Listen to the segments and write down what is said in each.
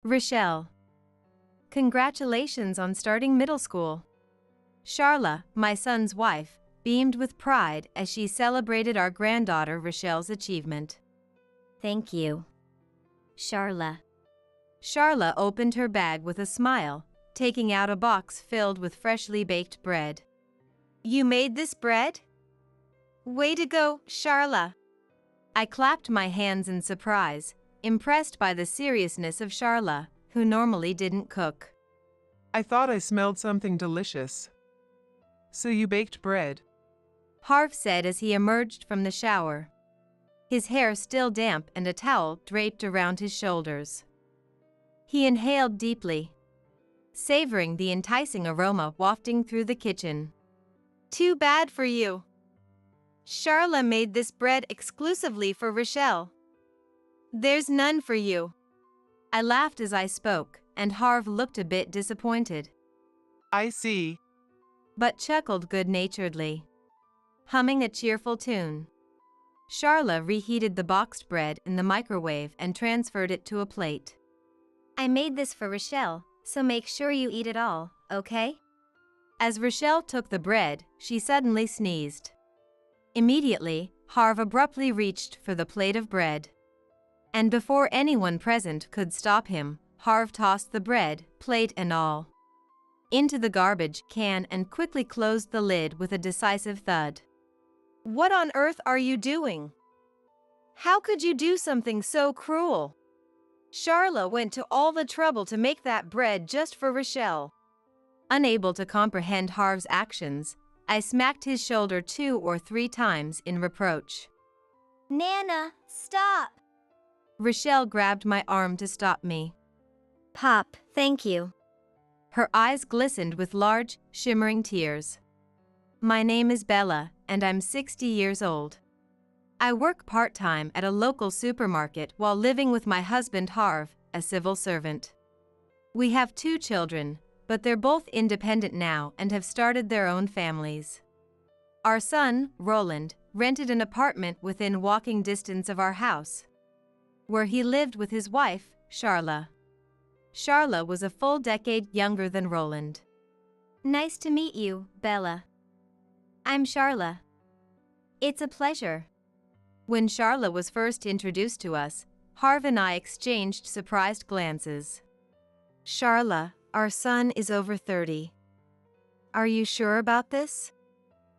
Rochelle. Congratulations on starting middle school. Charla, my son's wife, beamed with pride as she celebrated our granddaughter Rochelle's achievement. Thank you, Charla. Charla opened her bag with a smile, taking out a box filled with freshly baked bread. You made this bread? Way to go, Charla. I clapped my hands in surprise, impressed by the seriousness of Charla, who normally didn't cook. I thought I smelled something delicious. So you baked bread? Harv said as he emerged from the shower. His hair still damp and a towel draped around his shoulders. He inhaled deeply, savoring the enticing aroma wafting through the kitchen. Too bad for you. Charla made this bread exclusively for Rochelle. There's none for you. I laughed as I spoke, and Harv looked a bit disappointed, I see. but chuckled good-naturedly, humming a cheerful tune. Charla reheated the boxed bread in the microwave and transferred it to a plate. I made this for Rochelle, so make sure you eat it all, okay? As Rochelle took the bread, she suddenly sneezed. Immediately, Harv abruptly reached for the plate of bread. And before anyone present could stop him, Harv tossed the bread, plate and all, into the garbage can and quickly closed the lid with a decisive thud. What on earth are you doing? How could you do something so cruel? Charla went to all the trouble to make that bread just for Rochelle. Unable to comprehend Harv's actions, I smacked his shoulder 2 or 3 times in reproach. Nana, stop! Rochelle grabbed my arm to stop me. Pop, thank you. Her eyes glistened with large, shimmering tears. My name is Bella, and I'm 60 years old. I work part-time at a local supermarket while living with my husband Harv, a civil servant. We have 2 children, but they're both independent now and have started their own families. Our son, Roland, rented an apartment within walking distance of our house, where he lived with his wife, Charla. Charla was a full decade younger than Roland. Nice to meet you, Bella. I'm Charla. It's a pleasure. When Charla was first introduced to us, Harv and I exchanged surprised glances. Charla, our son is over 30. Are you sure about this?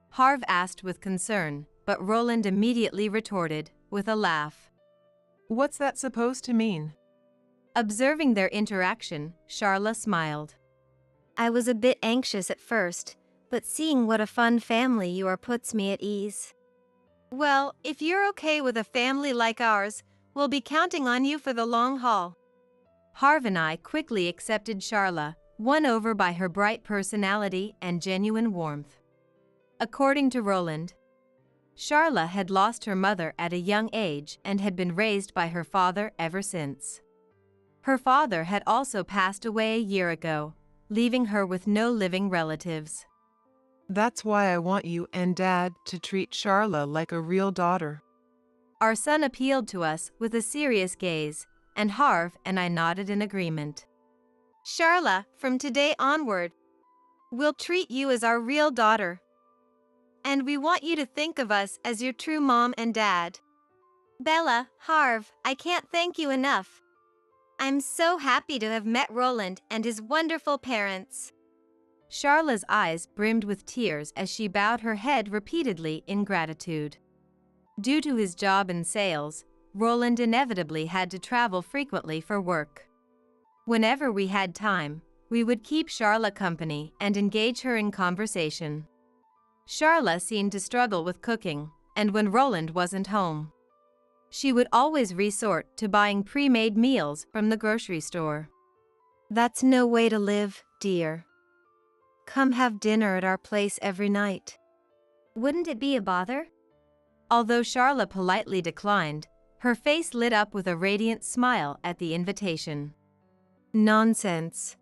Harv asked with concern, but Roland immediately retorted, with a laugh. What's that supposed to mean? Observing their interaction, Charla smiled. I was a bit anxious at first, but seeing what a fun family you are puts me at ease. Well, if you're okay with a family like ours, we'll be counting on you for the long haul. Harv and I quickly accepted Charla, won over by her bright personality and genuine warmth. According to Roland, Charla had lost her mother at a young age and had been raised by her father ever since. Her father had also passed away a year ago, leaving her with no living relatives. That's why I want you and Dad to treat Charla like a real daughter. Our son appealed to us with a serious gaze, and Harv and I nodded in agreement. Charla, from today onward, we'll treat you as our real daughter. And we want you to think of us as your true mom and dad. Bella, Harv, I can't thank you enough. I'm so happy to have met Roland and his wonderful parents. Charla's eyes brimmed with tears as she bowed her head repeatedly in gratitude. Due to his job in sales, Roland inevitably had to travel frequently for work. Whenever we had time, we would keep Charla company and engage her in conversation. Charla seemed to struggle with cooking, and when Roland wasn't home, she would always resort to buying pre-made meals from the grocery store. That's no way to live, dear. Come have dinner at our place every night. Wouldn't it be a bother? Although Charla politely declined, her face lit up with a radiant smile at the invitation. Nonsense.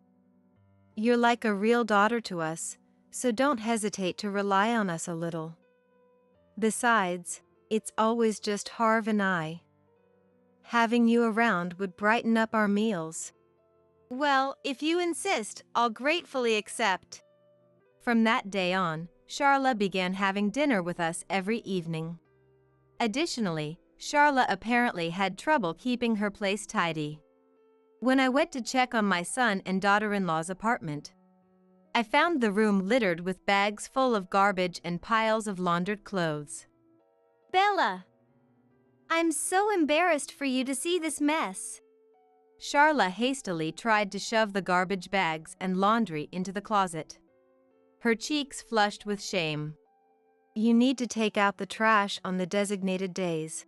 You're like a real daughter to us, so don't hesitate to rely on us a little. Besides, it's always just Harv and I. Having you around would brighten up our meals. Well, if you insist, I'll gratefully accept. From that day on, Charla began having dinner with us every evening. Additionally, Charla apparently had trouble keeping her place tidy. When I went to check on my son and daughter-in-law's apartment, I found the room littered with bags full of garbage and piles of laundered clothes. Bella! I'm so embarrassed for you to see this mess. Charla hastily tried to shove the garbage bags and laundry into the closet, her cheeks flushed with shame. You need to take out the trash on the designated days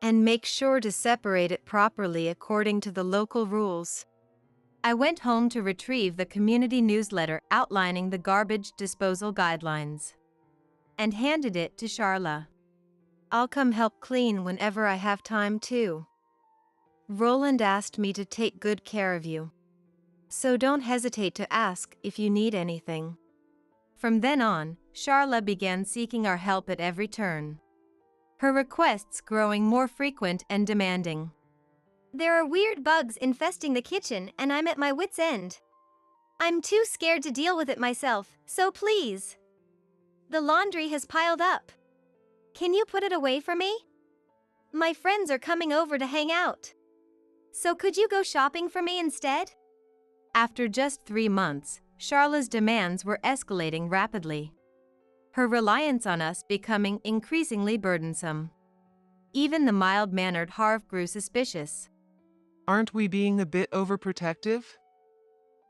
and make sure to separate it properly according to the local rules. I went home to retrieve the community newsletter outlining the garbage disposal guidelines and handed it to Charla. I'll come help clean whenever I have time too. Roland asked me to take good care of you, so don't hesitate to ask if you need anything. From then on, Charla began seeking our help at every turn, her requests growing more frequent and demanding. There are weird bugs infesting the kitchen and I'm at my wit's end. I'm too scared to deal with it myself, so please. The laundry has piled up. Can you put it away for me? My friends are coming over to hang out. So could you go shopping for me instead? After just 3 months, Charla's demands were escalating rapidly, her reliance on us becoming increasingly burdensome. Even the mild-mannered Harv grew suspicious. Aren't we being a bit overprotective?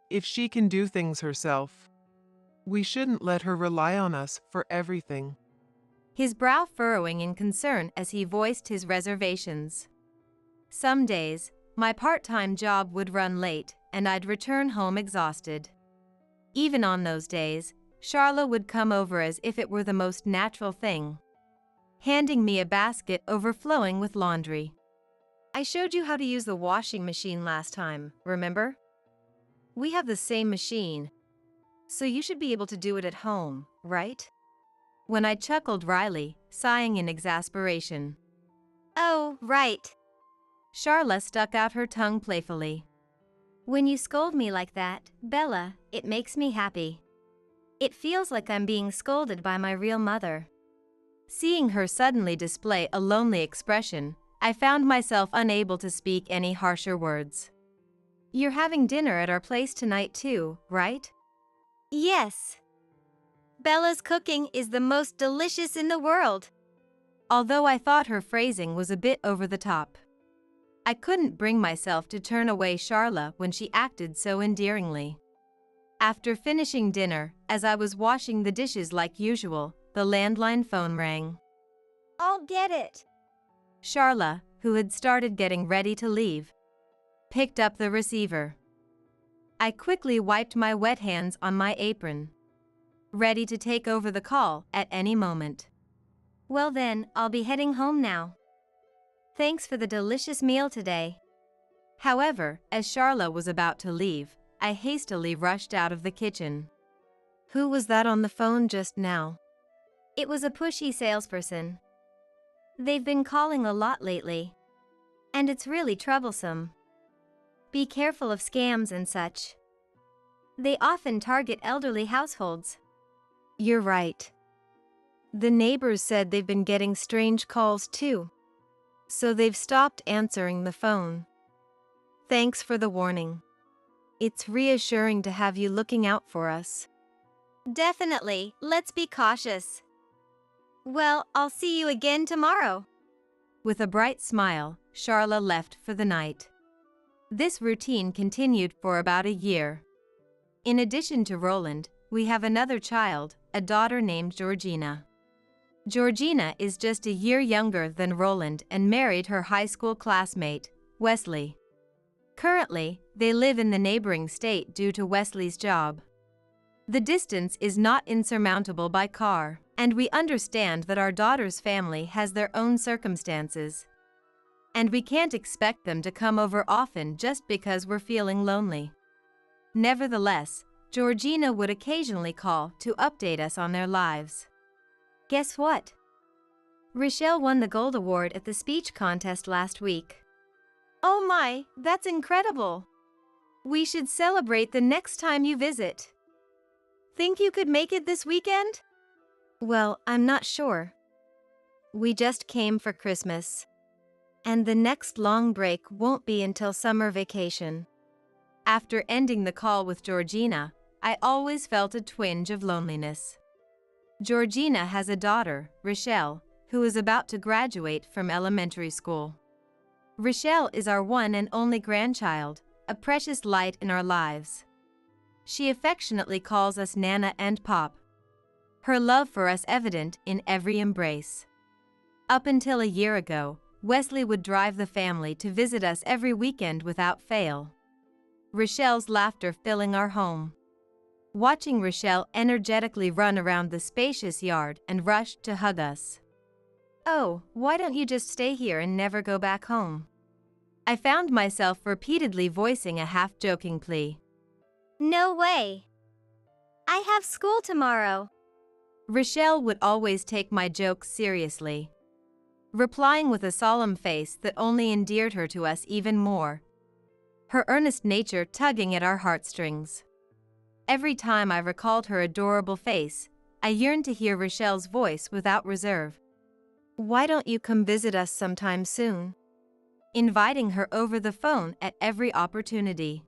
If she can do things herself, we shouldn't let her rely on us for everything. His brow furrowing in concern as he voiced his reservations. Some days, my part-time job would run late and I'd return home exhausted. Even on those days, Charla would come over as if it were the most natural thing, handing me a basket overflowing with laundry. I showed you how to use the washing machine last time, remember? We have the same machine, so you should be able to do it at home, right? When I chuckled wryly, sighing in exasperation. Oh, right. Charla stuck out her tongue playfully. When you scold me like that, Bella, it makes me happy. It feels like I'm being scolded by my real mother. Seeing her suddenly display a lonely expression, I found myself unable to speak any harsher words. You're having dinner at our place tonight too, right? Yes. Bella's cooking is the most delicious in the world. Although I thought her phrasing was a bit over the top, I couldn't bring myself to turn away Charla when she acted so endearingly. After finishing dinner, as I was washing the dishes like usual, the landline phone rang. I'll get it. Charla, who had started getting ready to leave, picked up the receiver. I quickly wiped my wet hands on my apron, ready to take over the call at any moment. Well then, I'll be heading home now. Thanks for the delicious meal today. However, as Charla was about to leave, I hastily rushed out of the kitchen. Who was that on the phone just now? It was a pushy salesperson. They've been calling a lot lately, and it's really troublesome. Be careful of scams and such. They often target elderly households. You're right. The neighbors said they've been getting strange calls too, so they've stopped answering the phone. Thanks for the warning. It's reassuring to have you looking out for us. Definitely, let's be cautious. Well, I'll see you again tomorrow. With a bright smile, Charla left for the night. This routine continued for about a year. In addition to Roland, we have another child, a daughter named Georgina. Georgina is just a year younger than Roland and married her high school classmate, Wesley. Currently, they live in the neighboring state due to Wesley's job. The distance is not insurmountable by car, and we understand that our daughter's family has their own circumstances, and we can't expect them to come over often just because we're feeling lonely. Nevertheless, Georgina would occasionally call to update us on their lives. Guess what? Rochelle won the Gold Award at the speech contest last week. Oh my, that's incredible! We should celebrate the next time you visit. Think you could make it this weekend? Well, I'm not sure. We just came for Christmas. And the next long break won't be until summer vacation. After ending the call with Georgina, I always felt a twinge of loneliness. Georgina has a daughter, Rochelle, who is about to graduate from elementary school. Rochelle is our one and only grandchild, a precious light in our lives. She affectionately calls us Nana and Pop. Her love for us evident in every embrace. Up until a year ago, Wesley would drive the family to visit us every weekend without fail. Rochelle's laughter filling our home. Watching Rochelle energetically run around the spacious yard and rush to hug us. "Oh, why don't you just stay here and never go back home?" I found myself repeatedly voicing a half-joking plea. No way. I have school tomorrow. Rochelle would always take my jokes seriously, replying with a solemn face that only endeared her to us even more. Her earnest nature tugging at our heartstrings. Every time I recalled her adorable face, I yearned to hear Rochelle's voice without reserve. Why don't you come visit us sometime soon? Inviting her over the phone at every opportunity.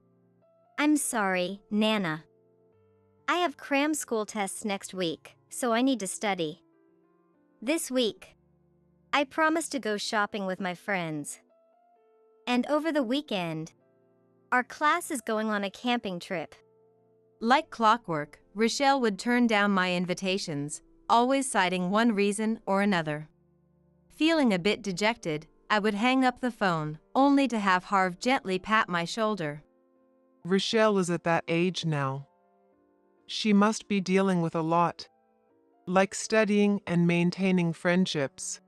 I'm sorry, Nana. I have cram school tests next week, so I need to study. This week, I promised to go shopping with my friends. And over the weekend, our class is going on a camping trip. Like clockwork, Rochelle would turn down my invitations, always citing one reason or another. Feeling a bit dejected, I would hang up the phone, only to have Harv gently pat my shoulder. Rochelle is at that age now. She must be dealing with a lot, like studying and maintaining friendships.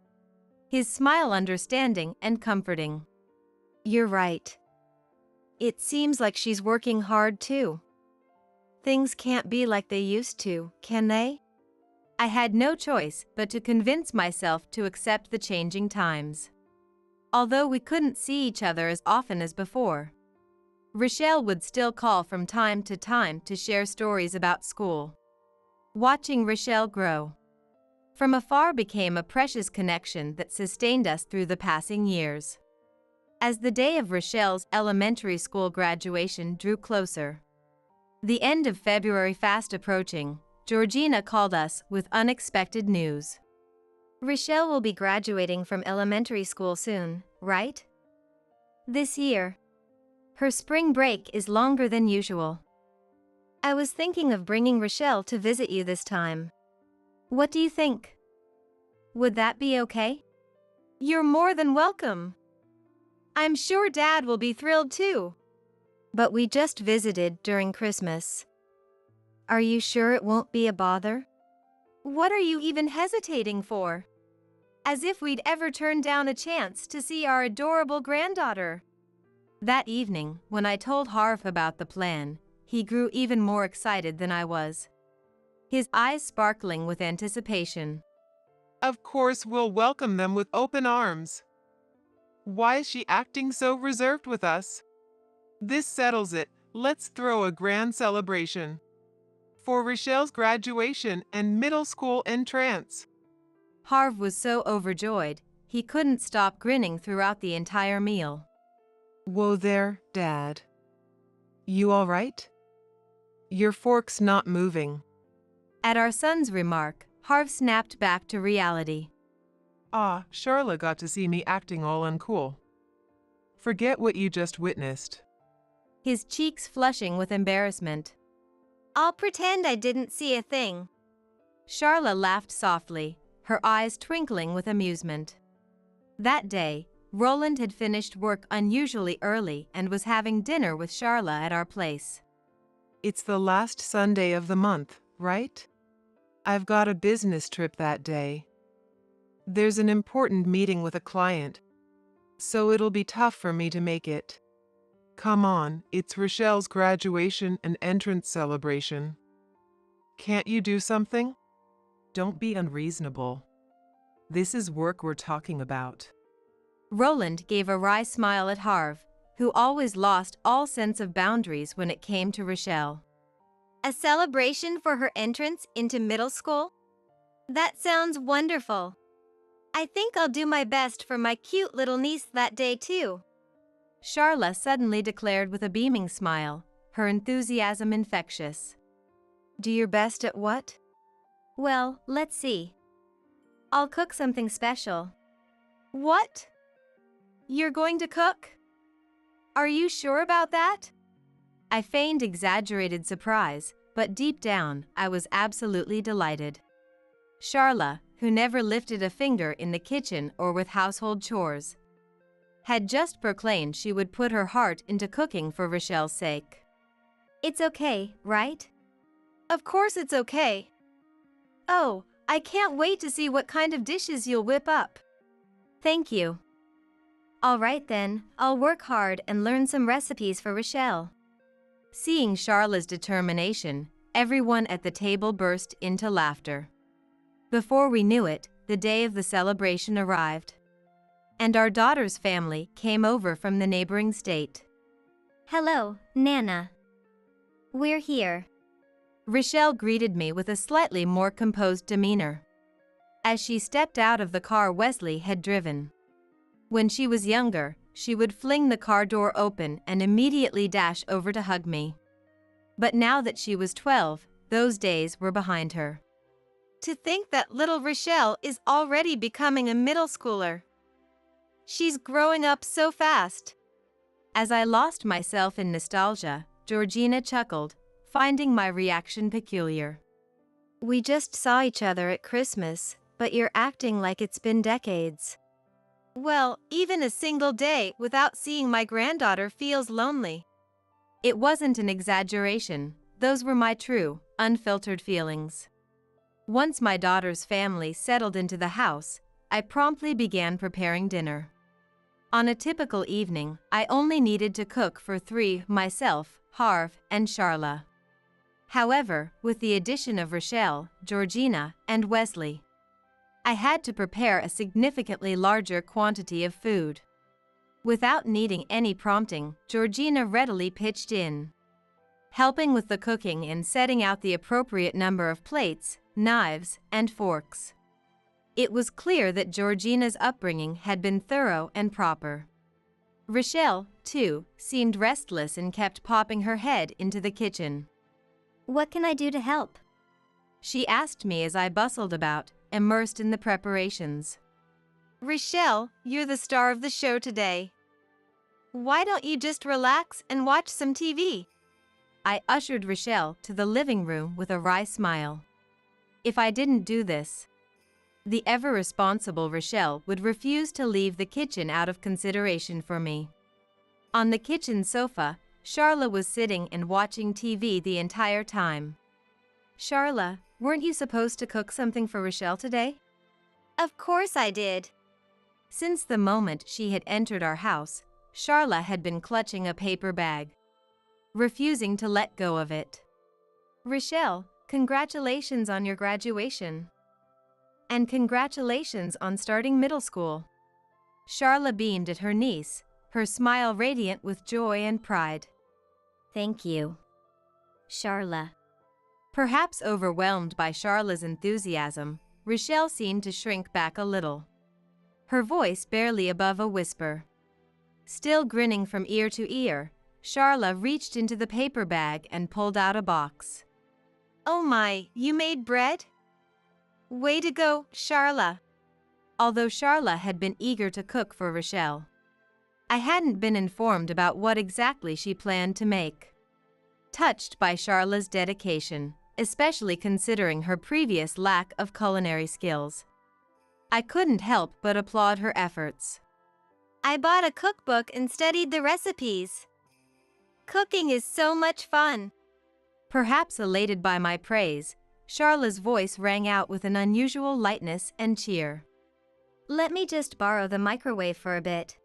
His smile understanding and comforting. You're right. It seems like she's working hard too. Things can't be like they used to, can they? I had no choice but to convince myself to accept the changing times. Although we couldn't see each other as often as before, Rochelle would still call from time to share stories about school. Watching Rochelle grow from afar became a precious connection that sustained us through the passing years. As the day of Rochelle's elementary school graduation drew closer, the end of February fast approaching, Georgina called us with unexpected news. Rochelle will be graduating from elementary school soon, right? This year. Her spring break is longer than usual. I was thinking of bringing Rochelle to visit you this time. What do you think? Would that be okay? You're more than welcome. I'm sure Dad will be thrilled too. But we just visited during Christmas. Are you sure it won't be a bother? What are you even hesitating for? As if we'd ever turn down a chance to see our adorable granddaughter. That evening, when I told Harv about the plan, he grew even more excited than I was. His eyes sparkling with anticipation. Of course, we'll welcome them with open arms. Why is she acting so reserved with us? This settles it. Let's throw a grand celebration for Rochelle's graduation and middle school entrance. Harv was so overjoyed, he couldn't stop grinning throughout the entire meal. Whoa there, Dad. You all right? Your fork's not moving. At our son's remark, Harv snapped back to reality. Ah, Charla got to see me acting all uncool. Forget what you just witnessed. His cheeks flushing with embarrassment. I'll pretend I didn't see a thing. Charla laughed softly, her eyes twinkling with amusement. That day, Roland had finished work unusually early and was having dinner with Charla at our place. It's the last Sunday of the month, right? I've got a business trip that day. There's an important meeting with a client, so it'll be tough for me to make it. Come on, it's Rochelle's graduation and entrance celebration. Can't you do something? Don't be unreasonable. This is work we're talking about. Roland gave a wry smile at Harv, who always lost all sense of boundaries when it came to Rochelle. A celebration for her entrance into middle school? That sounds wonderful. I think I'll do my best for my cute little niece that day too. Charla suddenly declared with a beaming smile, her enthusiasm infectious. Do your best at what? Well, let's see. I'll cook something special. What? You're going to cook? Are you sure about that? I feigned exaggerated surprise, but deep down, I was absolutely delighted. Charla, who never lifted a finger in the kitchen or with household chores, had just proclaimed she would put her heart into cooking for Rochelle's sake. It's okay, right? Of course it's okay. Oh, I can't wait to see what kind of dishes you'll whip up. Thank you. All right then, I'll work hard and learn some recipes for Rochelle. Seeing Charla's determination, everyone at the table burst into laughter. Before we knew it, the day of the celebration arrived. And our daughter's family came over from the neighboring state. Hello, Nana. We're here. Rochelle greeted me with a slightly more composed demeanor, as she stepped out of the car Wesley had driven. When she was younger, she would fling the car door open and immediately dash over to hug me. But now that she was 12, those days were behind her. To think that little Rochelle is already becoming a middle schooler. She's growing up so fast. As I lost myself in nostalgia, Georgina chuckled, finding my reaction peculiar. We just saw each other at Christmas, but you're acting like it's been decades. Well, even a single day without seeing my granddaughter feels lonely. It wasn't an exaggeration, those were my true, unfiltered feelings. Once my daughter's family settled into the house, I promptly began preparing dinner. On a typical evening, I only needed to cook for three, myself, Harv, and Charla. However, with the addition of Rochelle, Georgina, and Wesley, I had to prepare a significantly larger quantity of food. Without needing any prompting, Georgina readily pitched in, helping with the cooking and setting out the appropriate number of plates, knives, and forks. It was clear that Georgina's upbringing had been thorough and proper. Rochelle, too, seemed restless and kept popping her head into the kitchen. What can I do to help? She asked me as I bustled about, immersed in the preparations. Rochelle, you're the star of the show today. Why don't you just relax and watch some TV? I ushered Rochelle to the living room with a wry smile. If I didn't do this, the ever-responsible Rochelle would refuse to leave the kitchen out of consideration for me. On the kitchen sofa, Charla was sitting and watching TV the entire time. Charla, weren't you supposed to cook something for Rochelle today? Of course I did. Since the moment she had entered our house, Charla had been clutching a paper bag, refusing to let go of it. Rochelle, congratulations on your graduation. And congratulations on starting middle school. Charla beamed at her niece, her smile radiant with joy and pride. Thank you, Charla. Perhaps overwhelmed by Charla's enthusiasm, Rochelle seemed to shrink back a little, her voice barely above a whisper. Still grinning from ear to ear, Charla reached into the paper bag and pulled out a box. Oh my, you made bread? Way to go, Charla. Although Charla had been eager to cook for Rochelle, I hadn't been informed about what exactly she planned to make. Touched by Charla's dedication, especially considering her previous lack of culinary skills, I couldn't help but applaud her efforts. I bought a cookbook and studied the recipes. Cooking is so much fun. Perhaps elated by my praise, Charla's voice rang out with an unusual lightness and cheer. Let me just borrow the microwave for a bit.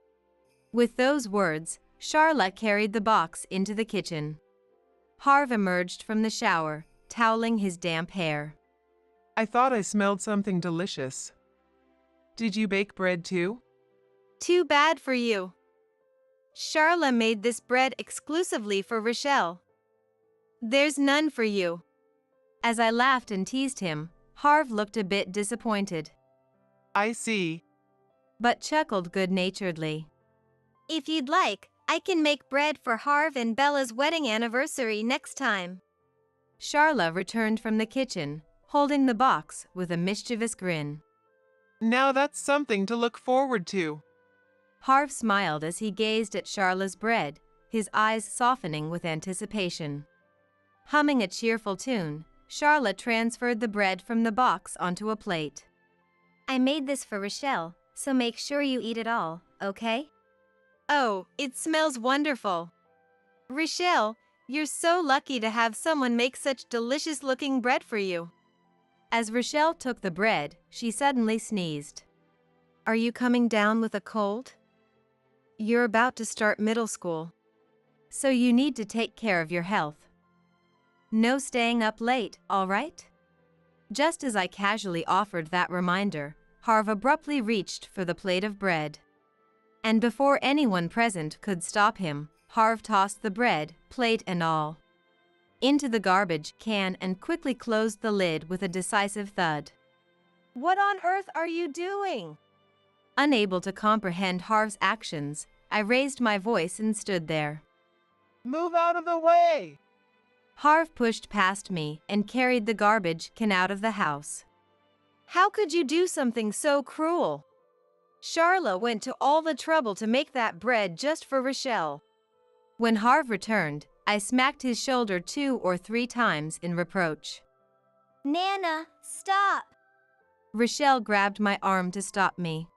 With those words, Charla carried the box into the kitchen. Harv emerged from the shower, toweling his damp hair. I thought I smelled something delicious. Did you bake bread too? Too bad for you. Charla made this bread exclusively for Rochelle. There's none for you. As I laughed and teased him, Harv looked a bit disappointed, I see. but chuckled good-naturedly. If you'd like, I can make bread for Harv and Bella's wedding anniversary next time. Charla returned from the kitchen, holding the box with a mischievous grin. Now that's something to look forward to. Harv smiled as he gazed at Charla's bread, his eyes softening with anticipation. Humming a cheerful tune, Charla transferred the bread from the box onto a plate. I made this for Rochelle, so make sure you eat it all, okay? Oh, it smells wonderful. Rochelle, you're so lucky to have someone make such delicious-looking bread for you. As Rochelle took the bread, she suddenly sneezed. Are you coming down with a cold? You're about to start middle school, so you need to take care of your health. No staying up late, all right? Just as I casually offered that reminder, Harv abruptly reached for the plate of bread. And before anyone present could stop him, Harv tossed the bread, plate and all, into the garbage can and quickly closed the lid with a decisive thud. What on earth are you doing? Unable to comprehend Harv's actions, I raised my voice and stood there. Move out of the way! Harv pushed past me and carried the garbage can out of the house. How could you do something so cruel? Charla went to all the trouble to make that bread just for Rochelle. When Harv returned, I smacked his shoulder 2 or 3 times in reproach. Nana, stop! Rochelle grabbed my arm to stop me.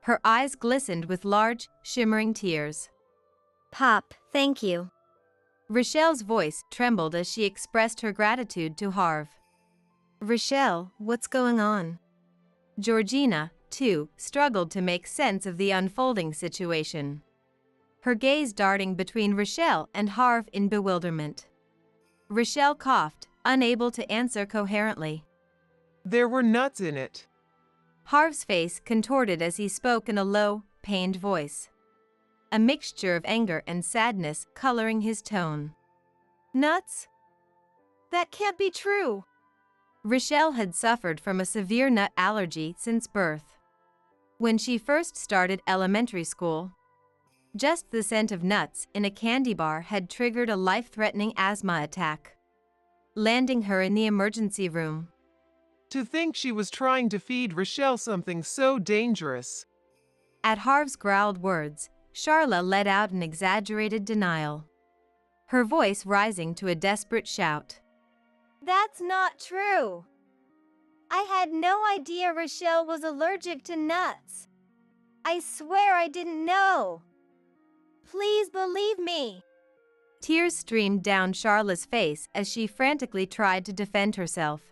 Her eyes glistened with large, shimmering tears. Pop, thank you. Rochelle's voice trembled as she expressed her gratitude to Harv. Rochelle, what's going on? Georgina, too, struggled to make sense of the unfolding situation, her gaze darting between Rochelle and Harv in bewilderment. Rochelle coughed, unable to answer coherently. There were nuts in it. Harv's face contorted as he spoke in a low, pained voice, a mixture of anger and sadness coloring his tone. Nuts? That can't be true. Rochelle had suffered from a severe nut allergy since birth. When she first started elementary school, just the scent of nuts in a candy bar had triggered a life-threatening asthma attack, landing her in the emergency room. To think she was trying to feed Rochelle something so dangerous. At Harv's growled words, Charla let out an exaggerated denial, her voice rising to a desperate shout. That's not true. I had no idea Rochelle was allergic to nuts. I swear I didn't know. Please believe me. Tears streamed down Charla's face as she frantically tried to defend herself,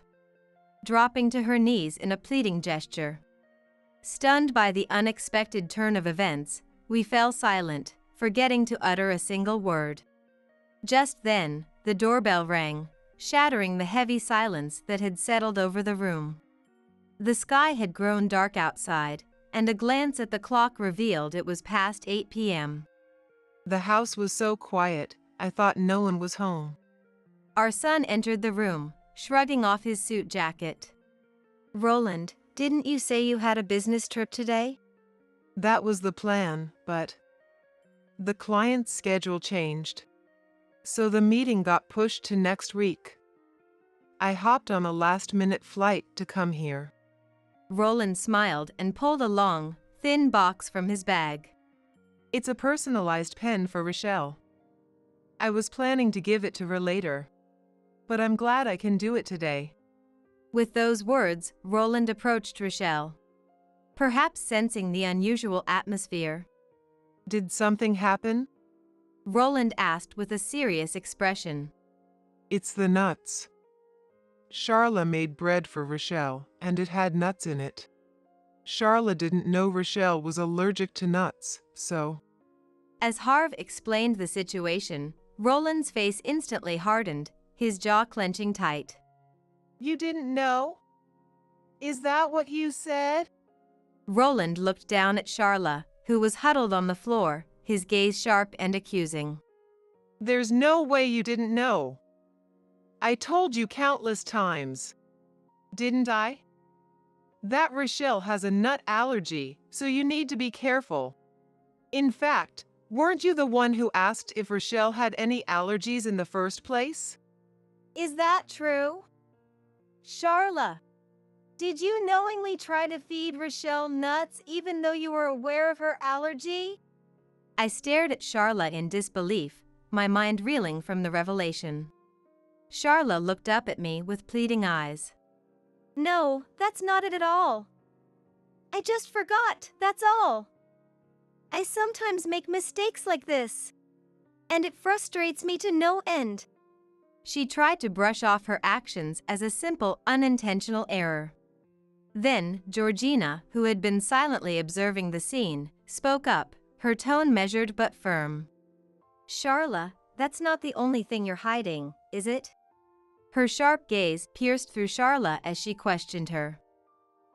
dropping to her knees in a pleading gesture. Stunned by the unexpected turn of events, we fell silent, forgetting to utter a single word. Just then, the doorbell rang, shattering the heavy silence that had settled over the room. The sky had grown dark outside, and a glance at the clock revealed it was past 8 p.m. The house was so quiet, I thought no one was home. Our son entered the room, shrugging off his suit jacket. Roland, didn't you say you had a business trip today? That was the plan, but the client's schedule changed, so the meeting got pushed to next week. I hopped on a last-minute flight to come here. Roland smiled and pulled a long, thin box from his bag. It's a personalized pen for Rochelle. I was planning to give it to her later, but I'm glad I can do it today. With those words, Roland approached Rochelle, perhaps sensing the unusual atmosphere. Did something happen? Roland asked with a serious expression. It's the nuts. Charla made bread for Rochelle, and it had nuts in it. Charla didn't know Rochelle was allergic to nuts, so... As Harv explained the situation, Roland's face instantly hardened, his jaw clenching tight. You didn't know? Is that what you said? Roland looked down at Charla, who was huddled on the floor, his gaze sharp and accusing. There's no way you didn't know. I told you countless times. Didn't I? That Rochelle has a nut allergy, so you need to be careful. In fact, weren't you the one who asked if Rochelle had any allergies in the first place? Is that true? Charla, did you knowingly try to feed Rochelle nuts even though you were aware of her allergy? I stared at Charla in disbelief, my mind reeling from the revelation. Charla looked up at me with pleading eyes. No, that's not it at all. I just forgot, that's all. I sometimes make mistakes like this, and it frustrates me to no end. She tried to brush off her actions as a simple, unintentional error. Then, Georgina, who had been silently observing the scene, spoke up, her tone measured but firm. Charla, that's not the only thing you're hiding, is it? Her sharp gaze pierced through Charla as she questioned her.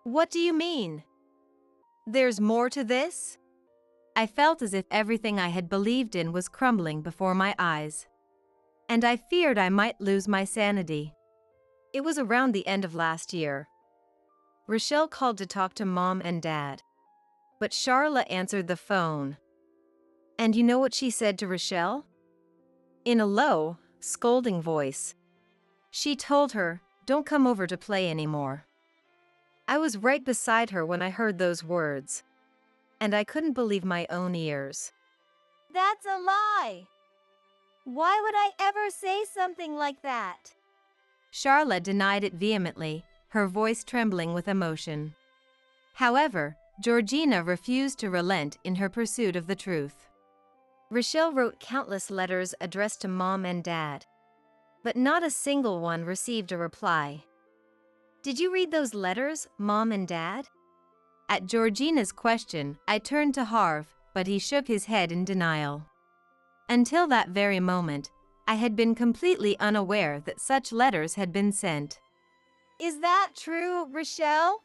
What do you mean? There's more to this? I felt as if everything I had believed in was crumbling before my eyes. And I feared I might lose my sanity. It was around the end of last year. Rochelle called to talk to Mom and Dad. But Charla answered the phone. And you know what she said to Rochelle? In a low, scolding voice. She told her, "Don't come over to play anymore." I was right beside her when I heard those words. And I couldn't believe my own ears. That's a lie! Why would I ever say something like that? Charla denied it vehemently, her voice trembling with emotion. However, Georgina refused to relent in her pursuit of the truth. Rochelle wrote countless letters addressed to Mom and Dad. But not a single one received a reply. Did you read those letters, Mom and Dad? At Georgina's question, I turned to Harv, but he shook his head in denial. Until that very moment, I had been completely unaware that such letters had been sent. Is that true, Rochelle?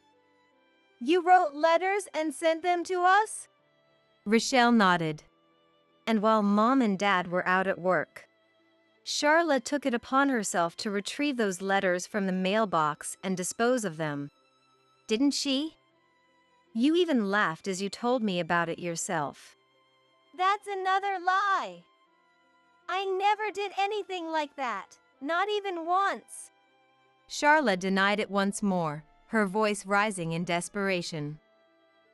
You wrote letters and sent them to us? Rochelle nodded. And while Mom and Dad were out at work, Charla took it upon herself to retrieve those letters from the mailbox and dispose of them. Didn't she? You even laughed as you told me about it yourself. That's another lie. I never did anything like that, not even once. Charla denied it once more, her voice rising in desperation.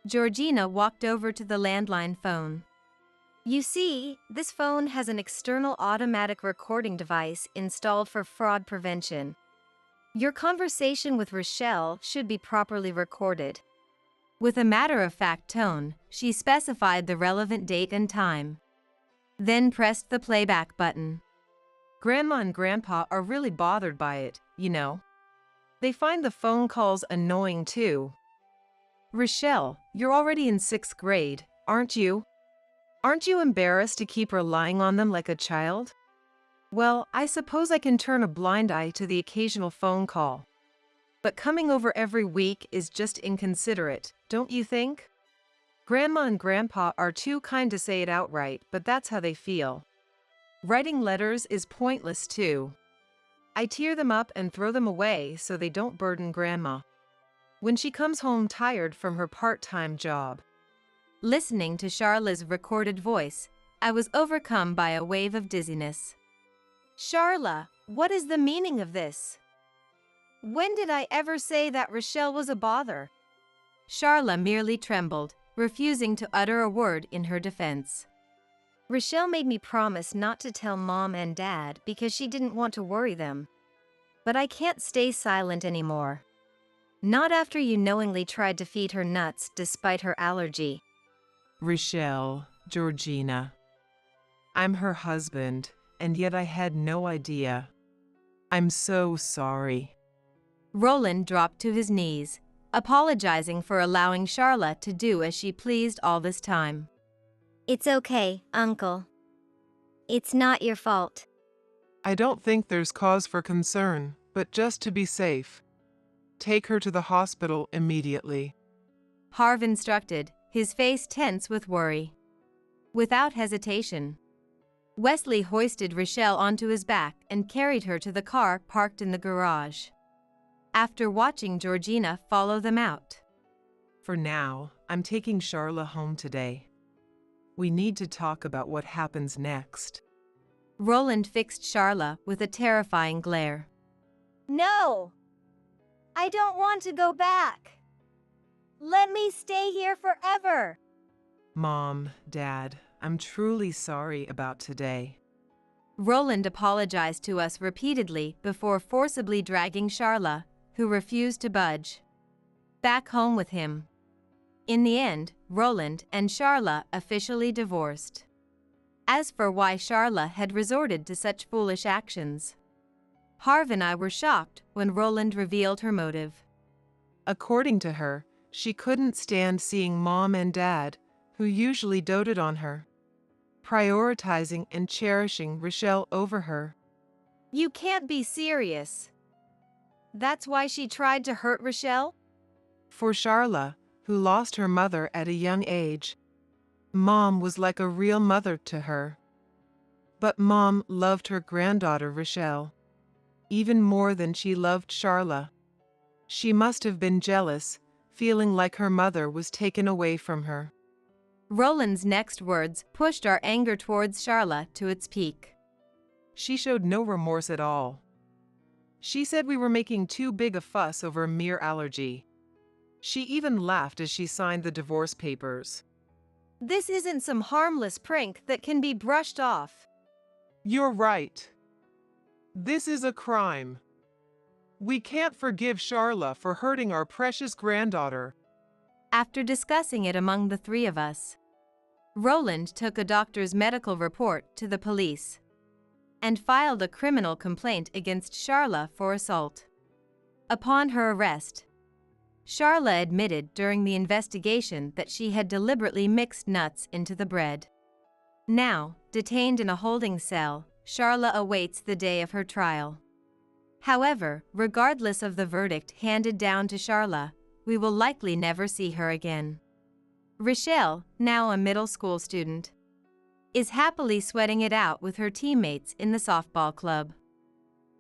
Georgina walked over to the landline phone. You see, this phone has an external automatic recording device installed for fraud prevention. Your conversation with Rochelle should be properly recorded. With a matter-of-fact tone, she specified the relevant date and time. Then pressed the playback button. Grandma and Grandpa are really bothered by it, you know. They find the phone calls annoying too. Rochelle, you're already in 6th grade, aren't you? Aren't you embarrassed to keep relying on them like a child? Well, I suppose I can turn a blind eye to the occasional phone call. But coming over every week is just inconsiderate, don't you think? Grandma and Grandpa are too kind to say it outright, but that's how they feel. Writing letters is pointless too. I tear them up and throw them away so they don't burden Grandma when she comes home tired from her part-time job. Listening to Charla's recorded voice, I was overcome by a wave of dizziness. Charla, what is the meaning of this? When did I ever say that Rochelle was a bother? Charla merely trembled, refusing to utter a word in her defense. Rochelle made me promise not to tell Mom and Dad because she didn't want to worry them. But I can't stay silent anymore. Not after you knowingly tried to feed her nuts despite her allergy. Rochelle, Georgina. I'm her husband, and yet I had no idea. I'm so sorry. Roland dropped to his knees, apologizing for allowing Charla to do as she pleased all this time. It's okay, Uncle. It's not your fault. I don't think there's cause for concern, but just to be safe, take her to the hospital immediately. Harv instructed, his face tense with worry. Without hesitation, Wesley hoisted Rochelle onto his back and carried her to the car parked in the garage. After watching Georgina follow them out. For now, I'm taking Charla home today. We need to talk about what happens next. Roland fixed Charla with a terrifying glare. No! I don't want to go back. Let me stay here forever. Mom, Dad, I'm truly sorry about today. Roland apologized to us repeatedly before forcibly dragging Charla, who refused to budge, back home with him. In the end, Roland and Charla officially divorced. As for why Charla had resorted to such foolish actions, Harv and I were shocked when Roland revealed her motive. According to her, she couldn't stand seeing Mom and Dad, who usually doted on her, prioritizing and cherishing Rochelle over her. You can't be serious. That's why she tried to hurt Rochelle? For Charla, who lost her mother at a young age, Mom was like a real mother to her. But Mom loved her granddaughter Rochelle even more than she loved Charla. She must have been jealous, feeling like her mother was taken away from her. Roland's next words pushed our anger towards Charla to its peak. She showed no remorse at all. She said we were making too big a fuss over a mere allergy. She even laughed as she signed the divorce papers. This isn't some harmless prank that can be brushed off. You're right. This is a crime. We can't forgive Charla for hurting our precious granddaughter. After discussing it among the three of us, Roland took a doctor's medical report to the police and filed a criminal complaint against Charla for assault. Upon her arrest, Charla admitted during the investigation that she had deliberately mixed nuts into the bread. Now, detained in a holding cell, Charla awaits the day of her trial. However, regardless of the verdict handed down to Charla, we will likely never see her again. Rochelle, now a middle school student, is happily sweating it out with her teammates in the softball club.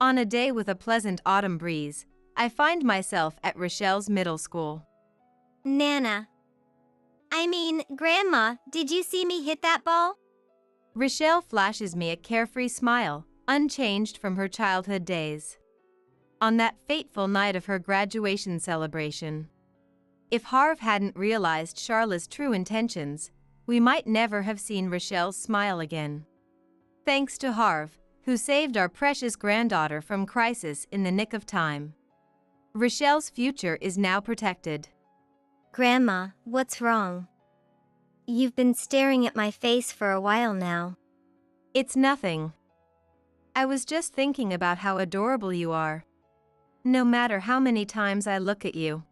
On a day with a pleasant autumn breeze, I find myself at Rochelle's middle school. Grandma, did you see me hit that ball? Rochelle flashes me a carefree smile, unchanged from her childhood days. On that fateful night of her graduation celebration. If Harv hadn't realized Charla's true intentions, we might never have seen Rochelle's smile again. Thanks to Harv, who saved our precious granddaughter from crisis in the nick of time. Rochelle's future is now protected. Grandma, what's wrong? You've been staring at my face for a while now. It's nothing. I was just thinking about how adorable you are. No matter how many times I look at you.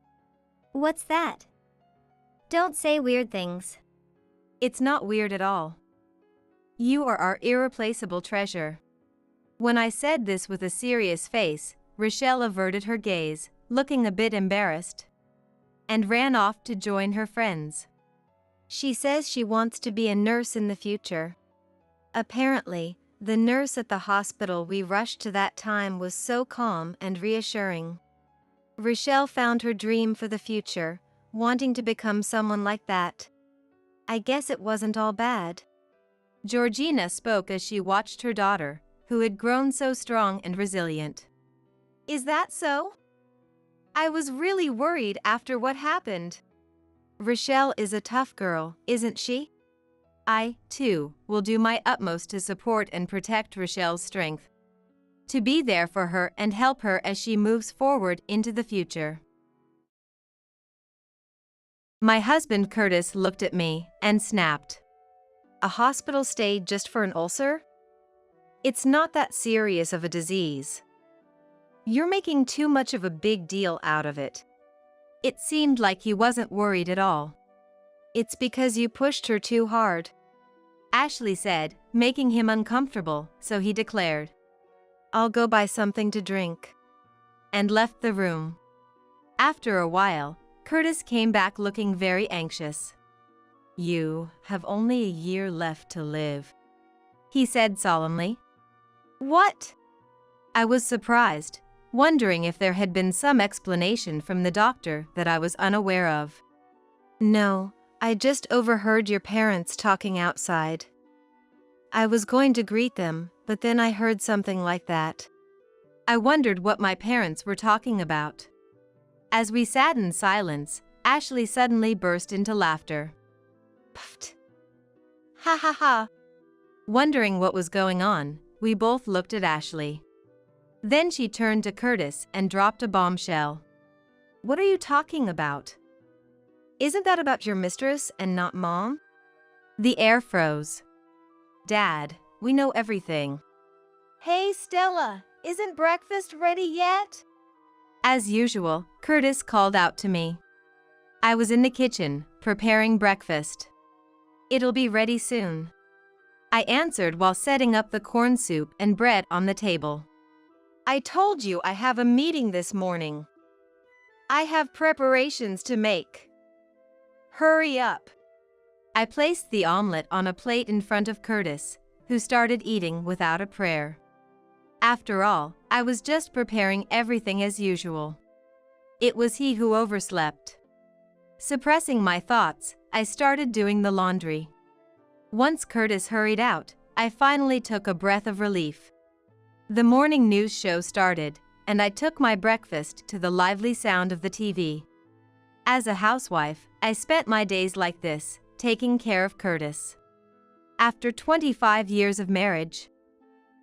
What's that? Don't say weird things. It's not weird at all. You are our irreplaceable treasure. When I said this with a serious face, Rochelle averted her gaze, looking a bit embarrassed, and ran off to join her friends. She says she wants to be a nurse in the future. Apparently, the nurse at the hospital we rushed to that time was so calm and reassuring. Rochelle found her dream for the future, wanting to become someone like that. I guess it wasn't all bad. Georgina spoke as she watched her daughter, who had grown so strong and resilient. Is that so? I was really worried after what happened. Rochelle is a tough girl, isn't she? I, too, will do my utmost to support and protect Rochelle's strength. To be there for her and help her as she moves forward into the future. My husband Curtis looked at me and snapped. A hospital stay just for an ulcer? It's not that serious of a disease. You're making too much of a big deal out of it. It seemed like he wasn't worried at all. It's because you pushed her too hard, Ashley said, making him uncomfortable, so he declared, I'll go buy something to drink, and left the room. After a while, Curtis came back looking very anxious. You have only a year left to live, he said solemnly. What? I was surprised, wondering if there had been some explanation from the doctor that I was unaware of. No, I just overheard your parents talking outside. I was going to greet them, but then I heard something like that. I wondered what my parents were talking about. As we sat in silence, Ashley suddenly burst into laughter. Pfft. Ha ha ha. Wondering what was going on, we both looked at Ashley. Then she turned to Curtis and dropped a bombshell. What are you talking about? Isn't that about your mistress and not Mom? The air froze. Dad, we know everything. Hey Stella, isn't breakfast ready yet? As usual, Curtis called out to me. I was in the kitchen, preparing breakfast. It'll be ready soon, I answered while setting up the corn soup and bread on the table. I told you I have a meeting this morning. I have preparations to make. Hurry up. I placed the omelet on a plate in front of Curtis, who started eating without a prayer. After all, I was just preparing everything as usual. It was he who overslept. Suppressing my thoughts, I started doing the laundry. Once Curtis hurried out, I finally took a breath of relief. The morning news show started, and I took my breakfast to the lively sound of the TV. As a housewife, I spent my days like this, taking care of Curtis. After 25 years of marriage,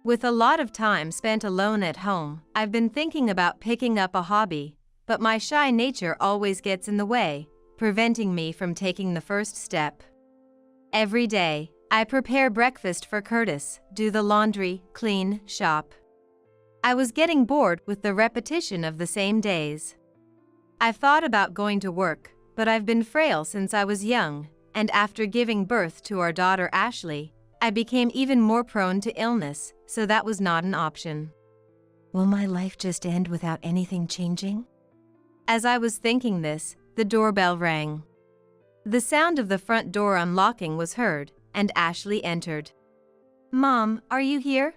with a lot of time spent alone at home, I've been thinking about picking up a hobby, but my shy nature always gets in the way, preventing me from taking the first step. Every day, I prepare breakfast for Curtis, do the laundry, clean, shop. I was getting bored with the repetition of the same days. I've thought about going to work, but I've been frail since I was young, and after giving birth to our daughter Ashley, I became even more prone to illness, so that was not an option. Will my life just end without anything changing? As I was thinking this, the doorbell rang. The sound of the front door unlocking was heard, and Ashley entered. "Mom, are you here?"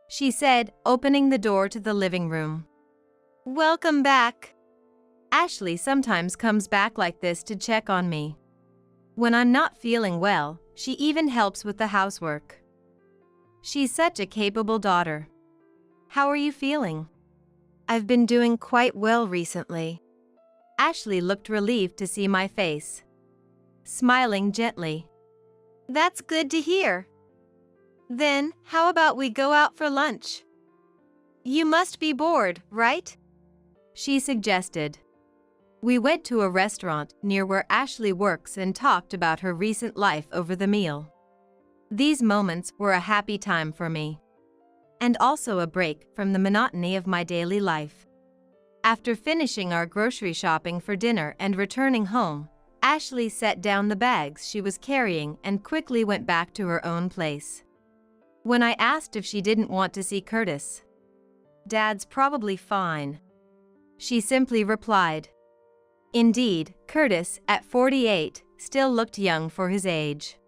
she said, opening the door to the living room. Welcome back. Ashley sometimes comes back like this to check on me. When I'm not feeling well, she even helps with the housework. She's such a capable daughter. How are you feeling? I've been doing quite well recently. Ashley looked relieved to see my face, smiling gently. That's good to hear. Then, how about we go out for lunch? You must be bored, right? She suggested. We went to a restaurant near where Ashley works and talked about her recent life over the meal. These moments were a happy time for me, and also a break from the monotony of my daily life. After finishing our grocery shopping for dinner and returning home, Ashley set down the bags she was carrying and quickly went back to her own place. When I asked if she didn't want to see Curtis, "Dad's probably fine," she simply replied. Indeed, Curtis, at 48, still looked young for his age.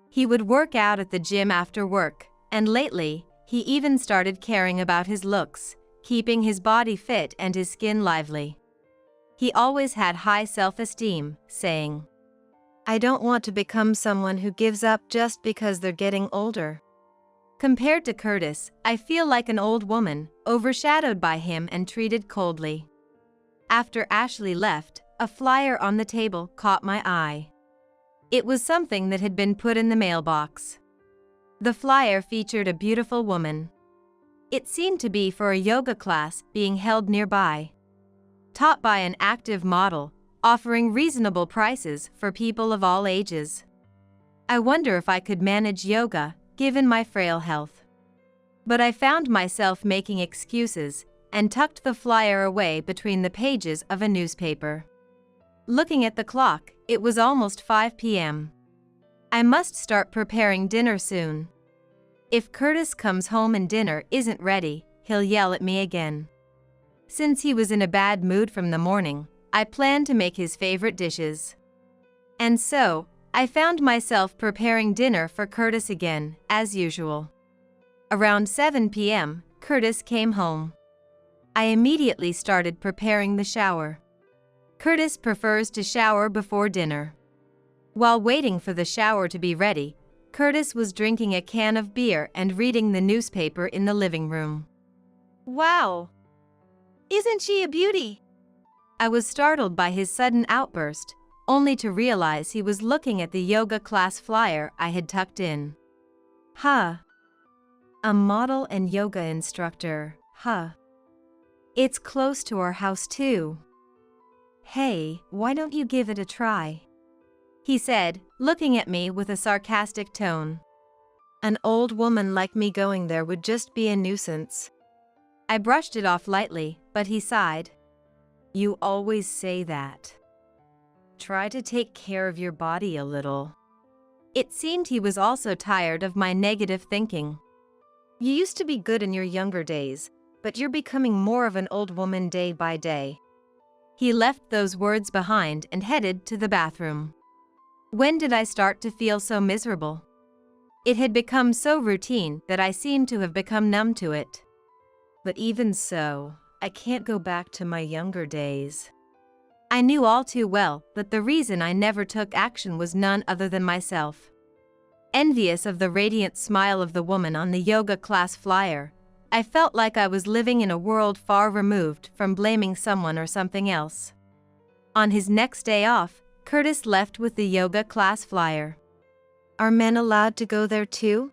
He would work out at the gym after work, and lately, he even started caring about his looks, keeping his body fit and his skin lively. He always had high self-esteem, saying, "I don't want to become someone who gives up just because they're getting older." Compared to Curtis, I feel like an old woman, overshadowed by him and treated coldly. After Ashley left, a flyer on the table caught my eye. It was something that had been put in the mailbox. The flyer featured a beautiful woman. It seemed to be for a yoga class being held nearby, taught by an active model, offering reasonable prices for people of all ages. I wonder if I could manage yoga, given my frail health. But I found myself making excuses and tucked the flyer away between the pages of a newspaper. Looking at the clock, it was almost 5 p.m. I must start preparing dinner soon. If Curtis comes home and dinner isn't ready, he'll yell at me again. Since he was in a bad mood from the morning, I planned to make his favorite dishes. And so, I found myself preparing dinner for Curtis again, as usual. Around 7 p.m., Curtis came home. I immediately started preparing the shower. Curtis prefers to shower before dinner. While waiting for the shower to be ready, Curtis was drinking a can of beer and reading the newspaper in the living room. Wow! Isn't she a beauty? I was startled by his sudden outburst, only to realize he was looking at the yoga class flyer I had tucked in. Huh. A model and yoga instructor, huh. It's close to our house too. Hey, why don't you give it a try? He said, looking at me with a sarcastic tone. An old woman like me going there would just be a nuisance. I brushed it off lightly, but he sighed. You always say that. Try to take care of your body a little. It seemed he was also tired of my negative thinking. You used to be good in your younger days, but you're becoming more of an old woman day by day. He left those words behind and headed to the bathroom. When did I start to feel so miserable? It had become so routine that I seemed to have become numb to it. But even so, I can't go back to my younger days. I knew all too well that the reason I never took action was none other than myself. Envious of the radiant smile of the woman on the yoga class flyer, I felt like I was living in a world far removed from blaming someone or something else. On his next day off, Curtis left with the yoga class flyer. Are men allowed to go there too?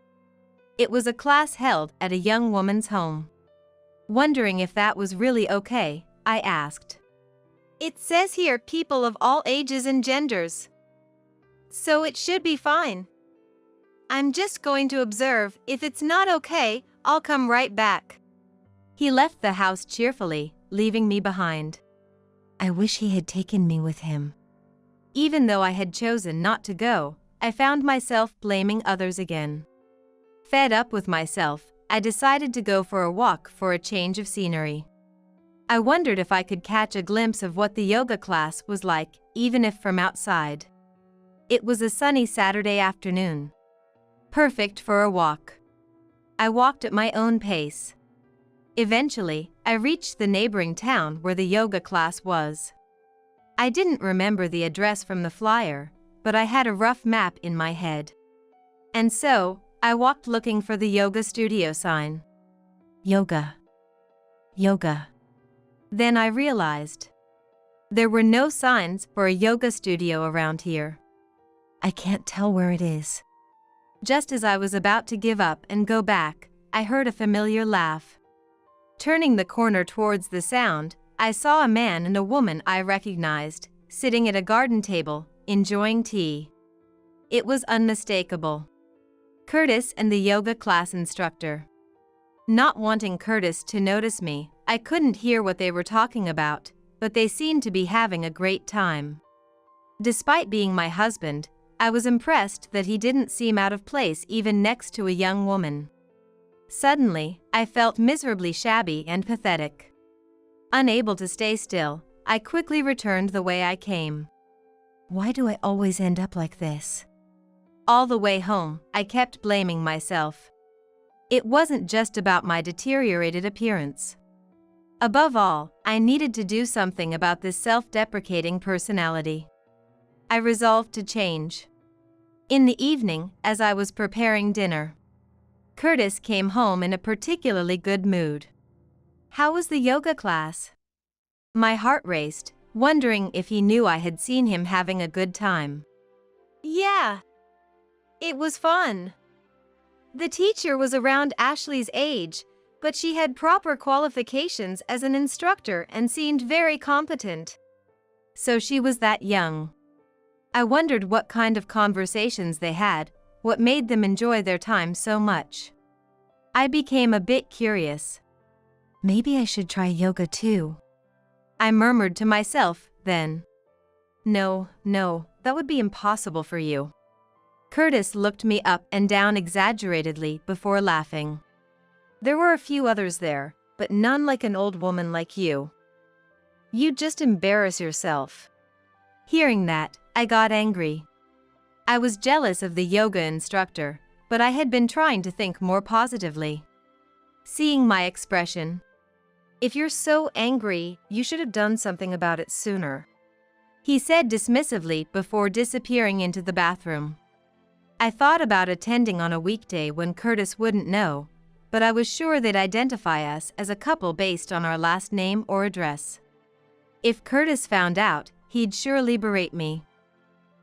It was a class held at a young woman's home. Wondering if that was really okay, I asked. It says here people of all ages and genders. So it should be fine. I'm just going to observe. If it's not okay, I'll come right back. He left the house cheerfully, leaving me behind. I wish he had taken me with him. Even though I had chosen not to go, I found myself blaming others again. Fed up with myself, I decided to go for a walk for a change of scenery. I wondered if I could catch a glimpse of what the yoga class was like, even if from outside. It was a sunny Saturday afternoon. Perfect for a walk. I walked at my own pace. Eventually, I reached the neighboring town where the yoga class was. I didn't remember the address from the flyer, but I had a rough map in my head. And so, I walked looking for the yoga studio sign. Yoga. Yoga. Then I realized. There were no signs for a yoga studio around here. I can't tell where it is. Just as I was about to give up and go back, I heard a familiar laugh. Turning the corner towards the sound, I saw a man and a woman I recognized, sitting at a garden table, enjoying tea. It was unmistakable. Curtis and the yoga class instructor. Not wanting Curtis to notice me, I couldn't hear what they were talking about, but they seemed to be having a great time. Despite being my husband, I was impressed that he didn't seem out of place even next to a young woman. Suddenly, I felt miserably shabby and pathetic. Unable to stay still, I quickly returned the way I came. Why do I always end up like this? All the way home, I kept blaming myself. It wasn't just about my deteriorated appearance. Above all, I needed to do something about this self-deprecating personality. I resolved to change. In the evening, as I was preparing dinner, Curtis came home in a particularly good mood. How was the yoga class? My heart raced, wondering if he knew I had seen him having a good time. Yeah. It was fun. The teacher was around Ashley's age, but she had proper qualifications as an instructor and seemed very competent. So she was that young. I wondered what kind of conversations they had, what made them enjoy their time so much. I became a bit curious. Maybe I should try yoga too. I murmured to myself, then. No, that would be impossible for you. Curtis looked me up and down exaggeratedly before laughing. There were a few others there, but none like an old woman like you. You'd just embarrass yourself. Hearing that, I got angry. I was jealous of the yoga instructor, but I had been trying to think more positively. Seeing my expression, If you're so angry, you should have done something about it sooner, he said dismissively before disappearing into the bathroom. I thought about attending on a weekday when Curtis wouldn't know, but I was sure they'd identify us as a couple based on our last name or address. If Curtis found out, he'd surely berate me.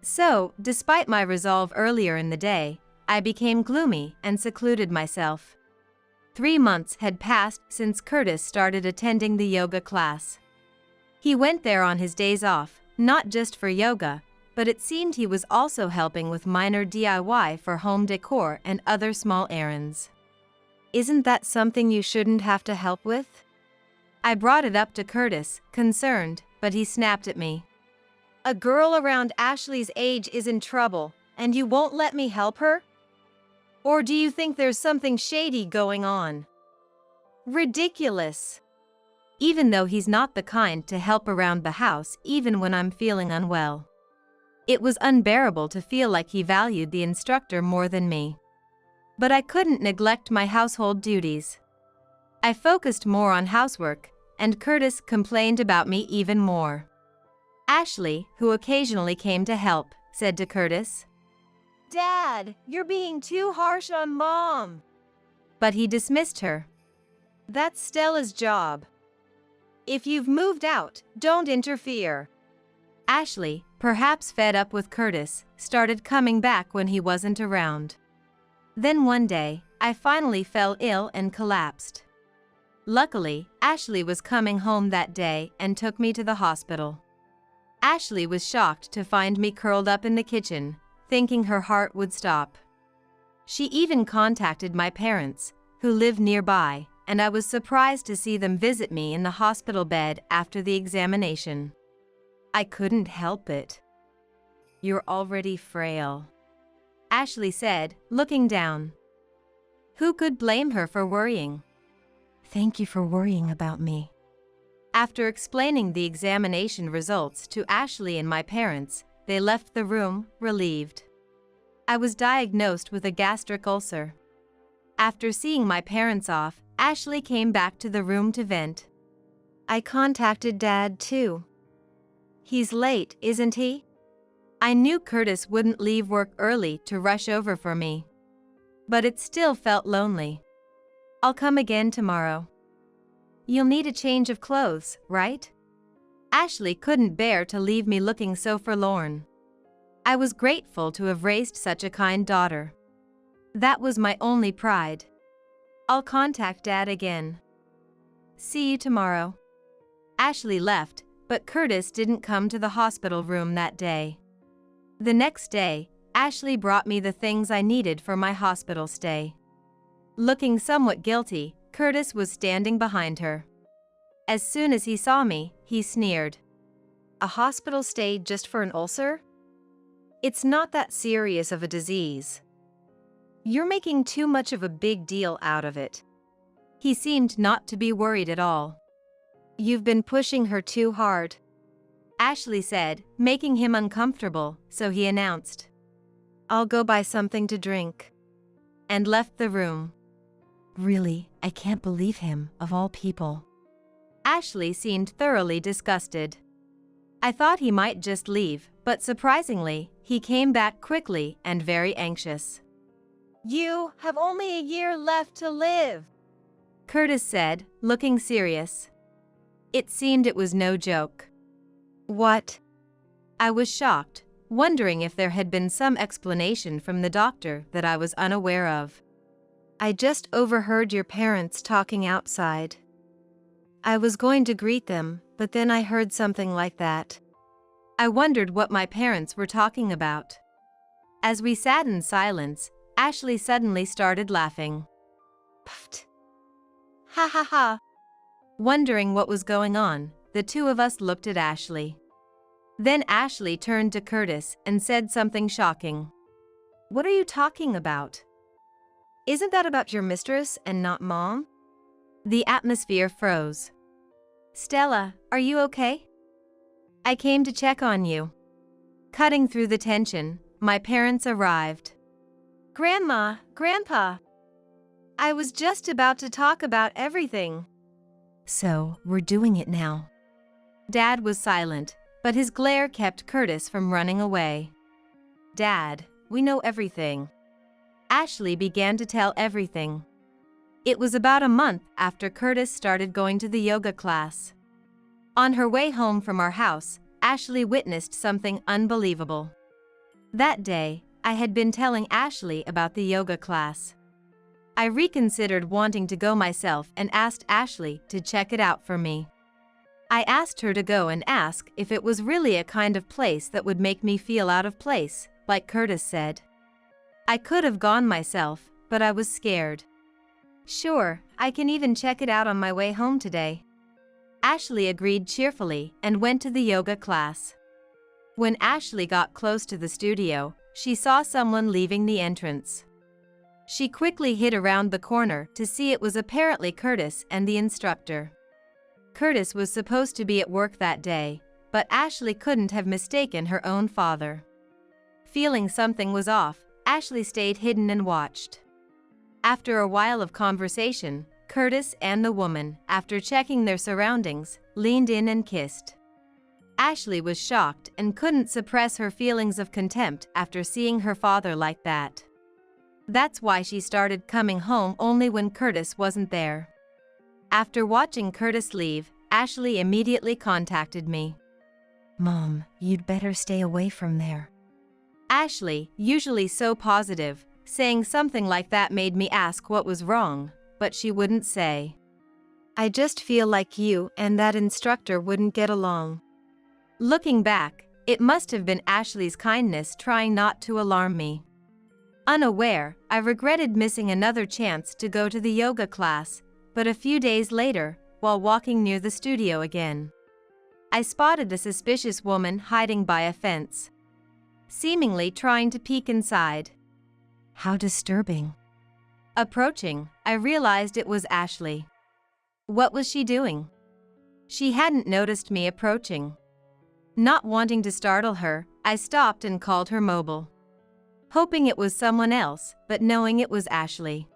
So, despite my resolve earlier in the day, I became gloomy and secluded myself. 3 months had passed since Curtis started attending the yoga class. He went there on his days off, not just for yoga, but it seemed he was also helping with minor DIY for home decor and other small errands. Isn't that something you shouldn't have to help with? I brought it up to Curtis, concerned, but he snapped at me. A girl around Ashley's age is in trouble, and you won't let me help her? Or do you think there's something shady going on? Ridiculous. Even though he's not the kind to help around the house even when I'm feeling unwell. It was unbearable to feel like he valued the instructor more than me. But I couldn't neglect my household duties. I focused more on housework, and Curtis complained about me even more. Ashley, who occasionally came to help, said to Curtis, Dad, you're being too harsh on Mom. But he dismissed her. That's Stella's job. If you've moved out, don't interfere. Ashley, perhaps fed up with Curtis, started coming back when he wasn't around. Then one day, I finally fell ill and collapsed. Luckily, Ashley was coming home that day and took me to the hospital. Ashley was shocked to find me curled up in the kitchen, thinking her heart would stop. She even contacted my parents, who live nearby, and I was surprised to see them visit me in the hospital bed after the examination. I couldn't help it. You're already frail, Ashley said, looking down. Who could blame her for worrying? Thank you for worrying about me. After explaining the examination results to Ashley and my parents, they left the room, relieved. I was diagnosed with a gastric ulcer. After seeing my parents off, Ashley came back to the room to vent. I contacted Dad too. He's late, isn't he? I knew Curtis wouldn't leave work early to rush over for me. But it still felt lonely. I'll come again tomorrow. You'll need a change of clothes, right? Ashley couldn't bear to leave me looking so forlorn. I was grateful to have raised such a kind daughter. That was my only pride. I'll contact Dad again. See you tomorrow. Ashley left, but Curtis didn't come to the hospital room that day. The next day, Ashley brought me the things I needed for my hospital stay. Looking somewhat guilty, Curtis was standing behind her. As soon as he saw me, he sneered. A hospital stay just for an ulcer? It's not that serious of a disease. You're making too much of a big deal out of it. He seemed not to be worried at all. You've been pushing her too hard, Ashley said, making him uncomfortable, so he announced, I'll go buy something to drink, and left the room. Really, I can't believe him, of all people. Ashley seemed thoroughly disgusted. I thought he might just leave, but surprisingly, he came back quickly and very anxious. You have only a year left to live, Curtis said, looking serious. It seemed it was no joke. What? I was shocked, wondering if there had been some explanation from the doctor that I was unaware of. I just overheard your parents talking outside. I was going to greet them, but then I heard something like that. I wondered what my parents were talking about. As we sat in silence, Ashley suddenly started laughing. Pfft. Ha ha ha. Wondering what was going on, the two of us looked at Ashley. Then Ashley turned to Curtis and said something shocking. What are you talking about? Isn't that about your mistress and not Mom? The atmosphere froze. Stella, are you okay? I came to check on you. Cutting through the tension, my parents arrived. Grandma, Grandpa. I was just about to talk about everything. So, we're doing it now. Dad was silent, but his glare kept Curtis from running away. Dad, we know everything. Ashley began to tell everything. It was about a month after Curtis started going to the yoga class. On her way home from our house, Ashley witnessed something unbelievable. That day, I had been telling Ashley about the yoga class. I reconsidered wanting to go myself and asked Ashley to check it out for me. I asked her to go and ask if it was really a kind of place that would make me feel out of place, like Curtis said. I could have gone myself, but I was scared. Sure, I can even check it out on my way home today. Ashley agreed cheerfully and went to the yoga class. When Ashley got close to the studio, she saw someone leaving the entrance. She quickly hid around the corner to see it was apparently Curtis and the instructor. Curtis was supposed to be at work that day, but Ashley couldn't have mistaken her own father. Feeling something was off, Ashley stayed hidden and watched. After a while of conversation, Curtis and the woman, after checking their surroundings, leaned in and kissed. Ashley was shocked and couldn't suppress her feelings of contempt after seeing her father like that. That's why she started coming home only when Curtis wasn't there. After watching Curtis leave, Ashley immediately contacted me. Mom, you'd better stay away from there. Ashley, usually so positive, saying something like that made me ask what was wrong, but she wouldn't say. I just feel like you and that instructor wouldn't get along. Looking back, it must have been Ashley's kindness trying not to alarm me. Unaware, I regretted missing another chance to go to the yoga class, but a few days later, while walking near the studio again, I spotted a suspicious woman hiding by a fence, seemingly trying to peek inside. How disturbing. Approaching, I realized it was Ashley. What was she doing? She hadn't noticed me approaching. Not wanting to startle her, I stopped and called her mobile, hoping it was someone else, but knowing it was Ashley.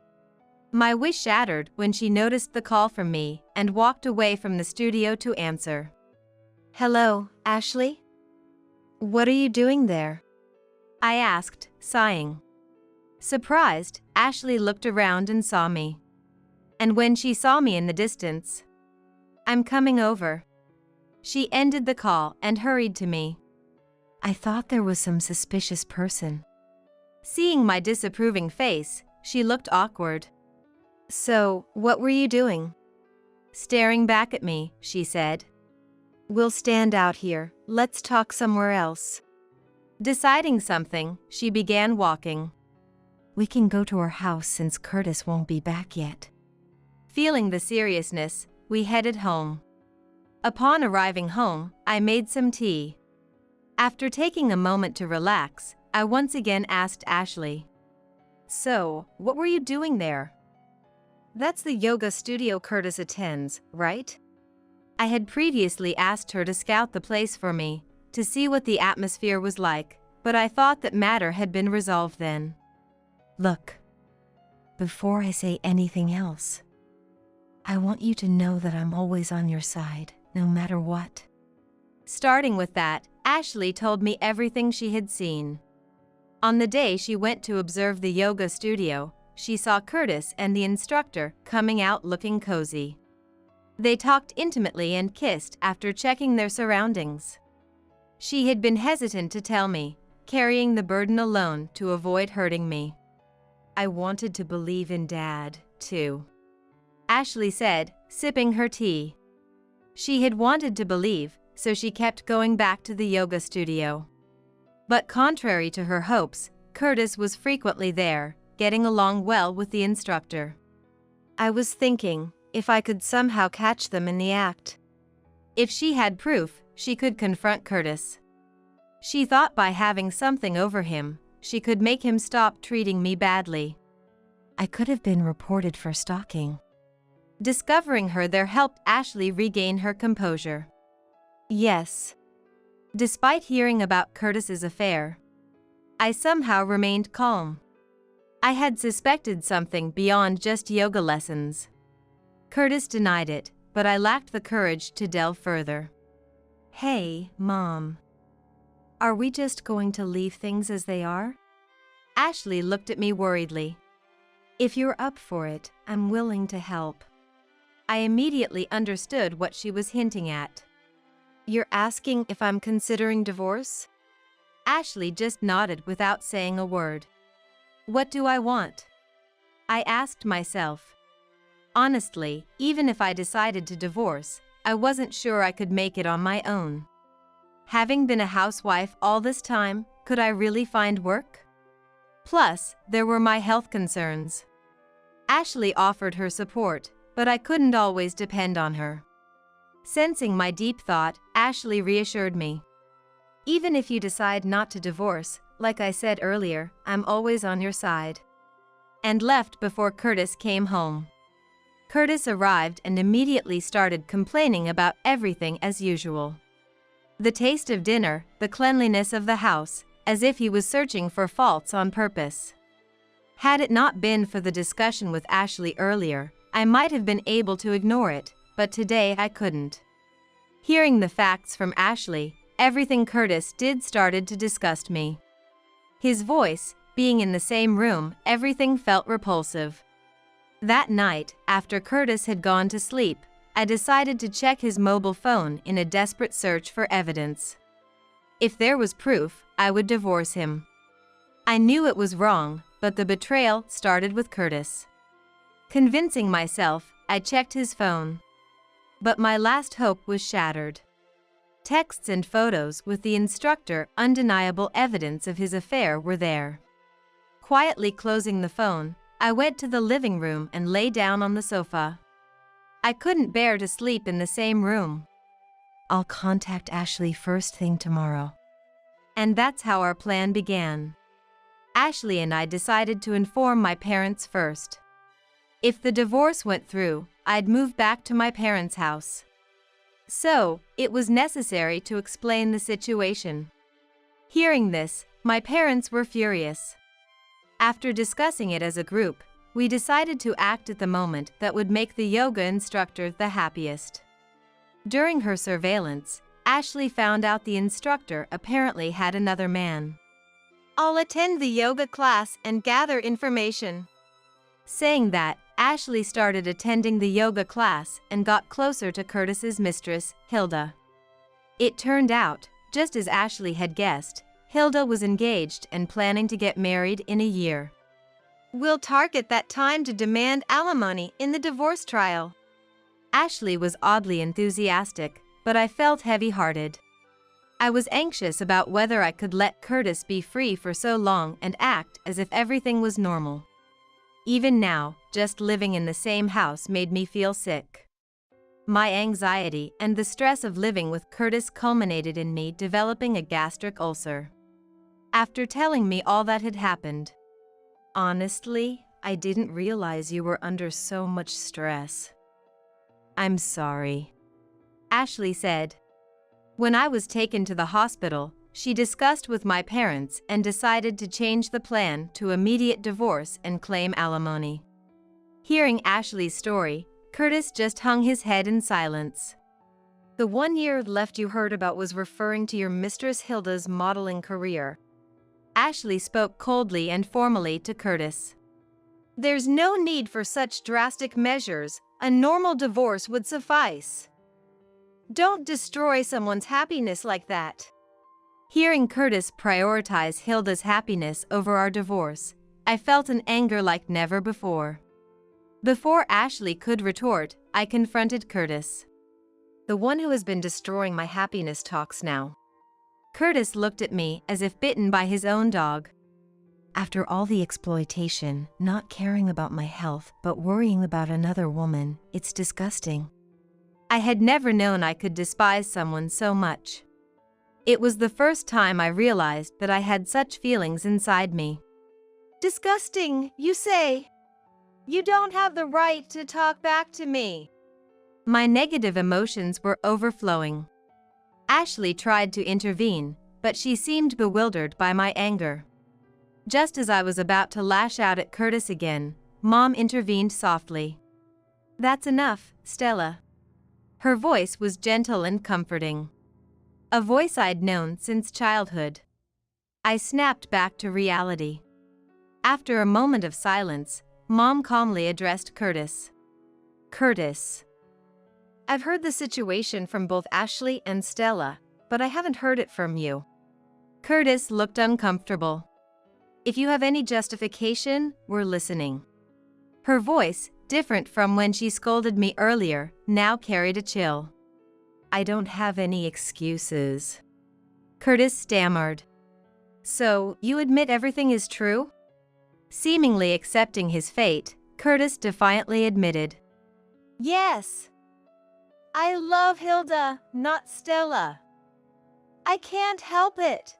My wish shattered when she noticed the call from me and walked away from the studio to answer. Hello, Ashley? What are you doing there? I asked, sighing. Surprised, Ashley looked around and saw me. And when she saw me in the distance, I'm coming over. She ended the call and hurried to me. I thought there was some suspicious person. Seeing my disapproving face, she looked awkward. So, what were you doing? Staring back at me, she said. We'll stand out here, let's talk somewhere else. Deciding something, she began walking. We can go to our house since Curtis won't be back yet. Feeling the seriousness, we headed home. Upon arriving home, I made some tea. After taking a moment to relax, I once again asked Ashley. So, what were you doing there? That's the yoga studio Curtis attends, right? I had previously asked her to scout the place for me, to see what the atmosphere was like, but I thought that matter had been resolved then. Look, before I say anything else, I want you to know that I'm always on your side, no matter what. Starting with that, Ashley told me everything she had seen. On the day she went to observe the yoga studio, she saw Curtis and the instructor coming out looking cozy. They talked intimately and kissed after checking their surroundings. She had been hesitant to tell me, carrying the burden alone to avoid hurting me. I wanted to believe in Dad, too, Ashley said, sipping her tea. She had wanted to believe, so she kept going back to the yoga studio. But contrary to her hopes, Curtis was frequently there, getting along well with the instructor. I was thinking, if I could somehow catch them in the act. If she had proof, she could confront Curtis. She thought by having something over him, she could make him stop treating me badly. I could have been reported for stalking. Discovering her there helped Ashley regain her composure. Yes. Despite hearing about Curtis's affair, I somehow remained calm. I had suspected something beyond just yoga lessons. Curtis denied it, but I lacked the courage to delve further. Hey, Mom. Are we just going to leave things as they are? Ashley looked at me worriedly. If you're up for it, I'm willing to help. I immediately understood what she was hinting at. You're asking if I'm considering divorce? Ashley just nodded without saying a word. What do I want? I asked myself. Honestly, even if I decided to divorce, I wasn't sure I could make it on my own. Having been a housewife all this time, could I really find work? Plus, there were my health concerns. Ashley offered her support, but I couldn't always depend on her. Sensing my deep thought, Ashley reassured me. Even if you decide not to divorce, like I said earlier, I'm always on your side. And left before Curtis came home. Curtis arrived and immediately started complaining about everything as usual. The taste of dinner, the cleanliness of the house, as if he was searching for faults on purpose. Had it not been for the discussion with Ashley earlier, I might have been able to ignore it, but today I couldn't. Hearing the facts from Ashley, everything Curtis did started to disgust me. His voice, being in the same room, everything felt repulsive. That night, after Curtis had gone to sleep, I decided to check his mobile phone in a desperate search for evidence. If there was proof, I would divorce him. I knew it was wrong, but the betrayal started with Curtis. Convincing myself, I checked his phone. But my last hope was shattered. Texts and photos with the instructor, undeniable evidence of his affair, were there. Quietly closing the phone, I went to the living room and lay down on the sofa. I couldn't bear to sleep in the same room. I'll contact Ashley first thing tomorrow. And that's how our plan began. Ashley and I decided to inform my parents first. If the divorce went through, I'd move back to my parents' house. So, it was necessary to explain the situation. Hearing this, my parents were furious. After discussing it as a group, we decided to act at the moment that would make the yoga instructor the happiest. During her surveillance, Ashley found out the instructor apparently had another man. I'll attend the yoga class and gather information. Saying that, Ashley started attending the yoga class and got closer to Curtis's mistress, Hilda. It turned out, just as Ashley had guessed, Hilda was engaged and planning to get married in a year. We'll target that time to demand alimony in the divorce trial. Ashley was oddly enthusiastic, but I felt heavy-hearted. I was anxious about whether I could let Curtis be free for so long and act as if everything was normal. Even now, just living in the same house made me feel sick. My anxiety and the stress of living with Curtis culminated in me developing a gastric ulcer. After telling me all that had happened, honestly, I didn't realize you were under so much stress. I'm sorry, Ashley said. When I was taken to the hospital, she discussed with my parents and decided to change the plan to immediate divorce and claim alimony. Hearing Ashley's story, Curtis just hung his head in silence. The 1 year left you heard about was referring to your mistress Hilda's modeling career. Ashley spoke coldly and formally to Curtis. There's no need for such drastic measures. A normal divorce would suffice. Don't destroy someone's happiness like that. Hearing Curtis prioritize Hilda's happiness over our divorce, I felt an anger like never before. Before Ashley could retort, I confronted Curtis. The one who has been destroying my happiness talks now. Curtis looked at me as if bitten by his own dog. After all the exploitation, not caring about my health but worrying about another woman, it's disgusting. I had never known I could despise someone so much. It was the first time I realized that I had such feelings inside me. Disgusting, you say? You don't have the right to talk back to me. My negative emotions were overflowing. Ashley tried to intervene, but she seemed bewildered by my anger. Just as I was about to lash out at Curtis again, Mom intervened softly. "That's enough, Stella." Her voice was gentle and comforting. A voice I'd known since childhood. I snapped back to reality. After a moment of silence, Mom calmly addressed Curtis. "Curtis, I've heard the situation from both Ashley and Stella, but I haven't heard it from you." Curtis looked uncomfortable. "If you have any justification, we're listening." Her voice, different from when she scolded me earlier, now carried a chill. "I don't have any excuses," Curtis stammered. "So, you admit everything is true?" Seemingly accepting his fate, Curtis defiantly admitted. "Yes. I love Hilda, not Stella. I can't help it.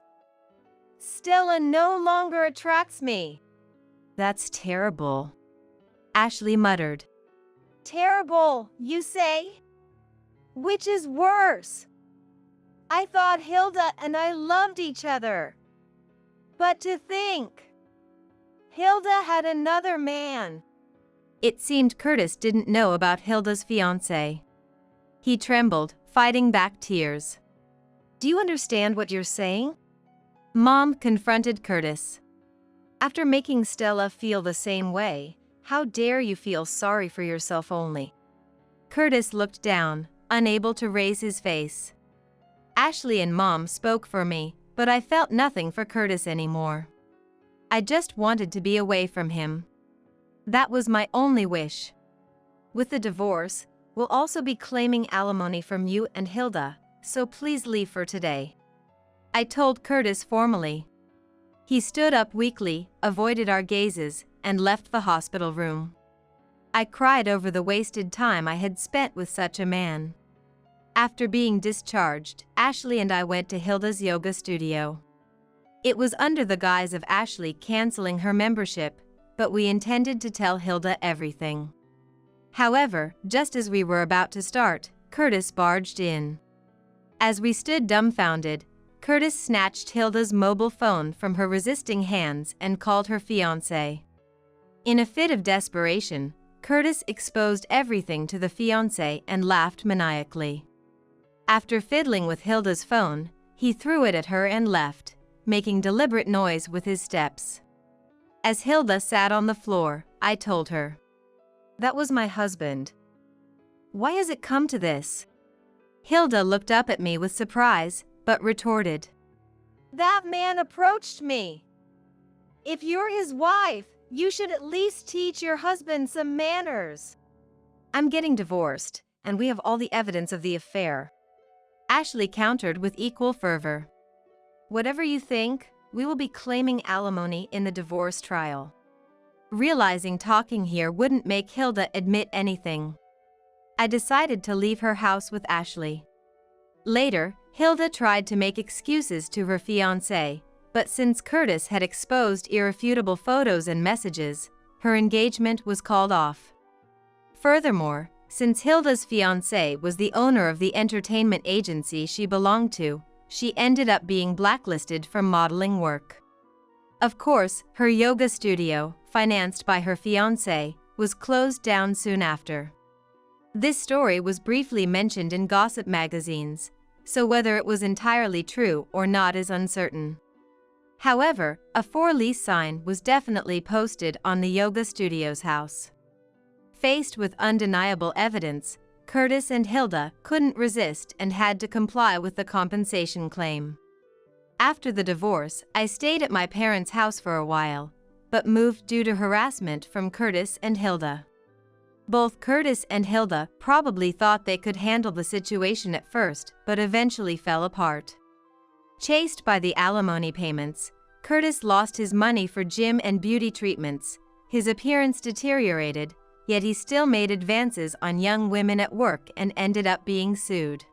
Stella no longer attracts me." "That's terrible," Ashley muttered. "Terrible, you say? Which is worse? I thought Hilda and I loved each other. But to think, Hilda had another man." It seemed Curtis didn't know about Hilda's fiancé. He trembled, fighting back tears. "Do you understand what you're saying?" Mom confronted Curtis. "After making Stella feel the same way, how dare you feel sorry for yourself only?" Curtis looked down, unable to raise his face. Ashley and Mom spoke for me, but I felt nothing for Curtis anymore. I just wanted to be away from him. That was my only wish. "With the divorce, we'll also be claiming alimony from you and Hilda, so please leave for today," I told Curtis formally. He stood up weakly, avoided our gazes, and left the hospital room. I cried over the wasted time I had spent with such a man. After being discharged, Ashley and I went to Hilda's yoga studio. It was under the guise of Ashley canceling her membership, but we intended to tell Hilda everything. However, just as we were about to start, Curtis barged in. As we stood dumbfounded, Curtis snatched Hilda's mobile phone from her resisting hands and called her fiancé. In a fit of desperation, Curtis exposed everything to the fiancé and laughed maniacally. After fiddling with Hilda's phone, he threw it at her and left, making deliberate noise with his steps. As Hilda sat on the floor, I told her, "That was my husband. Why has it come to this?" Hilda looked up at me with surprise, but retorted, "That man approached me. If you're his wife, you should at least teach your husband some manners." "I'm getting divorced, and we have all the evidence of the affair," Ashley countered with equal fervor. "Whatever you think, we will be claiming alimony in the divorce trial." Realizing talking here wouldn't make Hilda admit anything, I decided to leave her house with Ashley. Later, Hilda tried to make excuses to her fiancé, but since Curtis had exposed irrefutable photos and messages, her engagement was called off. Furthermore, since Hilda's fiancé was the owner of the entertainment agency she belonged to, she ended up being blacklisted from modeling work. Of course, her yoga studio, financed by her fiancé, was closed down soon after. This story was briefly mentioned in gossip magazines, so whether it was entirely true or not is uncertain. However, a for lease sign was definitely posted on the yoga studio's house. Faced with undeniable evidence, Curtis and Hilda couldn't resist and had to comply with the compensation claim. After the divorce, I stayed at my parents' house for a while, but moved due to harassment from Curtis and Hilda. Both Curtis and Hilda probably thought they could handle the situation at first, but eventually fell apart. Chased by the alimony payments, Curtis lost his money for gym and beauty treatments, his appearance deteriorated, yet he still made advances on young women at work and ended up being sued.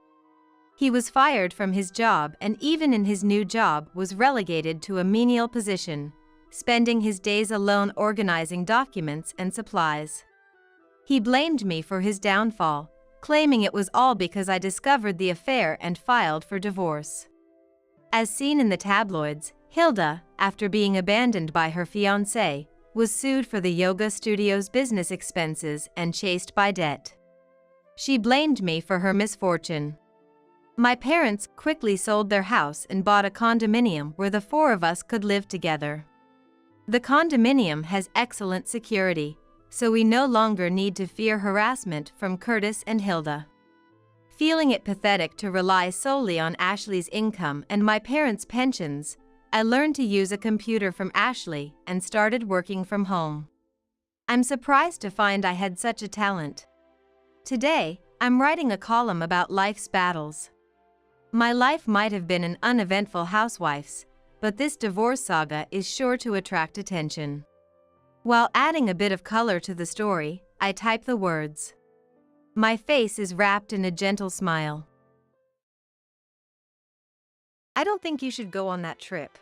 He was fired from his job and even in his new job was relegated to a menial position, spending his days alone organizing documents and supplies. He blamed me for his downfall, claiming it was all because I discovered the affair and filed for divorce. As seen in the tabloids, Hilda, after being abandoned by her fiancé, was sued for the yoga studio's business expenses and chased by debt. She blamed me for her misfortune. My parents quickly sold their house and bought a condominium where the four of us could live together. The condominium has excellent security, so we no longer need to fear harassment from Curtis and Hilda. Feeling it pathetic to rely solely on Ashley's income and my parents' pensions, I learned to use a computer from Ashley and started working from home. I'm surprised to find I had such a talent. Today, I'm writing a column about life's battles. My life might have been an uneventful housewife's, but this divorce saga is sure to attract attention. While adding a bit of color to the story, I type the words. My face is wrapped in a gentle smile. I don't think you should go on that trip,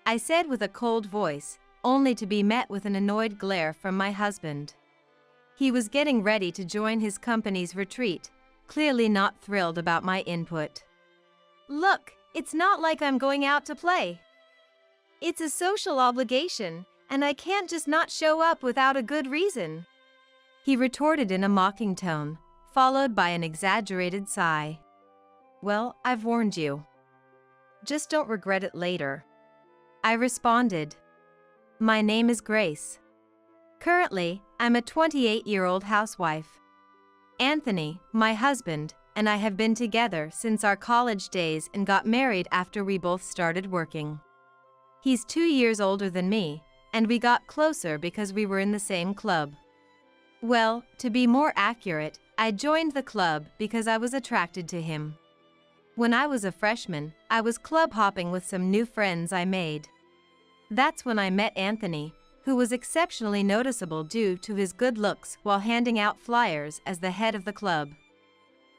I said with a cold voice, only to be met with an annoyed glare from my husband. He was getting ready to join his company's retreat, clearly not thrilled about my input. Look, it's not like I'm going out to play. It's a social obligation, and I can't just not show up without a good reason, he retorted in a mocking tone, followed by an exaggerated sigh. Well, I've warned you. Just don't regret it later, I responded. My name is Grace. Currently, I'm a 28-year-old housewife. Anthony, my husband, and I have been together since our college days and got married after we both started working. He's 2 years older than me, and we got closer because we were in the same club. Well, to be more accurate, I joined the club because I was attracted to him. When I was a freshman, I was club hopping with some new friends I made. That's when I met Anthony, who was exceptionally noticeable due to his good looks while handing out flyers as the head of the club.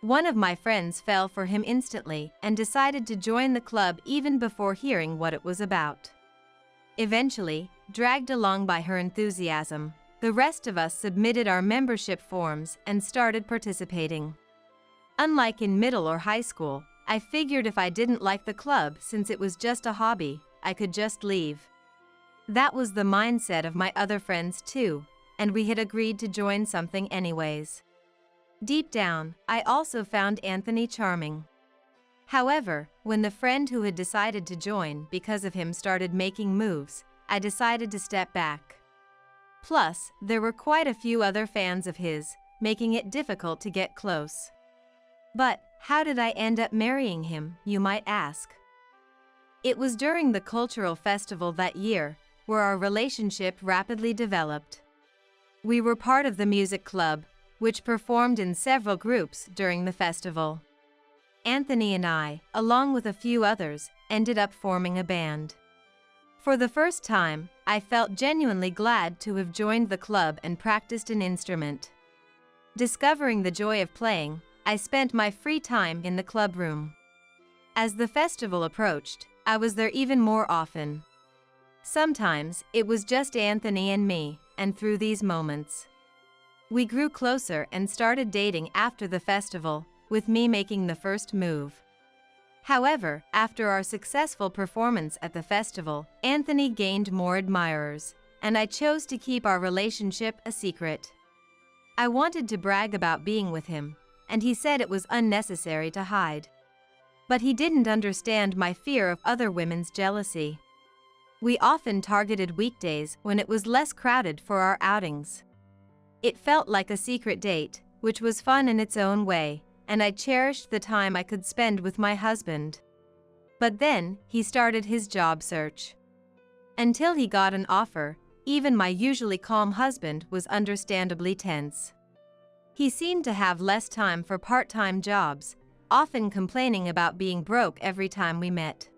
One of my friends fell for him instantly and decided to join the club even before hearing what it was about. Eventually, dragged along by her enthusiasm, the rest of us submitted our membership forms and started participating. Unlike in middle or high school, I figured if I didn't like the club since it was just a hobby, I could just leave. That was the mindset of my other friends too, and we had agreed to join something anyways. Deep down, I also found Anthony charming. However, when the friend who had decided to join because of him started making moves, I decided to step back. Plus, there were quite a few other fans of his, making it difficult to get close. But how did I end up marrying him, you might ask? It was during the cultural festival that year, where our relationship rapidly developed. We were part of the music club, which performed in several groups during the festival. Anthony and I, along with a few others, ended up forming a band. For the first time, I felt genuinely glad to have joined the club and practiced an instrument. Discovering the joy of playing, I spent my free time in the club room. As the festival approached, I was there even more often. Sometimes, it was just Anthony and me, and through these moments, we grew closer and started dating after the festival, with me making the first move. However, after our successful performance at the festival, Anthony gained more admirers, and I chose to keep our relationship a secret. I wanted to brag about being with him, and he said it was unnecessary to hide. But he didn't understand my fear of other women's jealousy. We often targeted weekdays when it was less crowded for our outings. It felt like a secret date, which was fun in its own way, and I cherished the time I could spend with my husband. But then, he started his job search. Until he got an offer, even my usually calm husband was understandably tense. He seemed to have less time for part-time jobs, often complaining about being broke every time we met.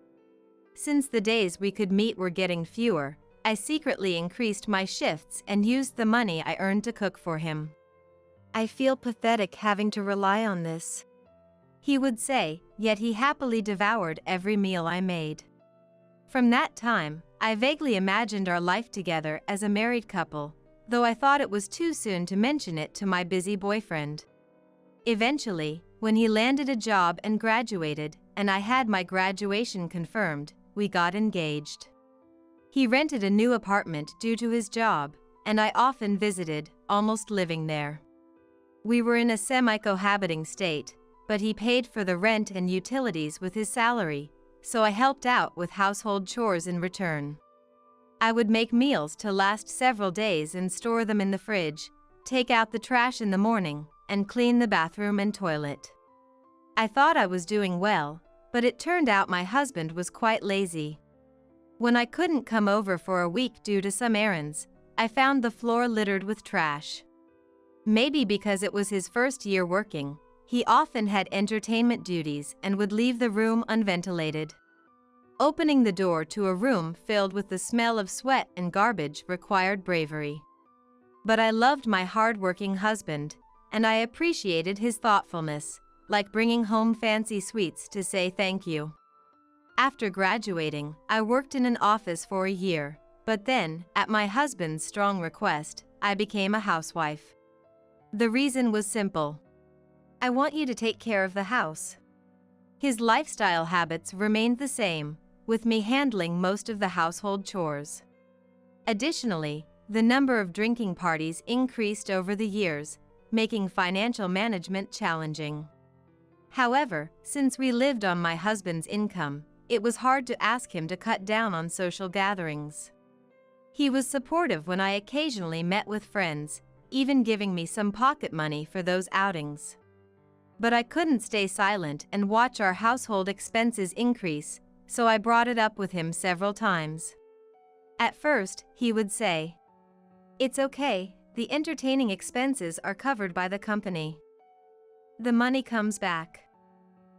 Since the days we could meet were getting fewer, I secretly increased my shifts and used the money I earned to cook for him. I feel pathetic having to rely on this, he would say, yet he happily devoured every meal I made. From that time, I vaguely imagined our life together as a married couple, though I thought it was too soon to mention it to my busy boyfriend. Eventually, when he landed a job and graduated, and I had my graduation confirmed, we got engaged. He rented a new apartment due to his job, and I often visited, almost living there. We were in a semi-cohabiting state, but he paid for the rent and utilities with his salary, so I helped out with household chores in return. I would make meals to last several days and store them in the fridge, take out the trash in the morning, and clean the bathroom and toilet. I thought I was doing well, but it turned out my husband was quite lazy. When I couldn't come over for a week due to some errands, I found the floor littered with trash. Maybe because it was his first year working, he often had entertainment duties and would leave the room unventilated. Opening the door to a room filled with the smell of sweat and garbage required bravery. But I loved my hard-working husband, and I appreciated his thoughtfulness, like bringing home fancy sweets to say thank you. After graduating, I worked in an office for a year, but then, at my husband's strong request, I became a housewife. The reason was simple. I want you to take care of the house. His lifestyle habits remained the same, with me handling most of the household chores. Additionally, the number of drinking parties increased over the years, making financial management challenging. However, since we lived on my husband's income, it was hard to ask him to cut down on social gatherings. He was supportive when I occasionally met with friends, even giving me some pocket money for those outings. But I couldn't stay silent and watch our household expenses increase, so I brought it up with him several times. At first, he would say, "It's okay, the entertaining expenses are covered by the company. The money comes back."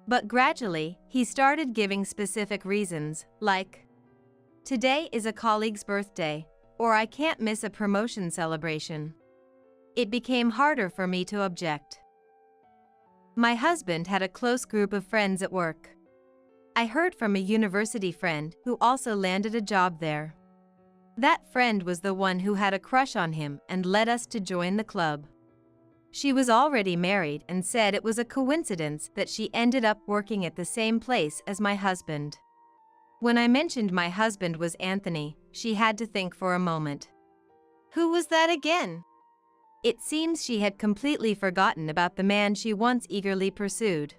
But gradually, he started giving specific reasons, like, "Today is a colleague's birthday," or "I can't miss a promotion celebration." It became harder for me to object. My husband had a close group of friends at work. I heard from a university friend who also landed a job there. That friend was the one who had a crush on him and led us to join the club. She was already married and said it was a coincidence that she ended up working at the same place as my husband. When I mentioned my husband was Anthony, she had to think for a moment. Who was that again? It seems she had completely forgotten about the man she once eagerly pursued.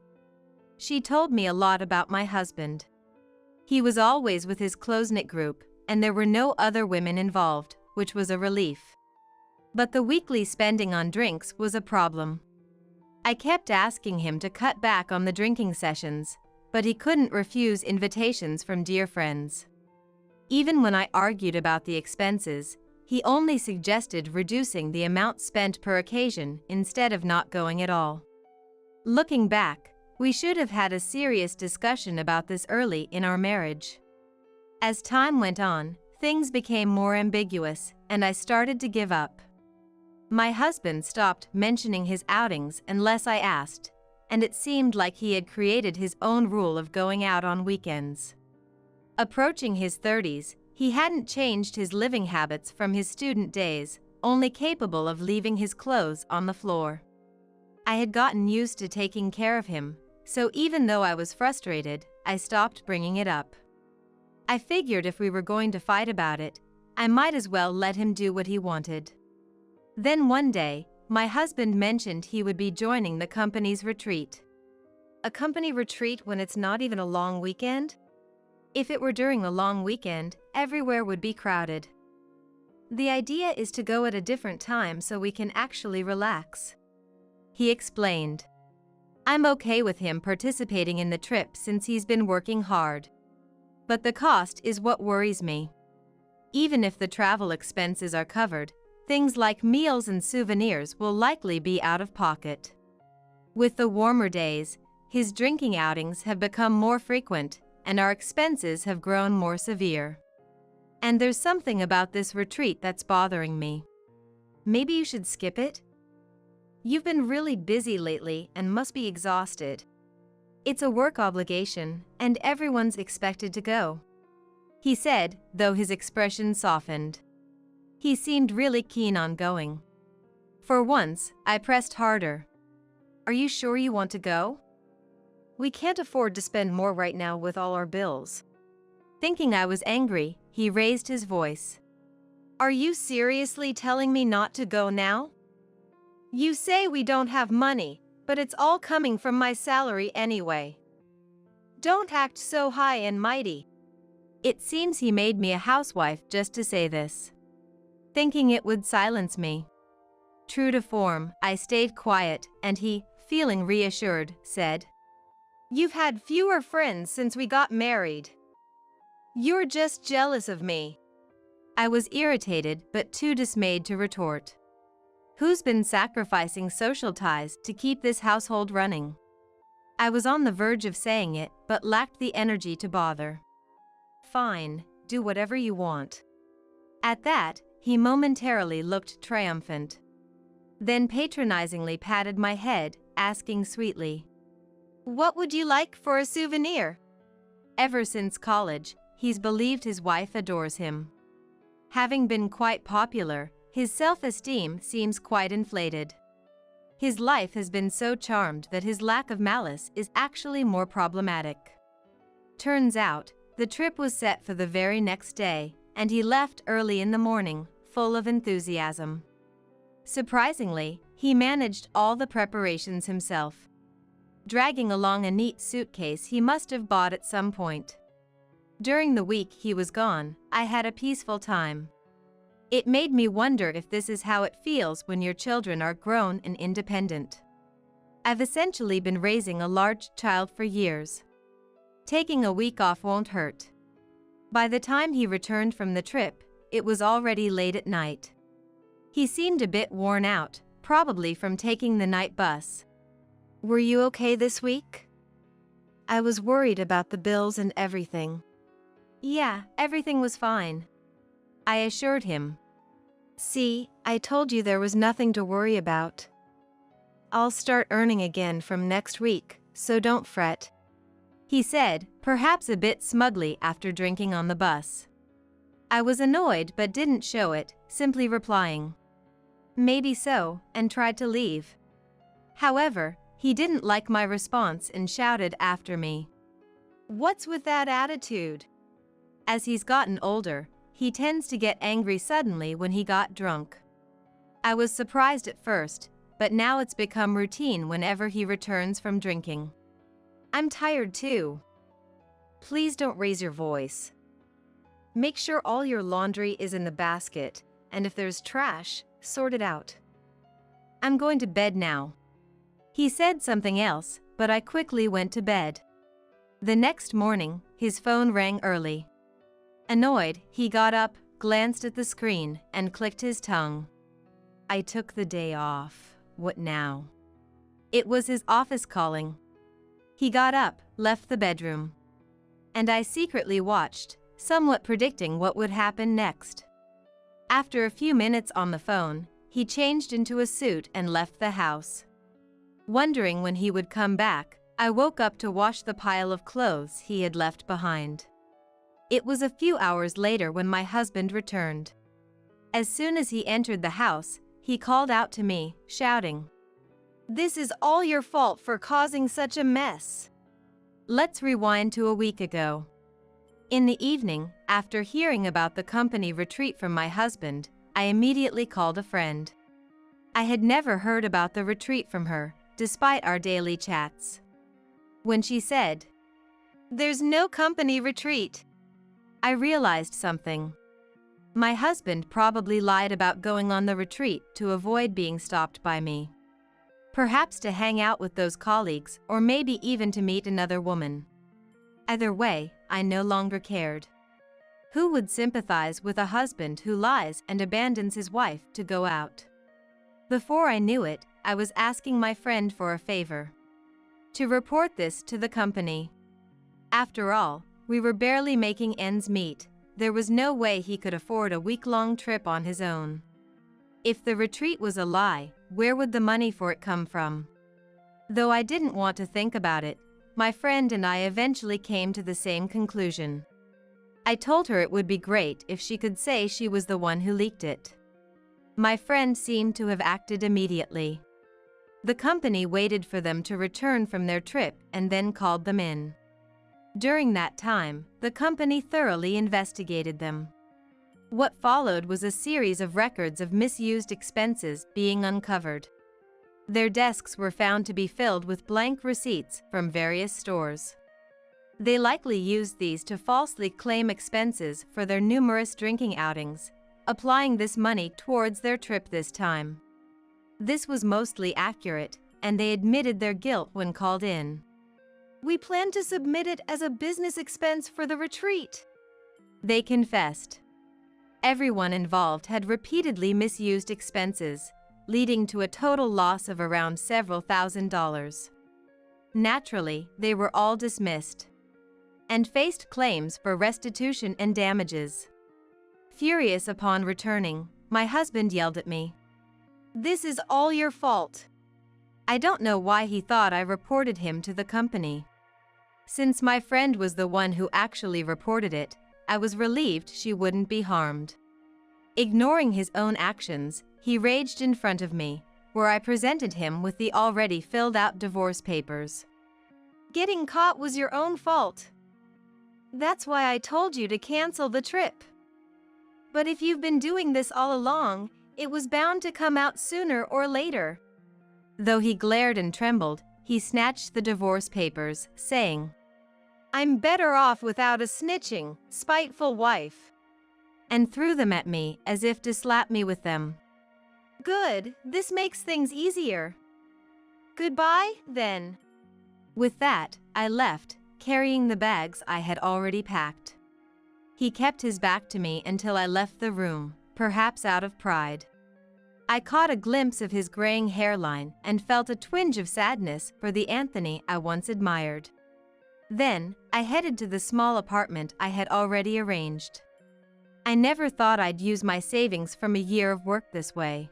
She told me a lot about my husband. He was always with his close-knit group, and there were no other women involved, which was a relief. But the weekly spending on drinks was a problem. I kept asking him to cut back on the drinking sessions, but he couldn't refuse invitations from dear friends. Even when I argued about the expenses, he only suggested reducing the amount spent per occasion instead of not going at all. Looking back, we should have had a serious discussion about this early in our marriage. As time went on, things became more ambiguous, and I started to give up. My husband stopped mentioning his outings unless I asked, and it seemed like he had created his own rule of going out on weekends. Approaching his 30s, he hadn't changed his living habits from his student days, only capable of leaving his clothes on the floor. I had gotten used to taking care of him, so even though I was frustrated, I stopped bringing it up. I figured if we were going to fight about it, I might as well let him do what he wanted. Then one day, my husband mentioned he would be joining the company's retreat. A company retreat when it's not even a long weekend? If it were during a long weekend, everywhere would be crowded. The idea is to go at a different time so we can actually relax. He explained. I'm okay with him participating in the trip since he's been working hard. But the cost is what worries me. Even if the travel expenses are covered, things like meals and souvenirs will likely be out of pocket. With the warmer days, his drinking outings have become more frequent, and our expenses have grown more severe. And there's something about this retreat that's bothering me. Maybe you should skip it? You've been really busy lately and must be exhausted. It's a work obligation, and everyone's expected to go. He said, though his expression softened. He seemed really keen on going. For once, I pressed harder. Are you sure you want to go? We can't afford to spend more right now with all our bills. Thinking I was angry, he raised his voice. Are you seriously telling me not to go now? You say we don't have money, but it's all coming from my salary anyway. Don't act so high and mighty. It seems he made me a housewife just to say this, thinking it would silence me. True to form, I stayed quiet, and he, feeling reassured, said, You've had fewer friends since we got married. You're just jealous of me. I was irritated but too dismayed to retort. Who's been sacrificing social ties to keep this household running? I was on the verge of saying it but lacked the energy to bother. Fine, do whatever you want. At that, he momentarily looked triumphant. Then patronizingly patted my head, asking sweetly, What would you like for a souvenir? Ever since college, he's believed his wife adores him. Having been quite popular, his self-esteem seems quite inflated. His life has been so charmed that his lack of malice is actually more problematic. Turns out, the trip was set for the very next day, and he left early in the morning, full of enthusiasm. Surprisingly, he managed all the preparations himself, dragging along a neat suitcase he must have bought at some point. During the week he was gone, I had a peaceful time. It made me wonder if this is how it feels when your children are grown and independent. I've essentially been raising a large child for years. Taking a week off won't hurt. By the time he returned from the trip, it was already late at night. He seemed a bit worn out, probably from taking the night bus. Were you okay this week? I was worried about the bills and everything. Yeah, everything was fine, I assured him. See, I told you there was nothing to worry about. I'll start earning again from next week, so don't fret, he said, perhaps a bit smugly after drinking on the bus. I was annoyed but didn't show it, simply replying, Maybe so, and tried to leave. However, he didn't like my response and shouted after me, What's with that attitude? As he's gotten older, he tends to get angry suddenly when he got drunk. I was surprised at first, but now it's become routine whenever he returns from drinking. I'm tired too. Please don't raise your voice. Make sure all your laundry is in the basket, and if there's trash, sort it out. I'm going to bed now. He said something else, but I quickly went to bed. The next morning, his phone rang early. Annoyed, he got up, glanced at the screen, and clicked his tongue. I took the day off. What now? It was his office calling. He got up, left the bedroom. And I secretly watched, somewhat predicting what would happen next. After a few minutes on the phone, he changed into a suit and left the house. Wondering when he would come back, I woke up to wash the pile of clothes he had left behind. It was a few hours later when my husband returned. As soon as he entered the house, he called out to me, shouting, This is all your fault for causing such a mess. Let's rewind to a week ago. In the evening, after hearing about the company retreat from my husband, I immediately called a friend. I had never heard about the retreat from her, despite our daily chats. When she said, There's no company retreat, I realized something. My husband probably lied about going on the retreat to avoid being stopped by me. Perhaps to hang out with those colleagues, or maybe even to meet another woman. Either way, I no longer cared. Who would sympathize with a husband who lies and abandons his wife to go out? Before I knew it, I was asking my friend for a favor. To report this to the company. After all, we were barely making ends meet. There was no way he could afford a week-long trip on his own. If the retreat was a lie, where would the money for it come from? Though I didn't want to think about it, my friend and I eventually came to the same conclusion. I told her it would be great if she could say she was the one who leaked it. My friend seemed to have acted immediately. The company waited for them to return from their trip and then called them in. During that time, the company thoroughly investigated them. What followed was a series of records of misused expenses being uncovered. Their desks were found to be filled with blank receipts from various stores. They likely used these to falsely claim expenses for their numerous drinking outings, applying this money towards their trip this time. This was mostly accurate, and they admitted their guilt when called in. We plan to submit it as a business expense for the retreat, they confessed. Everyone involved had repeatedly misused expenses, leading to a total loss of around several $1,000s. Naturally, they were all dismissed and faced claims for restitution and damages. Furious upon returning, my husband yelled at me, "This is all your fault." I don't know why he thought I reported him to the company. Since my friend was the one who actually reported it, I was relieved she wouldn't be harmed. Ignoring his own actions, he raged in front of me, where I presented him with the already filled-out divorce papers. Getting caught was your own fault. That's why I told you to cancel the trip. But if you've been doing this all along, it was bound to come out sooner or later. Though he glared and trembled, he snatched the divorce papers, saying, "I'm better off without a snitching, spiteful wife," and threw them at me as if to slap me with them. Good, this makes things easier. Goodbye, then. With that, I left, carrying the bags I had already packed. He kept his back to me until I left the room, perhaps out of pride. I caught a glimpse of his graying hairline and felt a twinge of sadness for the Anthony I once admired. Then, I headed to the small apartment I had already arranged. I never thought I'd use my savings from a year of work this way.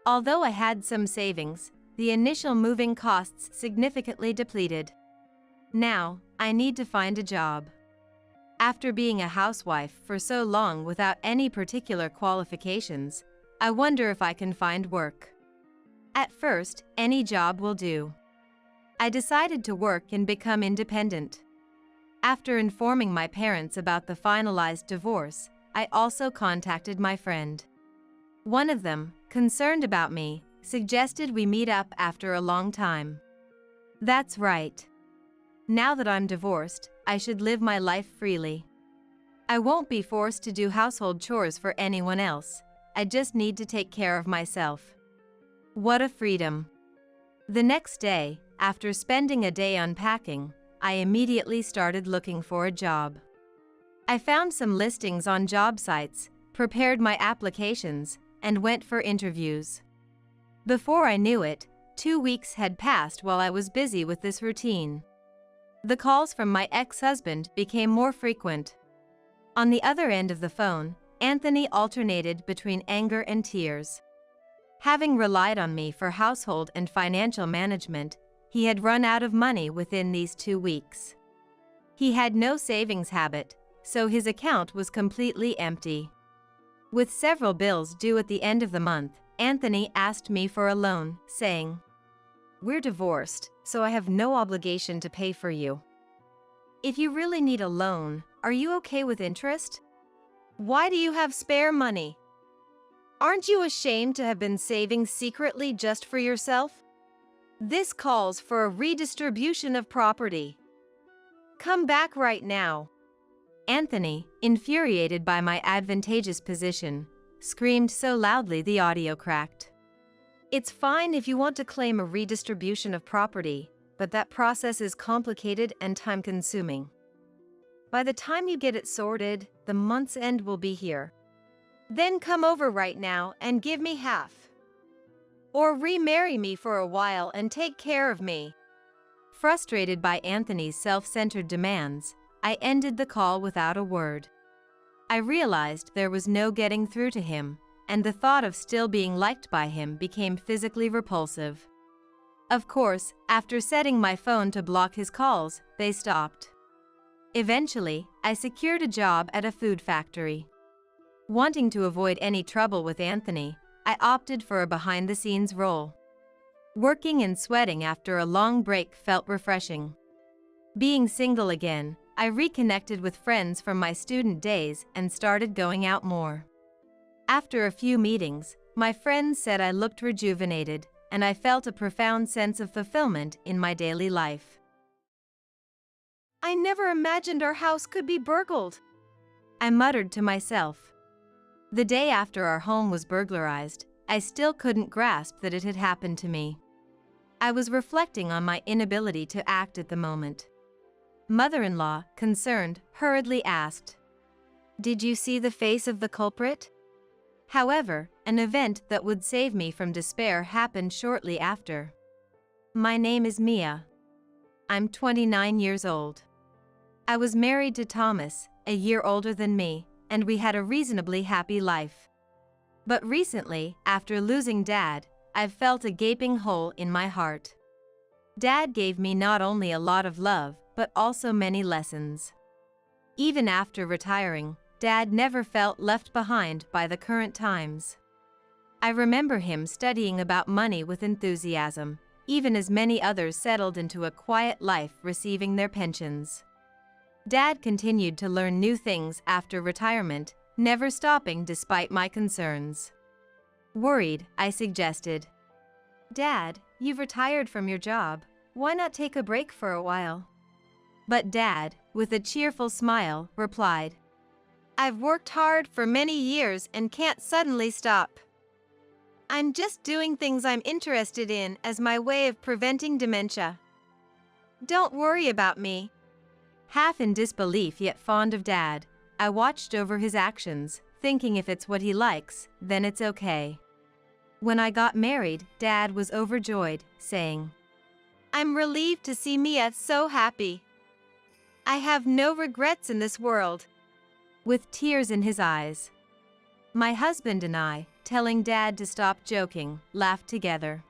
Although I had some savings, the initial moving costs significantly depleted. Now, I need to find a job. After being a housewife for so long without any particular qualifications, I wonder if I can find work. At first, any job will do. I decided to work and become independent. After informing my parents about the finalized divorce, I also contacted my friend. One of them, concerned about me, suggested we meet up after a long time. That's right. Now that I'm divorced, I should live my life freely. I won't be forced to do household chores for anyone else. I just need to take care of myself. What a freedom. The next day, after spending a day unpacking, I immediately started looking for a job. I found some listings on job sites, prepared my applications, and went for interviews. Before I knew it, 2 weeks had passed while I was busy with this routine. The calls from my ex-husband became more frequent. On the other end of the phone, Anthony alternated between anger and tears. Having relied on me for household and financial management, he had run out of money within these 2 weeks. He had no savings habit, so his account was completely empty. With several bills due at the end of the month, Anthony asked me for a loan, saying, "We're divorced, so I have no obligation to pay for you. If you really need a loan, are you okay with interest? Why do you have spare money? Aren't you ashamed to have been saving secretly just for yourself? This calls for a redistribution of property. Come back right now." Anthony, infuriated by my advantageous position, screamed so loudly the audio cracked. It's fine if you want to claim a redistribution of property, but that process is complicated and time-consuming. By the time you get it sorted, the month's end will be here. Then come over right now and give me half. Or remarry me for a while and take care of me. Frustrated by Anthony's self-centered demands, I ended the call without a word. I realized there was no getting through to him, and the thought of still being liked by him became physically repulsive. Of course, after setting my phone to block his calls, they stopped. Eventually, I secured a job at a food factory. Wanting to avoid any trouble with Anthony, I opted for a behind-the-scenes role. Working and sweating after a long break felt refreshing. Being single again, I reconnected with friends from my student days and started going out more. After a few meetings, my friends said I looked rejuvenated, and I felt a profound sense of fulfillment in my daily life. I never imagined our house could be burgled, I muttered to myself. The day after our home was burglarized, I still couldn't grasp that it had happened to me. I was reflecting on my inability to act at the moment. Mother-in-law, concerned, hurriedly asked, "Did you see the face of the culprit?" However, an event that would save me from despair happened shortly after. My name is Mia. I'm 29 years old. I was married to Thomas, a year older than me, and we had a reasonably happy life. But recently, after losing Dad, I've felt a gaping hole in my heart. Dad gave me not only a lot of love, but also many lessons. Even after retiring, Dad never felt left behind by the current times. I remember him studying about money with enthusiasm, even as many others settled into a quiet life receiving their pensions. Dad continued to learn new things after retirement, never stopping despite my concerns. Worried, I suggested, "Dad, you've retired from your job. Why not take a break for a while?" But Dad, with a cheerful smile, replied, "I've worked hard for many years and can't suddenly stop. I'm just doing things I'm interested in as my way of preventing dementia. Don't worry about me." Half in disbelief yet fond of Dad, I watched over his actions, thinking if it's what he likes, then it's okay. When I got married, Dad was overjoyed, saying, "I'm relieved to see Mia so happy. I have no regrets in this world," with tears in his eyes. My husband and I, telling Dad to stop joking, laughed together.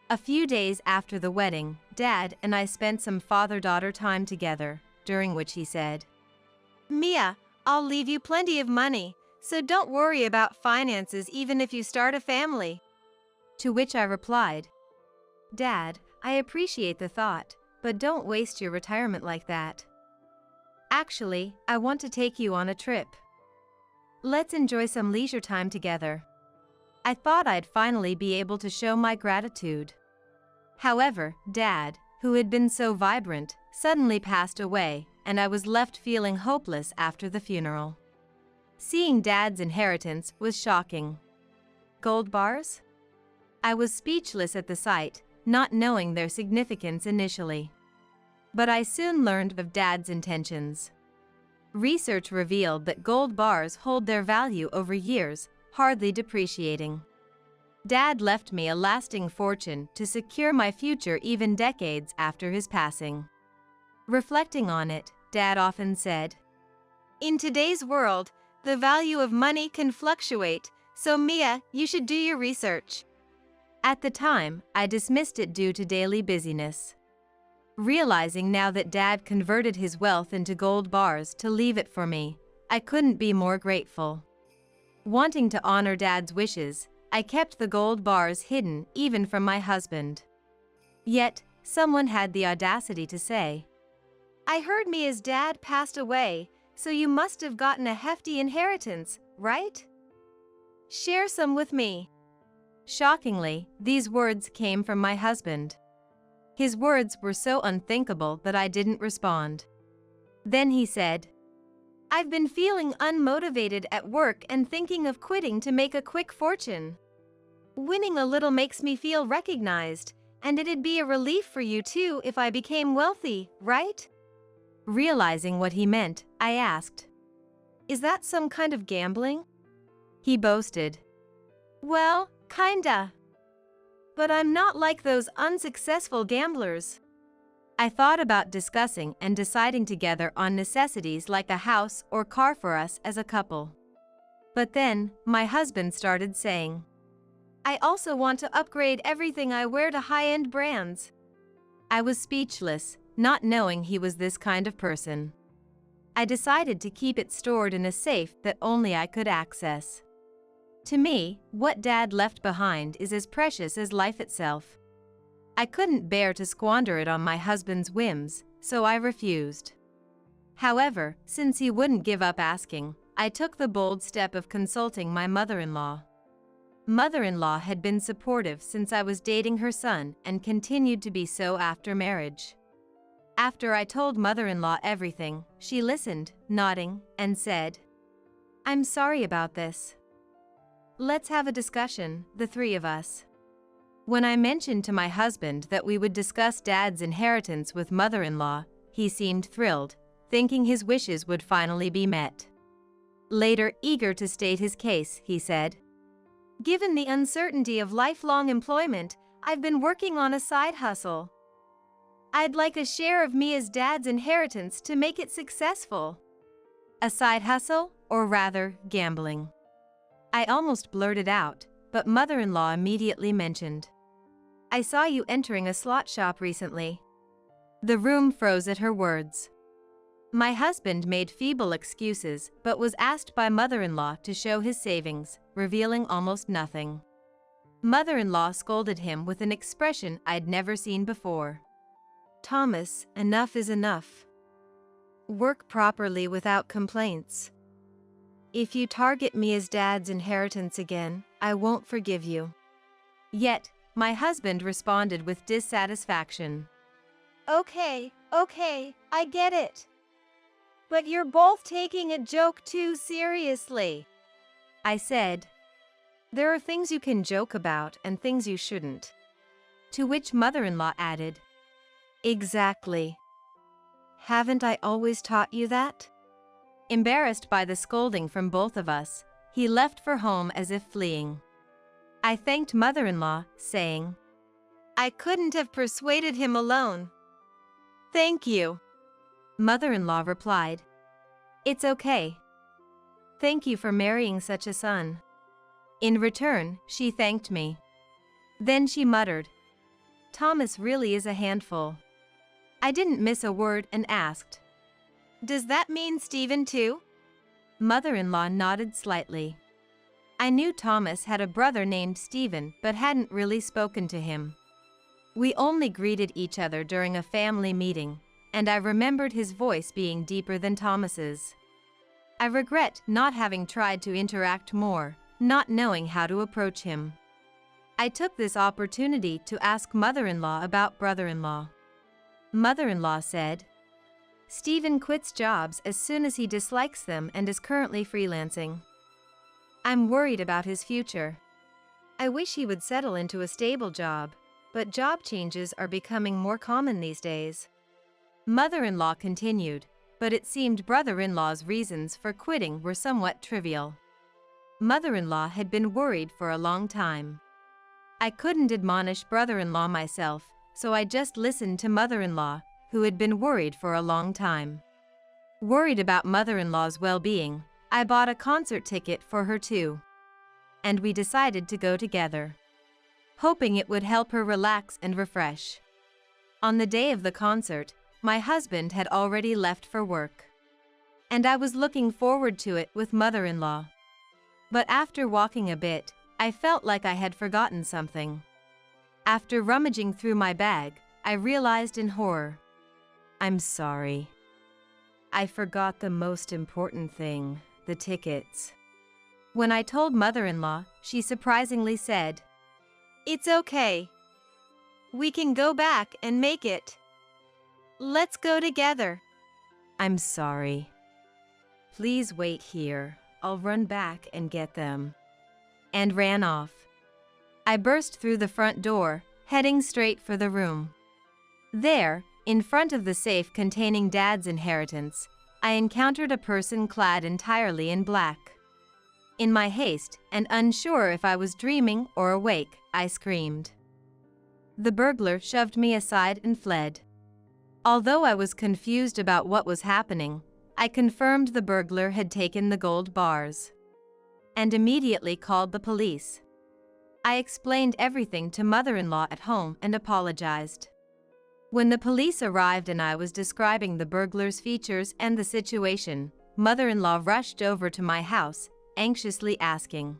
A few days after the wedding, Dad and I spent some father-daughter time together, during which he said, "Mia, I'll leave you plenty of money, so don't worry about finances even if you start a family." To which I replied, "Dad, I appreciate the thought, but don't waste your retirement like that. Actually, I want to take you on a trip. Let's enjoy some leisure time together." I thought I'd finally be able to show my gratitude. However, Dad, who had been so vibrant, suddenly passed away, and I was left feeling hopeless after the funeral. Seeing Dad's inheritance was shocking. Gold bars? I was speechless at the sight, not knowing their significance initially. But I soon learned of Dad's intentions. Research revealed that gold bars hold their value over years, hardly depreciating. Dad left me a lasting fortune to secure my future even decades after his passing. Reflecting on it, Dad often said, "In today's world, the value of money can fluctuate, so Mia, you should do your research." At the time, I dismissed it due to daily busyness. Realizing now that Dad converted his wealth into gold bars to leave it for me, I couldn't be more grateful. Wanting to honor Dad's wishes, I kept the gold bars hidden even from my husband. Yet, someone had the audacity to say, "I heard Mia's dad passed away, so you must have gotten a hefty inheritance, right? Share some with me." Shockingly, these words came from my husband. His words were so unthinkable that I didn't respond. Then he said, "I've been feeling unmotivated at work and thinking of quitting to make a quick fortune. Winning a little makes me feel recognized, and it'd be a relief for you too if I became wealthy, right?" Realizing what he meant, I asked, "Is that some kind of gambling?" He boasted, "Well, kinda. But I'm not like those unsuccessful gamblers." I thought about discussing and deciding together on necessities like a house or car for us as a couple. But then, my husband started saying, "I also want to upgrade everything I wear to high-end brands." I was speechless, not knowing he was this kind of person. I decided to keep it stored in a safe that only I could access. To me, what Dad left behind is as precious as life itself. I couldn't bear to squander it on my husband's whims, so I refused. However, since he wouldn't give up asking, I took the bold step of consulting my mother-in-law. Mother-in-law had been supportive since I was dating her son and continued to be so after marriage. After I told mother-in-law everything, she listened, nodding, and said, "I'm sorry about this. Let's have a discussion, the three of us." When I mentioned to my husband that we would discuss Dad's inheritance with mother-in-law, he seemed thrilled, thinking his wishes would finally be met. Later, eager to state his case, he said, "Given the uncertainty of lifelong employment, I've been working on a side hustle. I'd like a share of Mia's dad's inheritance to make it successful." A side hustle, or rather, gambling. I almost blurted out, but mother-in-law immediately mentioned, "I saw you entering a slot shop recently." The room froze at her words. My husband made feeble excuses but was asked by mother-in-law to show his savings, revealing almost nothing. Mother-in-law scolded him with an expression I'd never seen before. "Thomas, enough is enough. Work properly without complaints. If you target me as Dad's inheritance again, I won't forgive you." Yet, my husband responded with dissatisfaction. Okay, I get it. But you're both taking a joke too seriously." I said, "There are things you can joke about and things you shouldn't." To which mother-in-law added, "Exactly. Haven't I always taught you that?" Embarrassed by the scolding from both of us, he left for home as if fleeing. I thanked mother-in-law, saying, "I couldn't have persuaded him alone. Thank you." Mother-in-law replied, "It's okay. Thank you for marrying such a son." In return, she thanked me. Then she muttered, "Thomas really is a handful." I didn't miss a word and asked, "Does that mean Stephen too?" Mother-in-law nodded slightly. I knew Thomas had a brother named Stephen but hadn't really spoken to him. We only greeted each other during a family meeting, and I remembered his voice being deeper than Thomas's. I regret not having tried to interact more, not knowing how to approach him. I took this opportunity to ask mother-in-law about brother-in-law. Mother-in-law said, "Stephen quits jobs as soon as he dislikes them and is currently freelancing. I'm worried about his future. I wish he would settle into a stable job, but job changes are becoming more common these days." Mother-in-law continued, but it seemed brother-in-law's reasons for quitting were somewhat trivial. Mother-in-law had been worried for a long time. I couldn't admonish brother-in-law myself, so I just listened to mother-in-law, who had been worried for a long time. Worried about mother-in-law's well-being, I bought a concert ticket for her too. And we decided to go together, hoping it would help her relax and refresh. On the day of the concert, my husband had already left for work, and I was looking forward to it with mother-in-law. But after walking a bit, I felt like I had forgotten something. After rummaging through my bag, I realized in horror. I'm sorry. I forgot the most important thing, the tickets. When I told mother-in-law, she surprisingly said, "It's okay. We can go back and make it. Let's go together." I'm sorry. Please wait here. I'll run back and get them. And ran off. I burst through the front door, heading straight for the room. There, in front of the safe containing Dad's inheritance, I encountered a person clad entirely in black. In my haste, and unsure if I was dreaming or awake, I screamed. The burglar shoved me aside and fled. Although I was confused about what was happening, I confirmed the burglar had taken the gold bars and immediately called the police. I explained everything to mother-in-law at home and apologized. When the police arrived and I was describing the burglar's features and the situation, mother-in-law rushed over to my house, anxiously asking,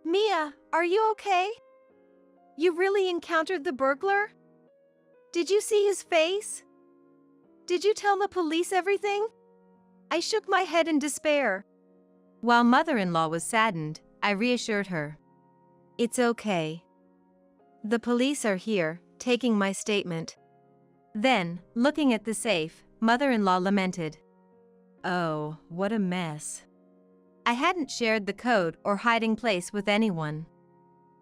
"Mia, are you okay? You really encountered the burglar?" Did you see his face? Did you tell the police everything? I shook my head in despair. While mother-in-law was saddened, I reassured her. It's okay. The police are here, taking my statement. Then, looking at the safe, mother-in-law lamented. Oh, what a mess. I hadn't shared the code or hiding place with anyone.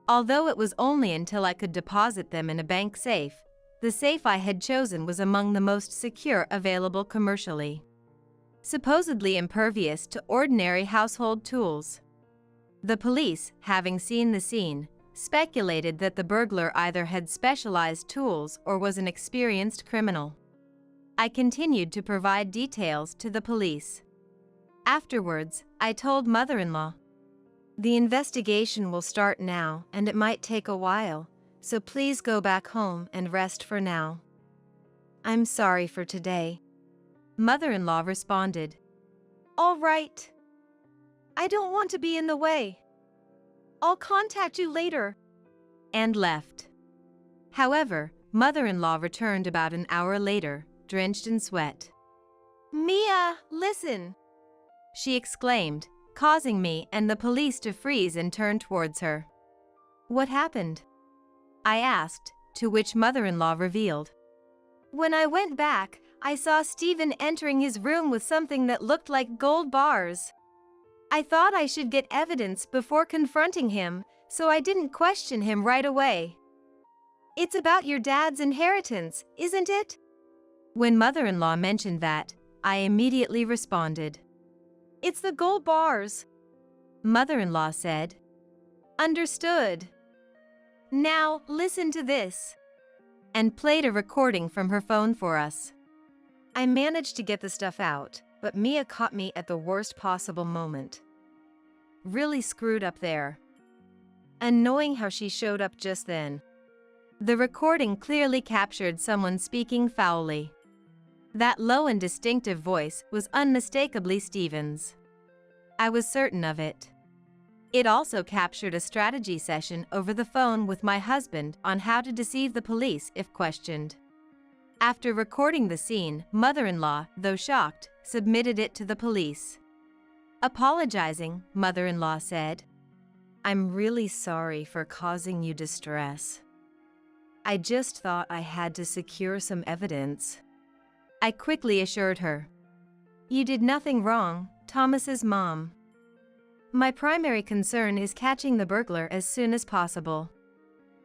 Although it was only until I could deposit them in a bank safe, the safe I had chosen was among the most secure available commercially. Supposedly impervious to ordinary household tools. The police, having seen the scene, speculated that the burglar either had specialized tools or was an experienced criminal. I continued to provide details to the police. Afterwards, I told mother-in-law, the investigation will start now and it might take a while, so please go back home and rest for now. I'm sorry for today. Mother-in-law responded, All right. I don't want to be in the way. I'll contact you later. And left. However, mother-in-law returned about an hour later, drenched in sweat. Mia, listen, she exclaimed, causing me and the police to freeze and turn towards her. What happened? I asked, to which mother-in-law revealed. When I went back, I saw Stephen entering his room with something that looked like gold bars. I thought I should get evidence before confronting him, so I didn't question him right away. It's about your dad's inheritance, isn't it? When mother-in-law mentioned that, I immediately responded. It's the gold bars. Mother-in-law said. Understood. Now, listen to this. And played a recording from her phone for us. I managed to get the stuff out, but Mia caught me at the worst possible moment. Really screwed up there. Annoying how she showed up just then. The recording clearly captured someone speaking foully. That low and distinctive voice was unmistakably Stephen's. I was certain of it. It also captured a strategy session over the phone with my husband on how to deceive the police if questioned. After recording the scene, mother-in-law, though shocked, submitted it to the police. Apologizing, mother-in-law said, I'm really sorry for causing you distress. I just thought I had to secure some evidence. I quickly assured her. You did nothing wrong, Thomas's mom. My primary concern is catching the burglar as soon as possible.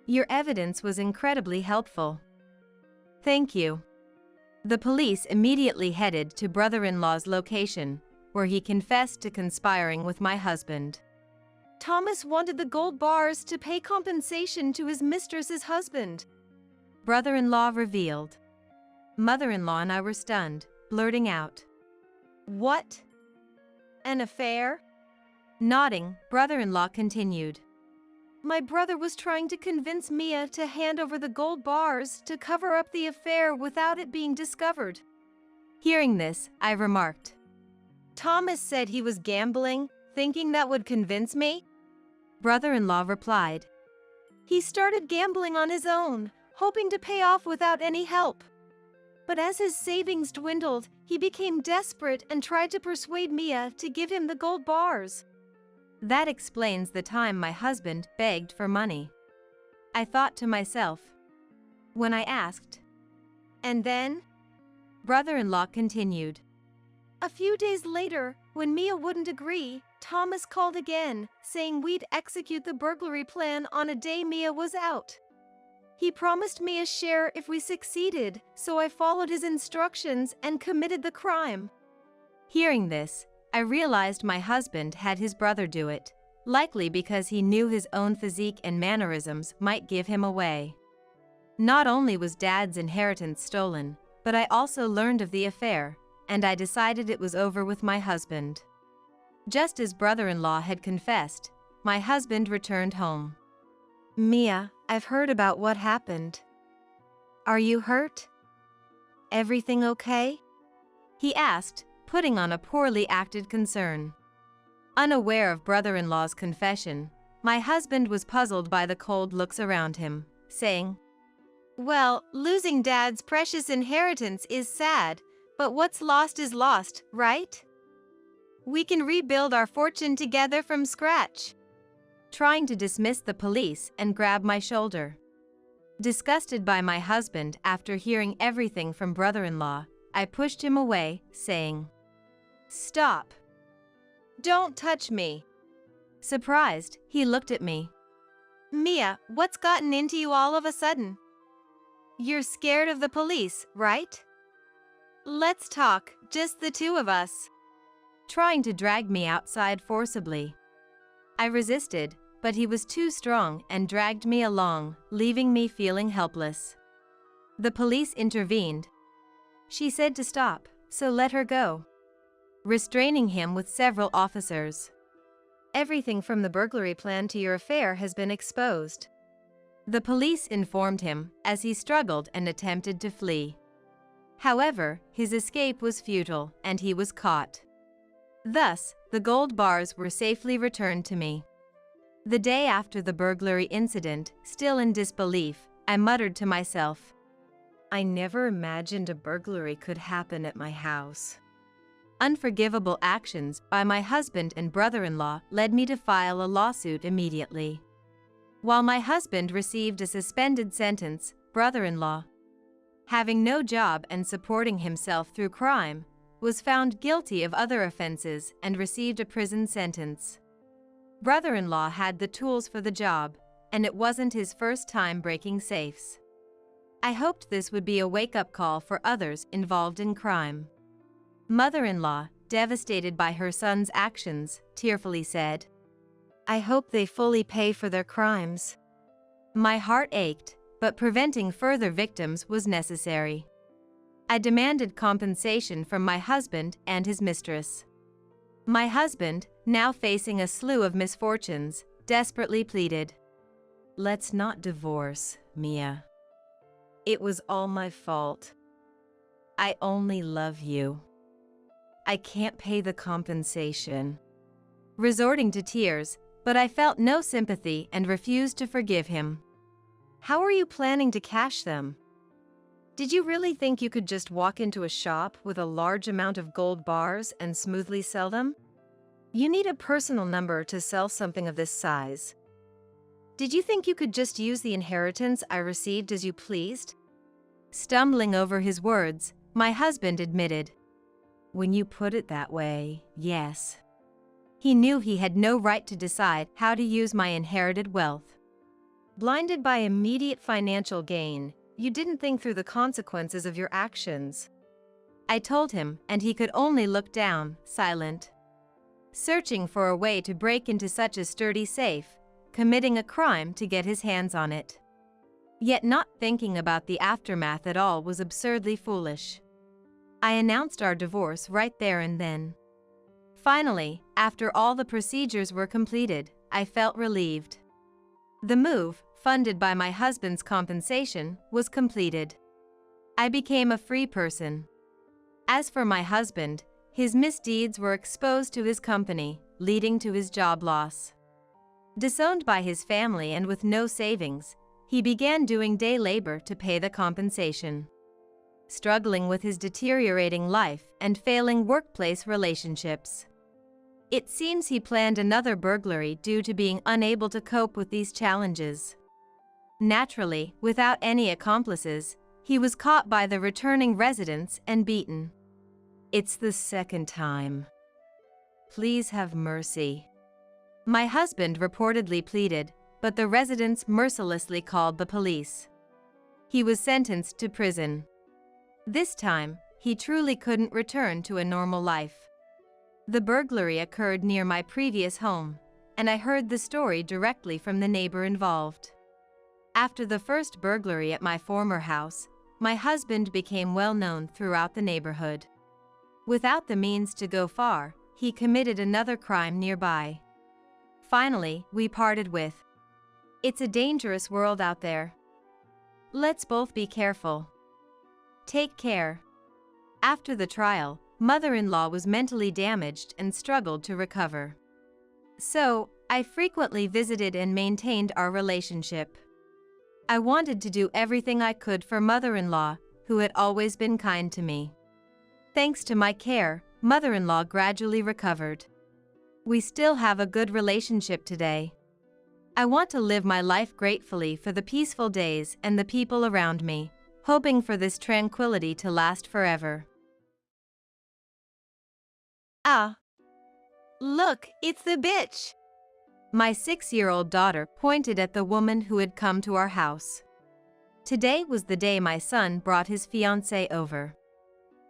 Your evidence was incredibly helpful. Thank you. The police immediately headed to brother-in-law's location, where he confessed to conspiring with my husband. Thomas wanted the gold bars to pay compensation to his mistress's husband. Brother-in-law revealed. Mother-in-law and I were stunned, blurting out. What? An affair? Nodding, brother-in-law continued. My brother was trying to convince Mia to hand over the gold bars to cover up the affair without it being discovered. Hearing this, I remarked. Thomas said he was gambling, thinking that would convince me? Brother-in-law replied. He started gambling on his own, hoping to pay off without any help. But as his savings dwindled, he became desperate and tried to persuade Mia to give him the gold bars. That explains the time my husband begged for money. I thought to myself. When I asked. And then? Brother-in-law continued. A few days later, when Mia wouldn't agree, Thomas called again, saying we'd execute the burglary plan on a day Mia was out. He promised me a share if we succeeded, so I followed his instructions and committed the crime. Hearing this, I realized my husband had his brother do it, likely because he knew his own physique and mannerisms might give him away. Not only was Dad's inheritance stolen, but I also learned of the affair, and I decided it was over with my husband. Just as brother-in-law had confessed, my husband returned home. Mia, I've heard about what happened. Are you hurt? Everything okay? He asked, putting on a poorly acted concern. Unaware of brother-in-law's confession, my husband was puzzled by the cold looks around him, saying, Well, losing Dad's precious inheritance is sad, but what's lost is lost, right? We can rebuild our fortune together from scratch. Trying to dismiss the police and grab my shoulder. Disgusted by my husband after hearing everything from brother-in-law, I pushed him away, saying, "Stop. Don't touch me." Surprised, he looked at me. "Mia, what's gotten into you all of a sudden? You're scared of the police, right? Let's talk, just the two of us." Trying to drag me outside forcibly. I resisted, but he was too strong and dragged me along, leaving me feeling helpless. The police intervened. She said to stop, so let her go, restraining him with several officers. "Everything from the burglary plan to your affair has been exposed," the police informed him as he struggled and attempted to flee. However, his escape was futile and he was caught. Thus, the gold bars were safely returned to me. The day after the burglary incident, still in disbelief, I muttered to myself, "I never imagined a burglary could happen at my house." Unforgivable actions by my husband and brother-in-law led me to file a lawsuit immediately. While my husband received a suspended sentence, brother-in-law, having no job and supporting himself through crime, was found guilty of other offenses and received a prison sentence. Brother-in-law had the tools for the job, and it wasn't his first time breaking safes. I hoped this would be a wake-up call for others involved in crime. Mother-in-law, devastated by her son's actions, tearfully said, "I hope they fully pay for their crimes." My heart ached, but preventing further victims was necessary. I demanded compensation from my husband and his mistress. My husband, now facing a slew of misfortunes, desperately pleaded, "Let's not divorce, Mia. It was all my fault. I only love you. I can't pay the compensation." Resorting to tears, but I felt no sympathy and refused to forgive him. "How are you planning to cash them? Did you really think you could just walk into a shop with a large amount of gold bars and smoothly sell them? You need a personal number to sell something of this size. Did you think you could just use the inheritance I received as you pleased?" Stumbling over his words, my husband admitted, "When you put it that way, yes." He knew he had no right to decide how to use my inherited wealth. Blinded by immediate financial gain, you didn't think through the consequences of your actions. I told him, and he could only look down, silent. Searching for a way to break into such a sturdy safe, committing a crime to get his hands on it. Yet not thinking about the aftermath at all was absurdly foolish. I announced our divorce right there and then. Finally, after all the procedures were completed, I felt relieved. The move, funded by my husband's compensation, was completed. I became a free person. As for my husband, his misdeeds were exposed to his company, leading to his job loss. Disowned by his family and with no savings, he began doing day labor to pay the compensation. Struggling with his deteriorating life and failing workplace relationships. It seems he planned another burglary due to being unable to cope with these challenges. Naturally, without any accomplices, he was caught by the returning residents and beaten. "It's the second time. Please have mercy," my husband reportedly pleaded, but the residents mercilessly called the police. He was sentenced to prison. This time, he truly couldn't return to a normal life. The burglary occurred near my previous home, and I heard the story directly from the neighbor involved. After the first burglary at my former house, my husband became well known throughout the neighborhood. Without the means to go far, he committed another crime nearby. Finally, we parted with, "It's a dangerous world out there. Let's both be careful. Take care." After the trial, mother-in-law was mentally damaged and struggled to recover. So, I frequently visited and maintained our relationship. I wanted to do everything I could for mother-in-law, who had always been kind to me. Thanks to my care, mother-in-law gradually recovered. We still have a good relationship today. I want to live my life gratefully for the peaceful days and the people around me, hoping for this tranquility to last forever. Ah. Look, it's the bitch. My 6-year-old daughter pointed at the woman who had come to our house. Today was the day my son brought his fiancée over.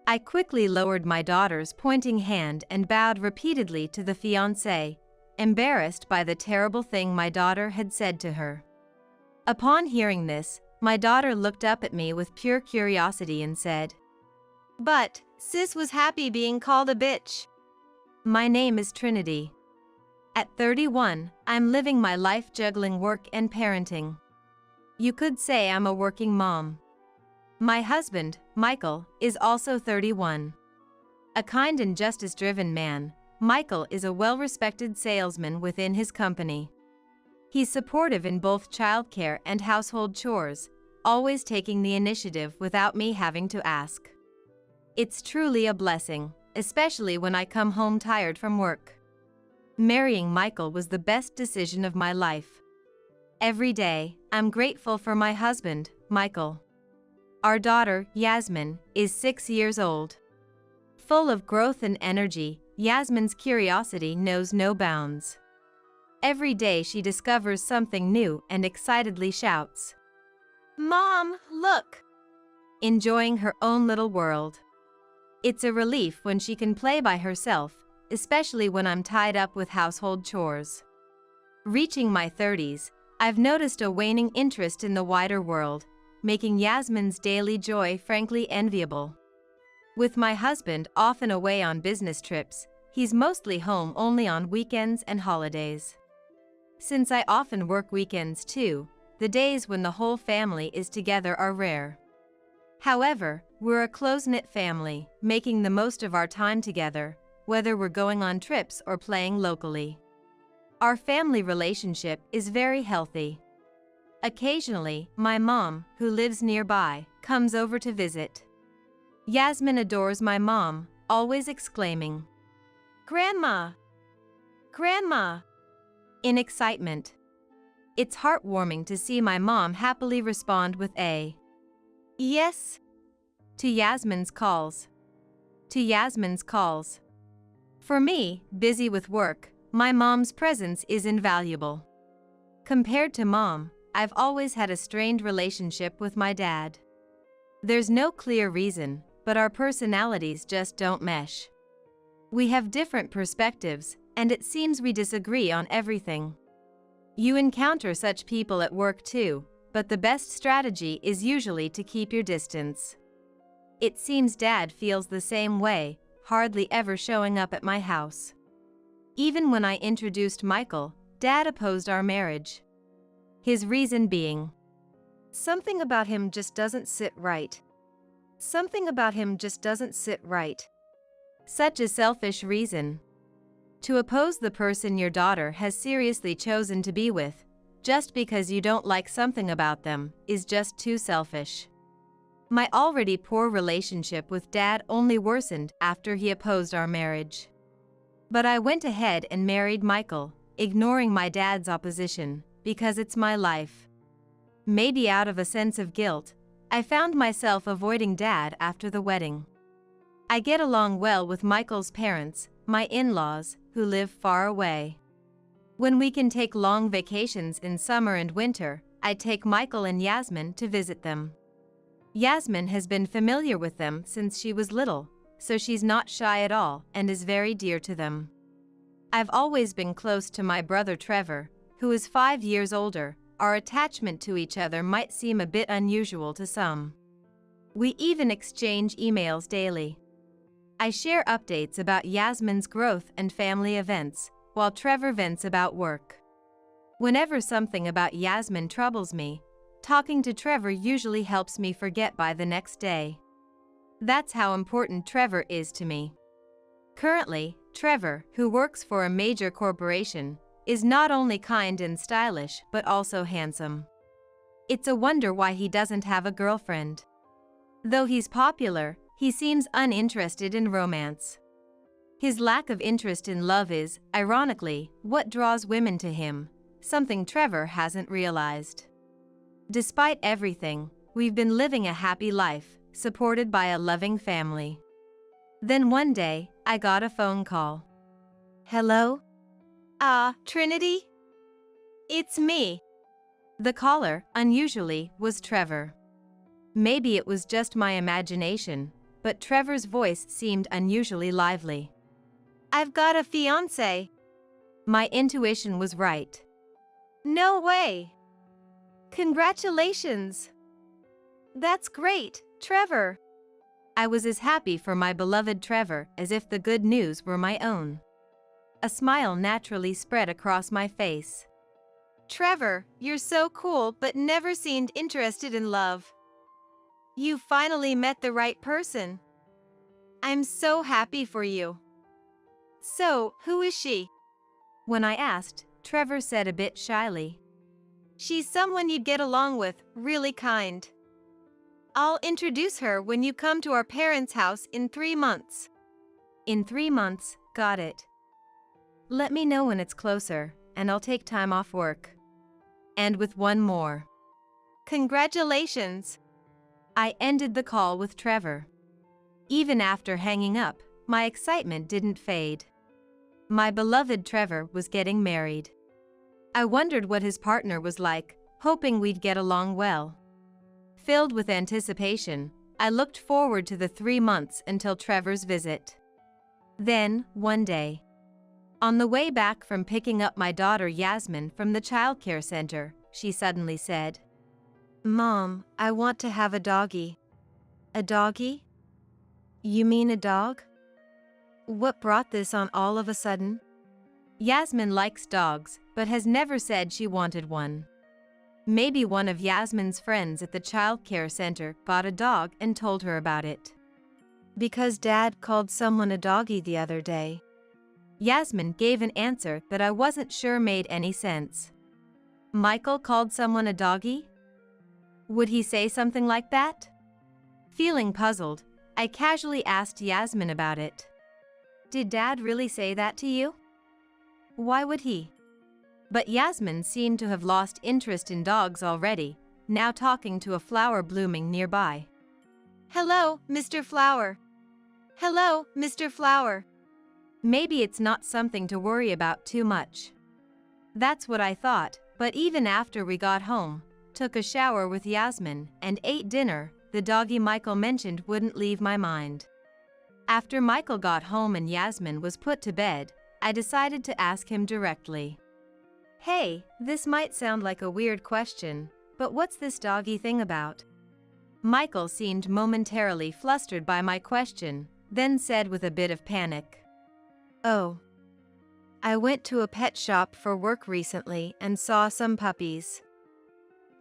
I quickly lowered my daughter's pointing hand and bowed repeatedly to the fiancé, embarrassed by the terrible thing my daughter had said to her. Upon hearing this, my daughter looked up at me with pure curiosity and said, "But, sis was happy being called a bitch." "My name is Trinity. At 31, I'm living my life juggling work and parenting. You could say I'm a working mom. My husband, Michael, is also 31. A kind and justice-driven man, Michael is a well-respected salesman within his company. He's supportive in both childcare and household chores, always taking the initiative without me having to ask. It's truly a blessing, especially when I come home tired from work. Marrying Michael was the best decision of my life. Every day, I'm grateful for my husband, Michael. Our daughter, Yasmin, is 6 years old. Full of growth and energy, Yasmin's curiosity knows no bounds. Every day she discovers something new and excitedly shouts, "Mom, look!" enjoying her own little world. It's a relief when she can play by herself, especially when I'm tied up with household chores. Reaching my 30s, I've noticed a waning interest in the wider world, making Yasmin's daily joy frankly enviable. With my husband often away on business trips, he's mostly home only on weekends and holidays. Since I often work weekends too, the days when the whole family is together are rare. However, we're a close-knit family, making the most of our time together, whether we're going on trips or playing locally. Our family relationship is very healthy. Occasionally, my mom, who lives nearby, comes over to visit. Yasmin adores my mom, always exclaiming, "Grandma! Grandma!" in excitement. It's heartwarming to see my mom happily respond with a "Yes" to Yasmin's calls. For me, busy with work, my mom's presence is invaluable. Compared to mom, I've always had a strained relationship with my dad. There's no clear reason, but our personalities just don't mesh. We have different perspectives, and it seems we disagree on everything. You encounter such people at work too, but the best strategy is usually to keep your distance. It seems Dad feels the same way, hardly ever showing up at my house. Even when I introduced Michael, Dad opposed our marriage. His reason being, "Something about him just doesn't sit right. Something about him just doesn't sit right." Such a selfish reason. To oppose the person your daughter has seriously chosen to be with, just because you don't like something about them, is just too selfish. My already poor relationship with Dad only worsened after he opposed our marriage. But I went ahead and married Michael, ignoring my dad's opposition, because it's my life. Maybe out of a sense of guilt, I found myself avoiding Dad after the wedding. I get along well with Michael's parents, my in-laws, who live far away. When we can take long vacations in summer and winter, I take Michael and Yasmin to visit them. Yasmin has been familiar with them since she was little, so she's not shy at all and is very dear to them. I've always been close to my brother Trevor, who is 5 years older. Our attachment to each other might seem a bit unusual to some. We even exchange emails daily. I share updates about Yasmin's growth and family events, while Trevor vents about work. Whenever something about Yasmin troubles me, talking to Trevor usually helps me forget by the next day. That's how important Trevor is to me. Currently, Trevor, who works for a major corporation, is not only kind and stylish but also handsome. It's a wonder why he doesn't have a girlfriend. Though he's popular, he seems uninterested in romance. His lack of interest in love is, ironically, what draws women to him, something Trevor hasn't realized. Despite everything, we've been living a happy life, supported by a loving family. Then one day, I got a phone call. Hello? Trinity? It's me. The caller, unusually, was Trevor. Maybe it was just my imagination, but Trevor's voice seemed unusually lively. I've got a fiancé. My intuition was right. No way. Congratulations. That's great, Trevor. I was as happy for my beloved Trevor as if the good news were my own. A smile naturally spread across my face. Trevor, you're so cool but never seemed interested in love. You finally met the right person. I'm so happy for you. So, who is she? When I asked, Trevor said a bit shyly. She's someone you'd get along with, really kind. I'll introduce her when you come to our parents' house in 3 months. In 3 months, got it. Let me know when it's closer, and I'll take time off work. And with one more. Congratulations. I ended the call with Trevor. Even after hanging up, my excitement didn't fade. My beloved Trevor was getting married. I wondered what his partner was like, hoping we'd get along well. Filled with anticipation, I looked forward to the 3 months until Trevor's visit. Then, one day, on the way back from picking up my daughter Yasmin from the childcare center, she suddenly said, Mom, I want to have a doggy. A doggy? You mean a dog? What brought this on all of a sudden? Yasmin likes dogs, but has never said she wanted one. Maybe one of Yasmin's friends at the childcare center got a dog and told her about it. Because Dad called someone a doggy the other day. Yasmin gave an answer that I wasn't sure made any sense. Michael called someone a doggy? Would he say something like that? Feeling puzzled, I casually asked Yasmin about it. Did Dad really say that to you? Why would he? But Yasmin seemed to have lost interest in dogs already, now talking to a flower blooming nearby. Hello, Mr. Flower. Hello, Mr. Flower. Maybe it's not something to worry about too much. That's what I thought, but even after we got home, took a shower with Yasmin, and ate dinner, the doggy Michael mentioned wouldn't leave my mind. After Michael got home and Yasmin was put to bed, I decided to ask him directly. Hey, this might sound like a weird question, but what's this doggy thing about? Michael seemed momentarily flustered by my question, then said with a bit of panic. Oh. I went to a pet shop for work recently and saw some puppies.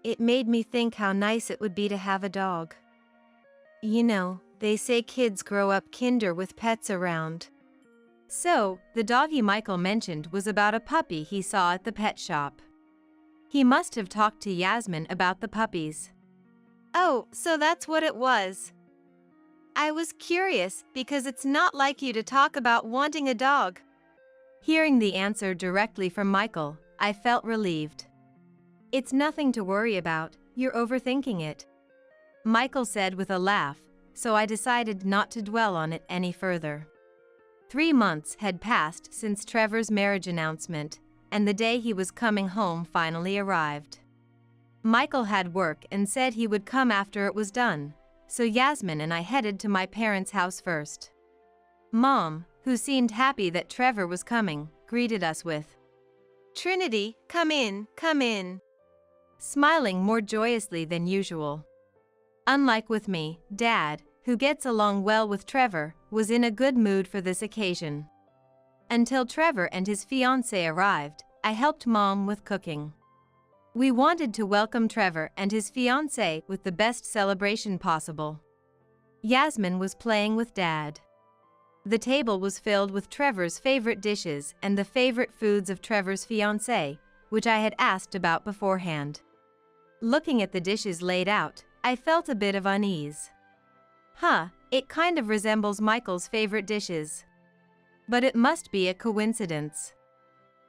It made me think how nice it would be to have a dog. You know, they say kids grow up kinder with pets around. So, the doggy Michael mentioned was about a puppy he saw at the pet shop. He must have talked to Yasmin about the puppies. Oh, so that's what it was. I was curious because it's not like you to talk about wanting a dog. Hearing the answer directly from Michael, I felt relieved. It's nothing to worry about, you're overthinking it. Michael said with a laugh, so I decided not to dwell on it any further. 3 months had passed since Trevor's marriage announcement, and the day he was coming home finally arrived. Michael had work and said he would come after it was done, so Yasmin and I headed to my parents' house first. Mom, who seemed happy that Trevor was coming, greeted us with, Trinity, come in, come in. Smiling more joyously than usual. Unlike with me, Dad, who gets along well with Trevor, was in a good mood for this occasion. Until Trevor and his fiancée arrived, I helped Mom with cooking. We wanted to welcome Trevor and his fiancée with the best celebration possible. Yasmin was playing with Dad. The table was filled with Trevor's favorite dishes and the favorite foods of Trevor's fiancée, which I had asked about beforehand. Looking at the dishes laid out, I felt a bit of unease. It kind of resembles Michael's favorite dishes. But it must be a coincidence.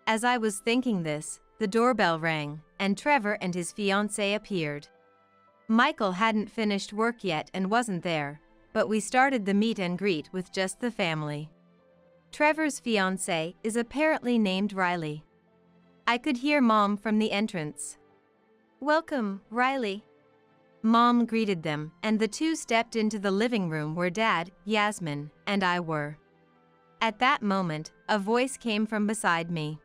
As I was thinking this, the doorbell rang, and Trevor and his fiancée appeared. Michael hadn't finished work yet and wasn't there, but we started the meet and greet with just the family. Trevor's fiancée is apparently named Riley. I could hear Mom from the entrance. "Welcome, Riley." Mom greeted them, and the two stepped into the living room where Dad, Yasmin, and I were. At that moment, a voice came from beside me.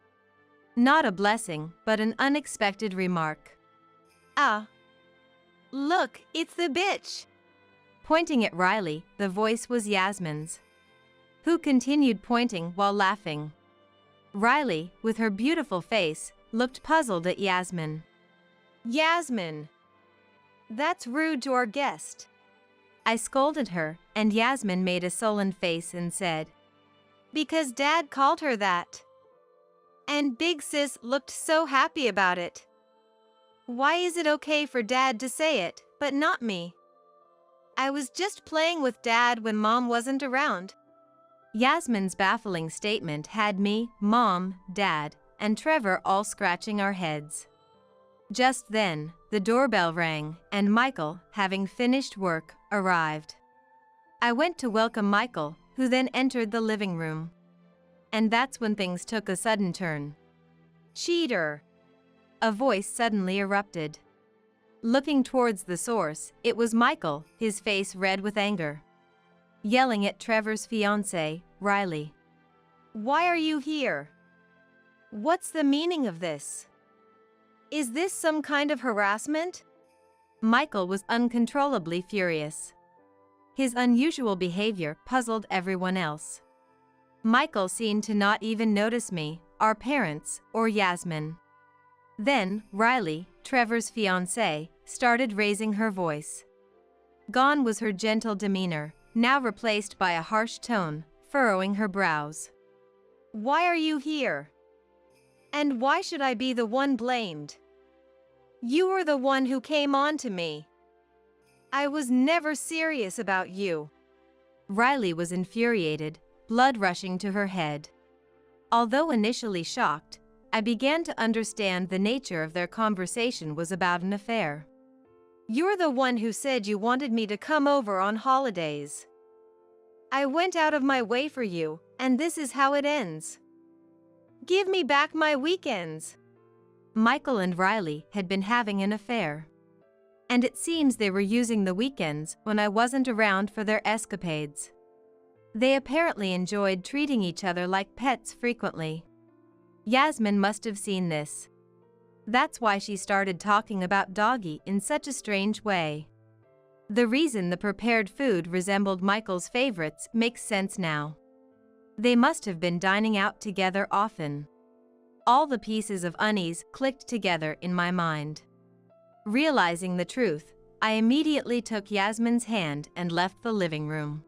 Not a blessing, but an unexpected remark. "Ah. Look, it's the bitch." Pointing at Riley, the voice was Yasmin's, who continued pointing while laughing. Riley, with her beautiful face, looked puzzled at Yasmin. "Yasmin, that's rude to our guest." I scolded her, and Yasmin made a sullen face and said, "Because Dad called her that. And Big Sis looked so happy about it. Why is it okay for Dad to say it, but not me? I was just playing with Dad when Mom wasn't around." Yasmin's baffling statement had me, Mom, Dad, and Trevor all scratching our heads. Just then, the doorbell rang, and Michael, having finished work, arrived. I went to welcome Michael, who then entered the living room. And that's when things took a sudden turn. "Cheater!" A voice suddenly erupted. Looking towards the source, it was Michael, his face red with anger, yelling at Trevor's fiancée, Riley. "Why are you here? What's the meaning of this? Is this some kind of harassment?" Michael was uncontrollably furious. His unusual behavior puzzled everyone else. Michael seemed to not even notice me, our parents, or Yasmin. Then, Riley, Trevor's fiancée, started raising her voice. Gone was her gentle demeanor, now replaced by a harsh tone, furrowing her brows. "Why are you here? And why should I be the one blamed? You were the one who came on to me. I was never serious about you." Riley was infuriated, blood rushing to her head. Although initially shocked, I began to understand the nature of their conversation was about an affair. "You're the one who said you wanted me to come over on holidays. I went out of my way for you, and this is how it ends. Give me back my weekends." Michael and Riley had been having an affair. And it seems they were using the weekends when I wasn't around for their escapades. They apparently enjoyed treating each other like pets frequently. Yasmin must have seen this. That's why she started talking about Doggy in such a strange way. The reason the prepared food resembled Michael's favorites makes sense now. They must have been dining out together often. All the pieces of unease clicked together in my mind. Realizing the truth, I immediately took Yasmin's hand and left the living room.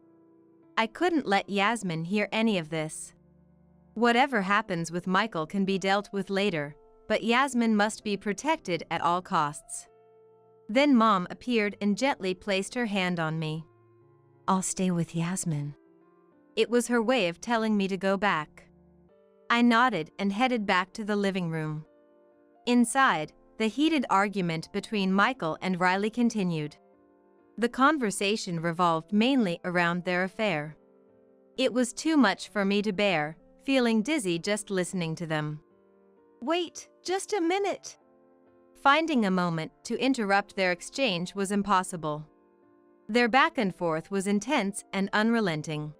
I couldn't let Yasmin hear any of this. Whatever happens with Michael can be dealt with later, but Yasmin must be protected at all costs. Then Mom appeared and gently placed her hand on me. "I'll stay with Yasmin." It was her way of telling me to go back. I nodded and headed back to the living room. Inside, the heated argument between Michael and Riley continued. The conversation revolved mainly around their affair. It was too much for me to bear, feeling dizzy just listening to them. "Wait, just a minute." Finding a moment to interrupt their exchange was impossible. Their back and forth was intense and unrelenting.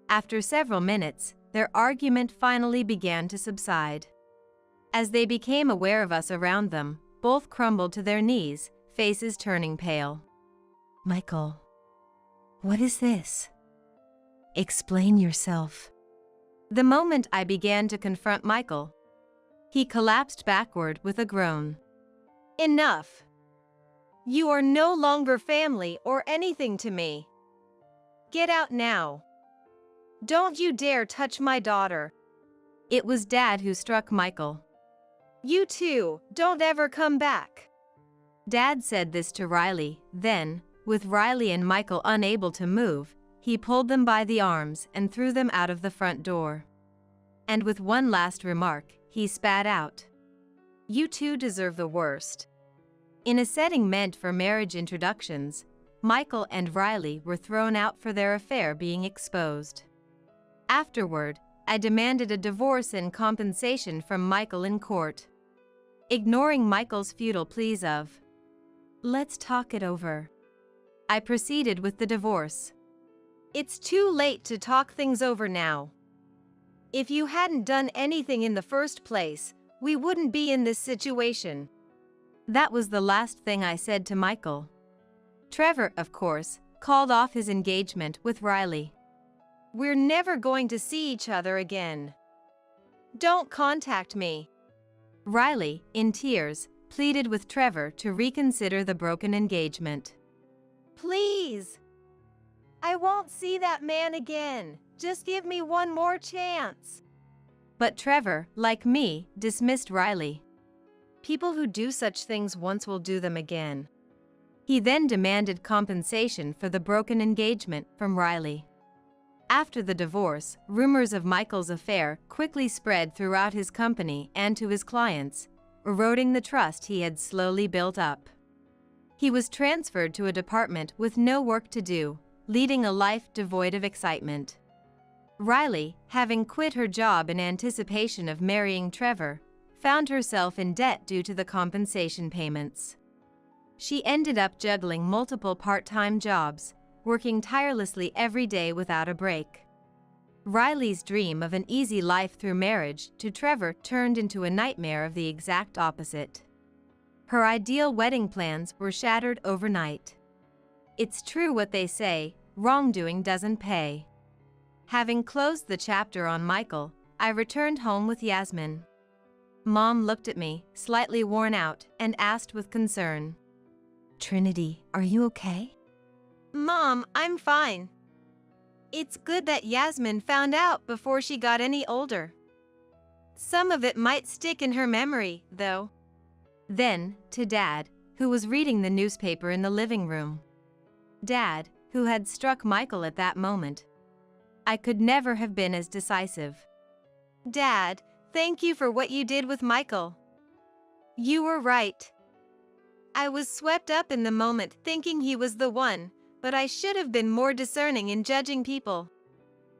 After several minutes, their argument finally began to subside. As they became aware of us around them, both crumbled to their knees, faces turning pale. "Michael, what is this? Explain yourself." The moment I began to confront Michael, he collapsed backward with a groan. "Enough. You are no longer family or anything to me. Get out now. Don't you dare touch my daughter." It was Dad who struck Michael. "You two, don't ever come back. Dad said this to Riley, then, with Riley and Michael unable to move, he pulled them by the arms and threw them out of the front door. And with one last remark, he spat out, "You two deserve the worst." In a setting meant for marriage introductions, Michael and Riley were thrown out for their affair being exposed. Afterward, I demanded a divorce and compensation from Michael in court. Ignoring Michael's futile pleas of, "Let's talk it over," I proceeded with the divorce. It's too late to talk things over now. If you hadn't done anything in the first place, we wouldn't be in this situation. That was the last thing I said to Michael. Trevor, of course, called off his engagement with Riley. We're never going to see each other again. Don't contact me. Riley, in tears, pleaded with Trevor to reconsider the broken engagement. Please. I won't see that man again. Just give me one more chance. But Trevor, like me, dismissed Riley. People who do such things once will do them again. He then demanded compensation for the broken engagement from Riley. After the divorce, rumors of Michael's affair quickly spread throughout his company and to his clients, eroding the trust he had slowly built up. He was transferred to a department with no work to do, leading a life devoid of excitement. Riley, having quit her job in anticipation of marrying Trevor, found herself in debt due to the compensation payments. She ended up juggling multiple part-time jobs, working tirelessly every day without a break. Riley's dream of an easy life through marriage to Trevor turned into a nightmare of the exact opposite. Her ideal wedding plans were shattered overnight. It's true what they say, wrongdoing doesn't pay. Having closed the chapter on Michael, I returned home with Yasmin. Mom looked at me, slightly worn out, and asked with concern, Trinity, are you okay? Mom, I'm fine. It's good that Yasmin found out before she got any older. Some of it might stick in her memory, though. Then, to Dad, who was reading the newspaper in the living room. Dad, who had struck Michael at that moment. I could never have been as decisive. Dad, thank you for what you did with Michael. You were right. I was swept up in the moment thinking he was the one, but I should have been more discerning in judging people.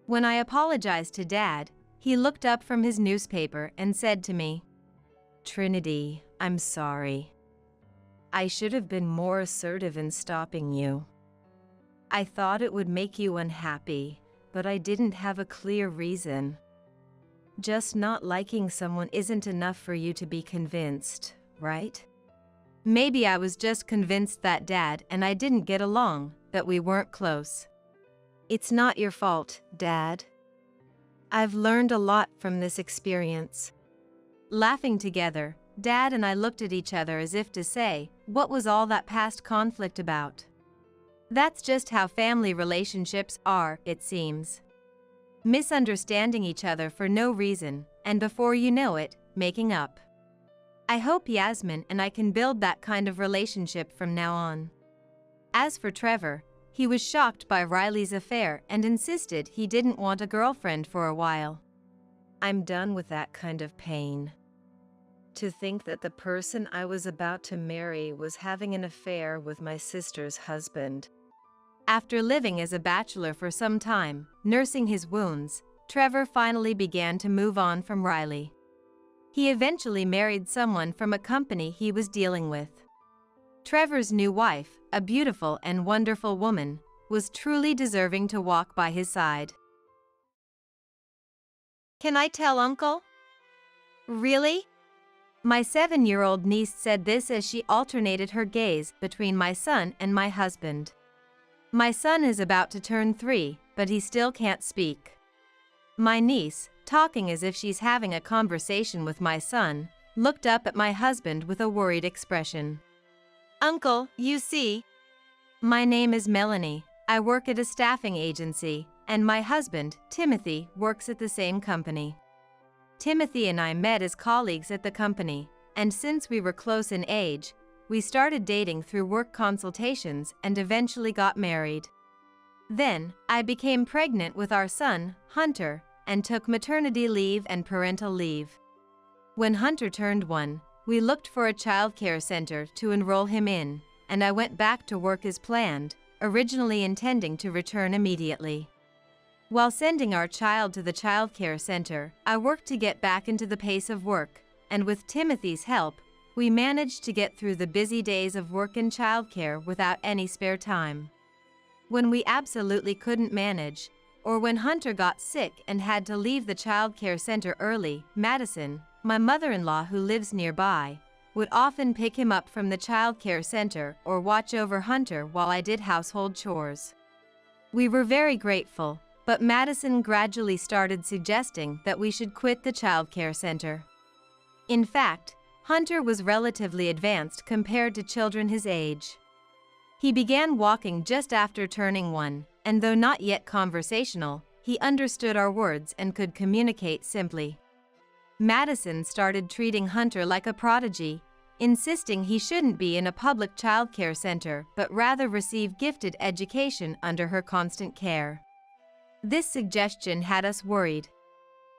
When I apologized to Dad, he looked up from his newspaper and said to me, Trinity, I'm sorry. I should have been more assertive in stopping you. I thought it would make you unhappy, but I didn't have a clear reason. Just not liking someone isn't enough for you to be convinced, right? Maybe I was just convinced that Dad and I didn't get along, that we weren't close. It's not your fault, Dad. I've learned a lot from this experience. Laughing together, Dad and I looked at each other as if to say, what was all that past conflict about? That's just how family relationships are, it seems. Misunderstanding each other for no reason, and before you know it, making up. I hope Yasmin and I can build that kind of relationship from now on. As for Trevor, he was shocked by Riley's affair and insisted he didn't want a girlfriend for a while. I'm done with that kind of pain. To think that the person I was about to marry was having an affair with my sister's husband. After living as a bachelor for some time, nursing his wounds, Trevor finally began to move on from Riley. He eventually married someone from a company he was dealing with. Trevor's new wife, a beautiful and wonderful woman, was truly deserving to walk by his side. Can I tell Uncle? Really? My 7-year-old niece said this as she alternated her gaze between my son and my husband. My son is about to turn 3, but he still can't speak. My niece, talking as if she's having a conversation with my son, looked up at my husband with a worried expression. Uncle, you see. My name is Melanie. I work at a staffing agency, and my husband, Timothy, works at the same company. Timothy and I met as colleagues at the company, and since we were close in age, we started dating through work consultations and eventually got married. Then, I became pregnant with our son, Hunter, and took maternity leave and parental leave. When Hunter turned 1, we looked for a childcare center to enroll him in, and I went back to work as planned, originally intending to return immediately. While sending our child to the childcare center, I worked to get back into the pace of work, and with Timothy's help, we managed to get through the busy days of work and childcare without any spare time. When we absolutely couldn't manage, or when Hunter got sick and had to leave the childcare center early, Madison, my mother-in-law who lives nearby, would often pick him up from the childcare center or watch over Hunter while I did household chores. We were very grateful, but Madison gradually started suggesting that we should quit the childcare center. In fact, Hunter was relatively advanced compared to children his age. He began walking just after turning 1, and though not yet conversational, he understood our words and could communicate simply. Madison started treating Hunter like a prodigy, insisting he shouldn't be in a public childcare center but rather receive gifted education under her constant care. This suggestion had us worried.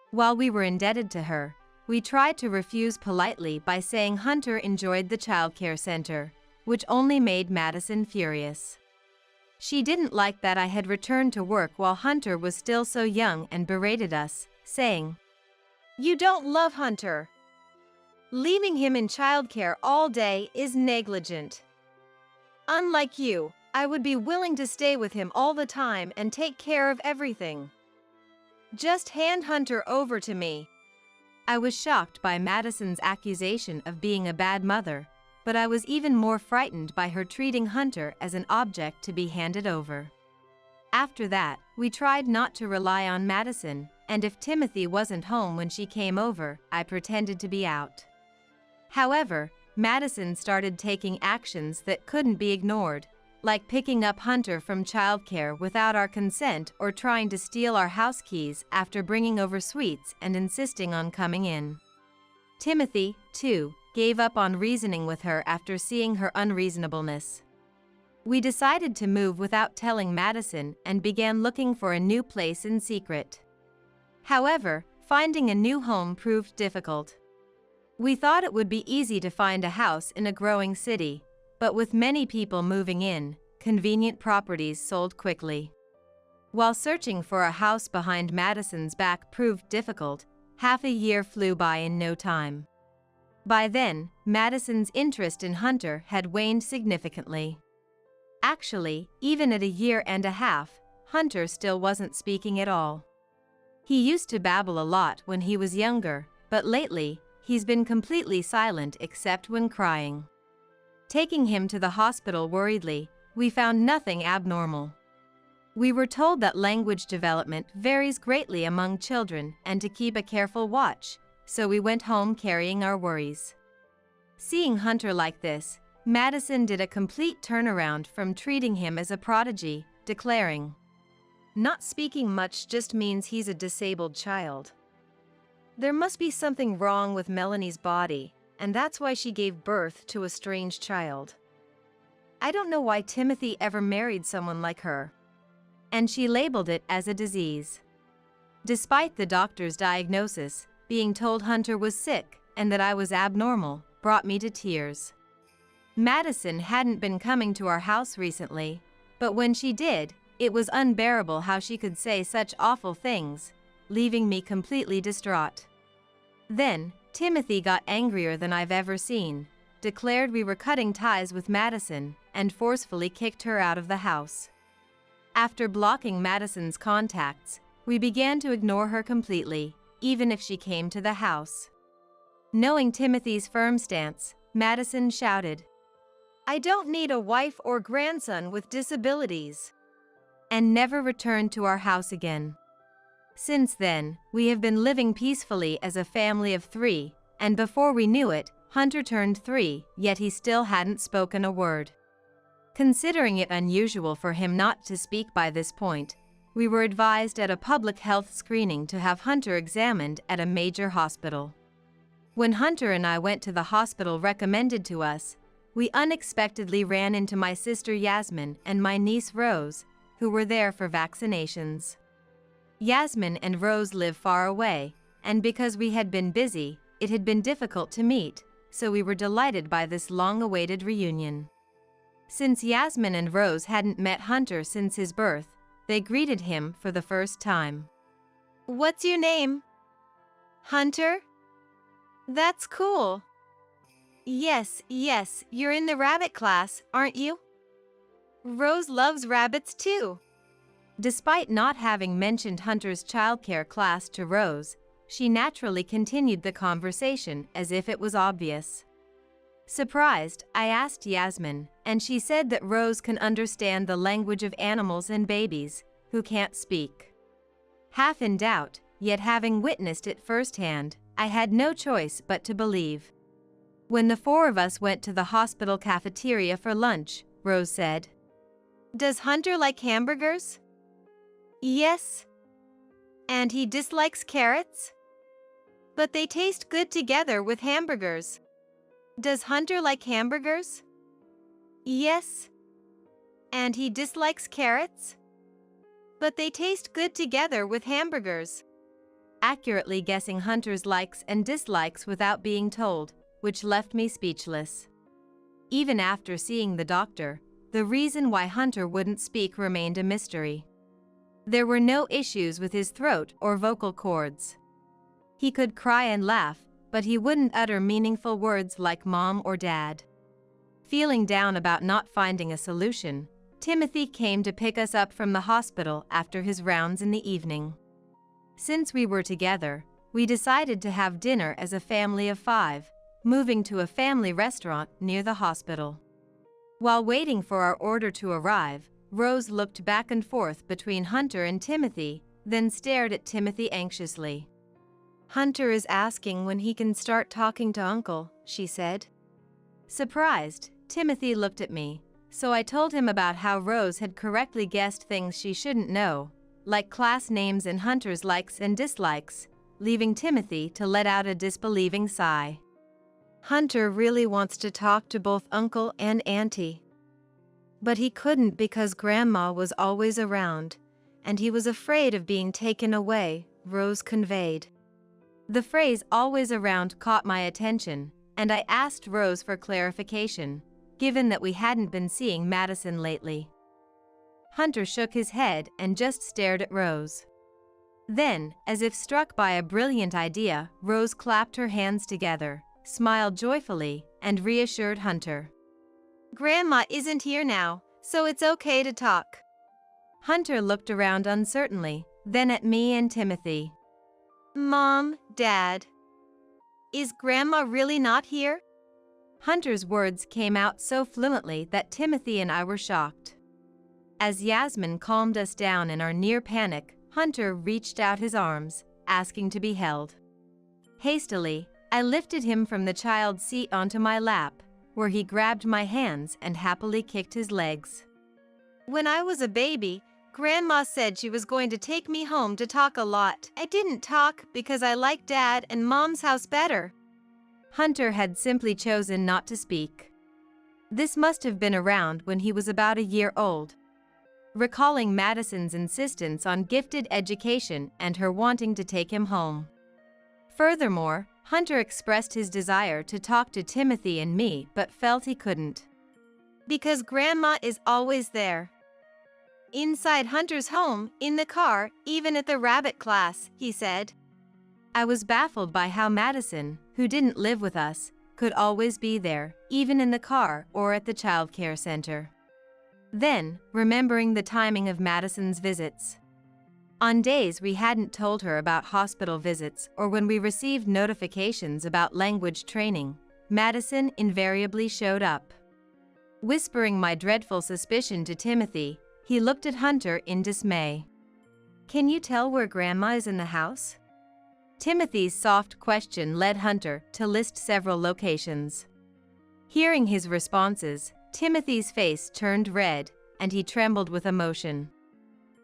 While we were indebted to her, we tried to refuse politely by saying Hunter enjoyed the childcare center, which only made Madison furious. She didn't like that I had returned to work while Hunter was still so young and berated us, saying, "You don't love Hunter. Leaving him in childcare all day is negligent. Unlike you, I would be willing to stay with him all the time and take care of everything. Just hand Hunter over to me." I was shocked by Madison's accusation of being a bad mother, but I was even more frightened by her treating Hunter as an object to be handed over. After that, we tried not to rely on Madison, and if Timothy wasn't home when she came over, I pretended to be out. However, Madison started taking actions that couldn't be ignored, like picking up Hunter from childcare without our consent or trying to steal our house keys after bringing over sweets and insisting on coming in. Timothy, too, gave up on reasoning with her after seeing her unreasonableness. We decided to move without telling Madison and began looking for a new place in secret. However, finding a new home proved difficult. We thought it would be easy to find a house in a growing city, but with many people moving in, convenient properties sold quickly. While searching for a house behind Madison's back proved difficult, half a year flew by in no time. By then, Madison's interest in Hunter had waned significantly. Actually, even at a year and a half, Hunter still wasn't speaking at all. He used to babble a lot when he was younger, but lately, he's been completely silent except when crying. Taking him to the hospital worriedly, we found nothing abnormal. We were told that language development varies greatly among children and to keep a careful watch, so we went home carrying our worries. Seeing Hunter like this, Madison did a complete turnaround from treating him as a prodigy, declaring, "Not speaking much just means he's a disabled child. There must be something wrong with Melanie's body, and that's why she gave birth to a strange child. I don't know why Timothy ever married someone like her." And she labeled it as a disease. Despite the doctor's diagnosis, being told Hunter was sick and that I was abnormal brought me to tears. Madison hadn't been coming to our house recently, but when she did, it was unbearable how she could say such awful things, leaving me completely distraught. Then, Timothy got angrier than I've ever seen, declared we were cutting ties with Madison, and forcefully kicked her out of the house. After blocking Madison's contacts, we began to ignore her completely, even if she came to the house. Knowing Timothy's firm stance, Madison shouted, "I don't need a wife or grandson with disabilities," and never returned to our house again. Since then, we have been living peacefully as a family of 3, and before we knew it, Hunter turned 3, yet he still hadn't spoken a word. Considering it unusual for him not to speak by this point, we were advised at a public health screening to have Hunter examined at a major hospital. When Hunter and I went to the hospital recommended to us, we unexpectedly ran into my sister Yasmin and my niece Rose, who were there for vaccinations. Yasmin and Rose live far away, and because we had been busy, it had been difficult to meet, so we were delighted by this long-awaited reunion. Since Yasmin and Rose hadn't met Hunter since his birth, they greeted him for the first time. What's your name? Hunter? That's cool. Yes, you're in the rabbit class, aren't you? Rose loves rabbits too. Despite not having mentioned Hunter's childcare class to Rose, she naturally continued the conversation as if it was obvious. Surprised, I asked Yasmin, and she said that Rose can understand the language of animals and babies, who can't speak. Half in doubt, yet having witnessed it firsthand, I had no choice but to believe. When the four of us went to the hospital cafeteria for lunch, Rose said, "Does Hunter like hamburgers?" "Yes. And he dislikes carrots? But they taste good together with hamburgers." "Does Hunter like hamburgers?" "Yes. And he dislikes carrots? But they taste good together with hamburgers." Accurately guessing Hunter's likes and dislikes without being told, which left me speechless. Even after seeing the doctor, the reason why Hunter wouldn't speak remained a mystery. There were no issues with his throat or vocal cords. He could cry and laugh, but he wouldn't utter meaningful words like mom or dad. Feeling down about not finding a solution, Timothy came to pick us up from the hospital after his rounds in the evening. Since we were together, we decided to have dinner as a family of 5, moving to a family restaurant near the hospital. While waiting for our order to arrive, Rose looked back and forth between Hunter and Timothy, then stared at Timothy anxiously. "Hunter is asking when he can start talking to Uncle," she said. Surprised, Timothy looked at me, so I told him about how Rose had correctly guessed things she shouldn't know, like class names and Hunter's likes and dislikes, leaving Timothy to let out a disbelieving sigh. "Hunter really wants to talk to both Uncle and Auntie. But he couldn't because Grandma was always around, and he was afraid of being taken away," Rose conveyed. The phrase "always around" caught my attention, and I asked Rose for clarification, given that we hadn't been seeing Madison lately. Hunter shook his head and just stared at Rose. Then, as if struck by a brilliant idea, Rose clapped her hands together, smiled joyfully, and reassured Hunter. "Grandma isn't here now, so it's okay to talk." Hunter looked around uncertainly, then at me and Timothy. "Mom, Dad, is Grandma really not here?" Hunter's words came out so fluently that Timothy and I were shocked. As Yasmin calmed us down in our near panic, Hunter reached out his arms, asking to be held. Hastily, I lifted him from the child's seat onto my lap, where he grabbed my hands and happily kicked his legs. "When I was a baby, Grandma said she was going to take me home to talk a lot. I didn't talk because I like Dad and Mom's house better." Hunter had simply chosen not to speak. This must have been around when he was about a year old. Recalling Madison's insistence on gifted education and her wanting to take him home. Furthermore, Hunter expressed his desire to talk to Timothy and me but felt he couldn't. "Because Grandma is always there. Inside Hunter's home, in the car, even at the rabbit class," he said. I was baffled by how Madison, who didn't live with us, could always be there, even in the car or at the childcare center. Then, remembering the timing of Madison's visits. On days we hadn't told her about hospital visits or when we received notifications about language training, Madison invariably showed up. Whispering my dreadful suspicion to Timothy, he looked at Hunter in dismay. "Can you tell where Grandma is in the house?" Timothy's soft question led Hunter to list several locations. Hearing his responses, Timothy's face turned red, and he trembled with emotion.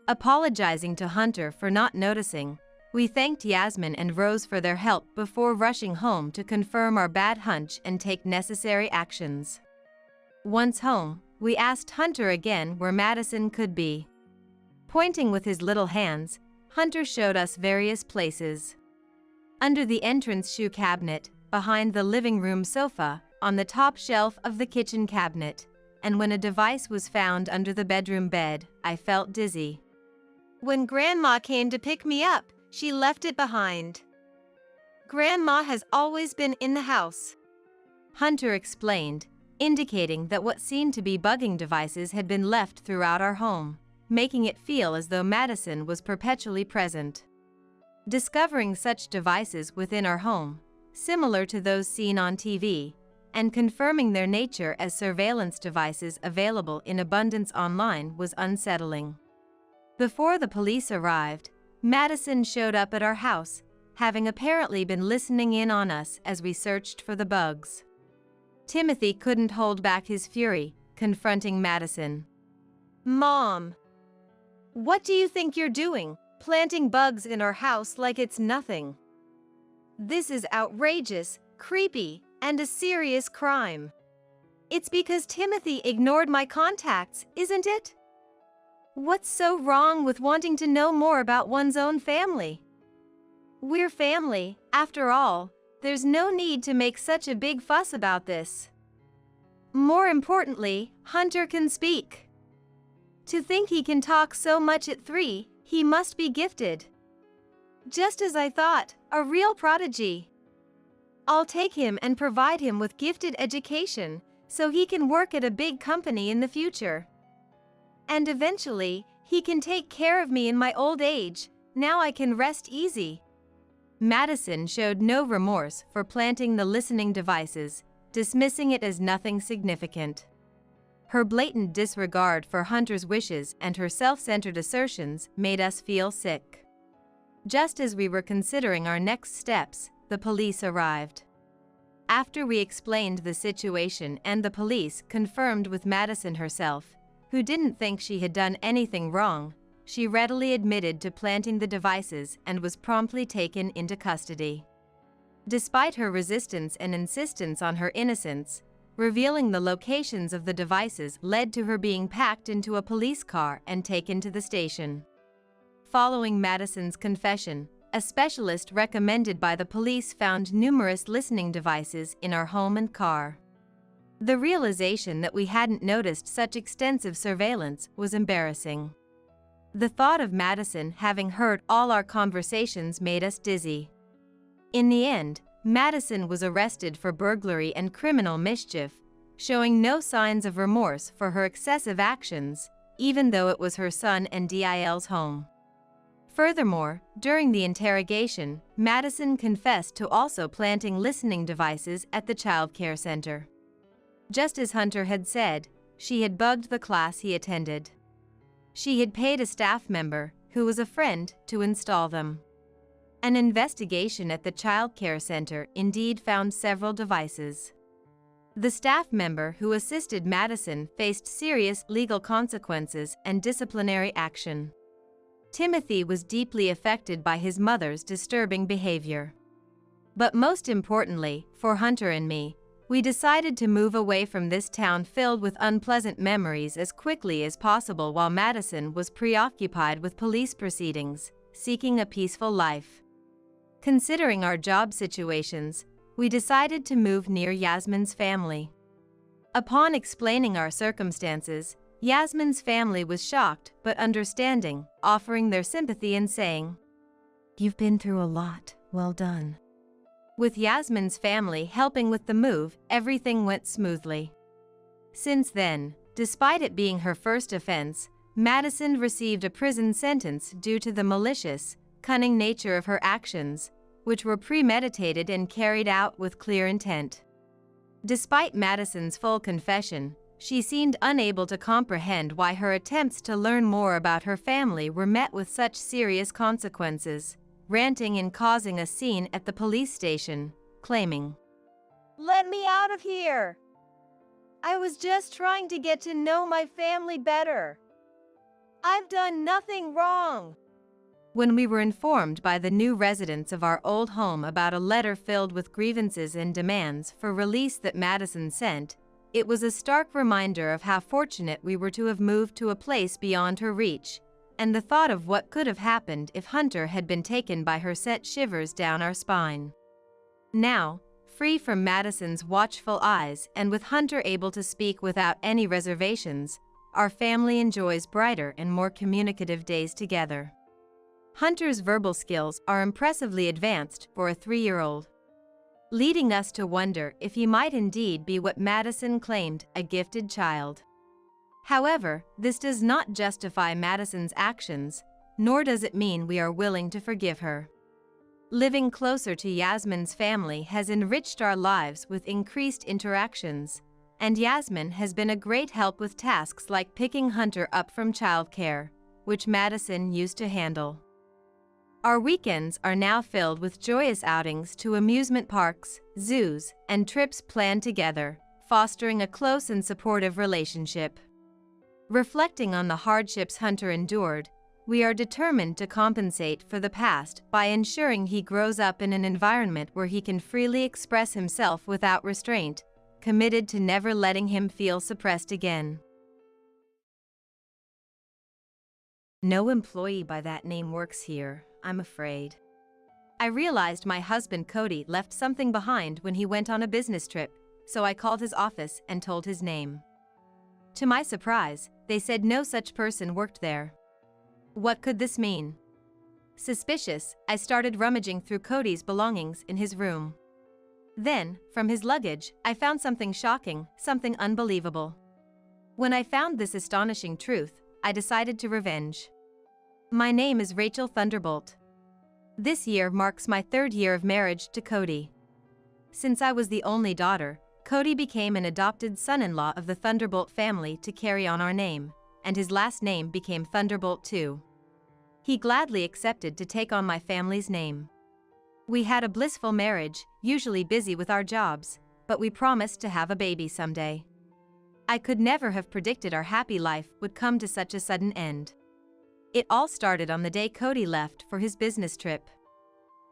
Apologizing to Hunter for not noticing, we thanked Yasmin and Rose for their help before rushing home to confirm our bad hunch and take necessary actions. Once home, we asked Hunter again where Madison could be. Pointing with his little hands, Hunter showed us various places. Under the entrance shoe cabinet, behind the living room sofa, on the top shelf of the kitchen cabinet, and when a device was found under the bedroom bed, I felt dizzy. When Grandma came to pick me up, she left it behind. Grandma has always been in the house, Hunter explained, indicating that what seemed to be bugging devices had been left throughout our home, making it feel as though Madison was perpetually present. Discovering such devices within our home, similar to those seen on TV, and confirming their nature as surveillance devices available in abundance online was unsettling. Before the police arrived, Madison showed up at our house, having apparently been listening in on us as we searched for the bugs. Timothy couldn't hold back his fury, confronting Madison. "Mom, what do you think you're doing, planting bugs in our house like it's nothing? This is outrageous, creepy, and a serious crime. It's because Timothy ignored my contacts, isn't it? What's so wrong with wanting to know more about one's own family? We're family, after all. There's no need to make such a big fuss about this. More importantly, Hunter can speak. To think he can talk so much at 3, he must be gifted. Just as I thought, a real prodigy. I'll take him and provide him with gifted education, so he can work at a big company in the future. And eventually, he can take care of me in my old age. Now I can rest easy." Madison showed no remorse for planting the listening devices, dismissing it as nothing significant. Her blatant disregard for Hunter's wishes and her self-centered assertions made us feel sick. Just as we were considering our next steps, the police arrived. After we explained the situation and the police confirmed with Madison herself, who didn't think she had done anything wrong, she readily admitted to planting the devices and was promptly taken into custody. Despite her resistance and insistence on her innocence, revealing the locations of the devices led to her being packed into a police car and taken to the station. Following Madison's confession, a specialist recommended by the police found numerous listening devices in our home and car. The realization that we hadn't noticed such extensive surveillance was embarrassing. The thought of Madison having heard all our conversations made us dizzy. In the end, Madison was arrested for burglary and criminal mischief, showing no signs of remorse for her excessive actions, even though it was her son and DIL's home. Furthermore, during the interrogation, Madison confessed to also planting listening devices at the child care center. Just as Hunter had said, she had bugged the class he attended. She had paid a staff member, who was a friend, to install them. An investigation at the child care center indeed found several devices. The staff member who assisted Madison faced serious legal consequences and disciplinary action. Timothy was deeply affected by his mother's disturbing behavior. But most importantly, for Hunter and me, we decided to move away from this town filled with unpleasant memories as quickly as possible while Madison was preoccupied with police proceedings, seeking a peaceful life. Considering our job situations, we decided to move near Yasmin's family. Upon explaining our circumstances, Yasmin's family was shocked but understanding, offering their sympathy and saying, "You've been through a lot, well done." With Yasmin's family helping with the move, everything went smoothly. Since then, despite it being her first offense, Madison received a prison sentence due to the malicious, cunning nature of her actions, which were premeditated and carried out with clear intent. Despite Madison's full confession, she seemed unable to comprehend why her attempts to learn more about her family were met with such serious consequences, ranting and causing a scene at the police station, claiming, "Let me out of here! I was just trying to get to know my family better. I've done nothing wrong." When we were informed by the new residents of our old home about a letter filled with grievances and demands for release that Madison sent, It was a stark reminder of how fortunate we were to have moved to a place beyond her reach, and the thought of what could have happened if Hunter had been taken by her sent shivers down our spine. Now, free from Madison's watchful eyes and with Hunter able to speak without any reservations, our family enjoys brighter and more communicative days together. Hunter's verbal skills are impressively advanced for a 3-year-old, leading us to wonder if he might indeed be what Madison claimed, a gifted child. However, this does not justify Madison's actions, nor does it mean we are willing to forgive her. Living closer to Yasmin's family has enriched our lives with increased interactions, and Yasmin has been a great help with tasks like picking Hunter up from childcare, which Madison used to handle. Our weekends are now filled with joyous outings to amusement parks, zoos, and trips planned together, fostering a close and supportive relationship. Reflecting on the hardships Hunter endured, we are determined to compensate for the past by ensuring he grows up in an environment where he can freely express himself without restraint, committed to never letting him feel suppressed again. No employee by that name works here, I'm afraid. I realized my husband Cody left something behind when he went on a business trip, so I called his office and told his name. To my surprise, they said no such person worked there. What could this mean? Suspicious, I started rummaging through Cody's belongings in his room. Then, from his luggage, I found something shocking, something unbelievable. When I found this astonishing truth, I decided to revenge. My name is Rachel Thunderbolt. This year marks my 3rd year of marriage to Cody. Since I was the only daughter, Cody became an adopted son-in-law of the Thunderbolt family to carry on our name, and his last name became Thunderbolt too. He gladly accepted to take on my family's name. We had a blissful marriage, usually busy with our jobs, but we promised to have a baby someday. I could never have predicted our happy life would come to such a sudden end. It all started on the day Cody left for his business trip.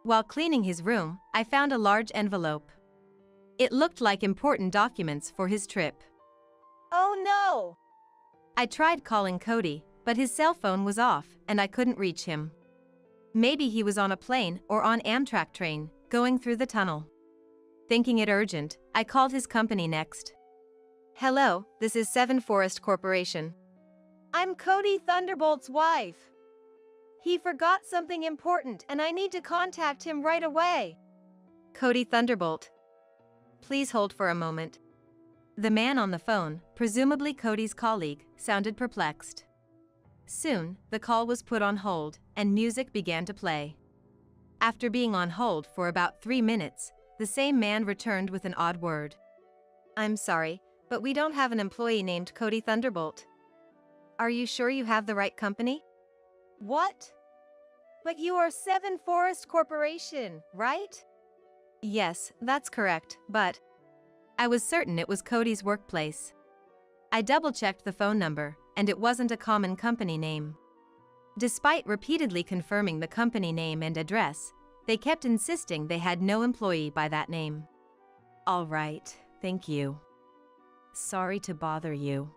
While cleaning his room, I found a large envelope. It looked like important documents for his trip. Oh no! I tried calling Cody, but his cell phone was off and I couldn't reach him. Maybe he was on a plane or on Amtrak train, going through the tunnel. Thinking it urgent, I called his company next. Hello, this is Seven Forest Corporation. I'm Cody Thunderbolt's wife. He forgot something important and I need to contact him right away. Cody Thunderbolt. Please hold for a moment. The man on the phone, presumably Cody's colleague, sounded perplexed. Soon, the call was put on hold, and music began to play. After being on hold for about 3 minutes, the same man returned with an odd word. I'm sorry, but we don't have an employee named Cody Thunderbolt. Are you sure you have the right company? What? But you are Seven Forest Corporation, right? Yes, that's correct, but I was certain it was Cody's workplace. I double-checked the phone number, and it wasn't a common company name. Despite repeatedly confirming the company name and address, they kept insisting they had no employee by that name. All right, thank you. Sorry to bother you.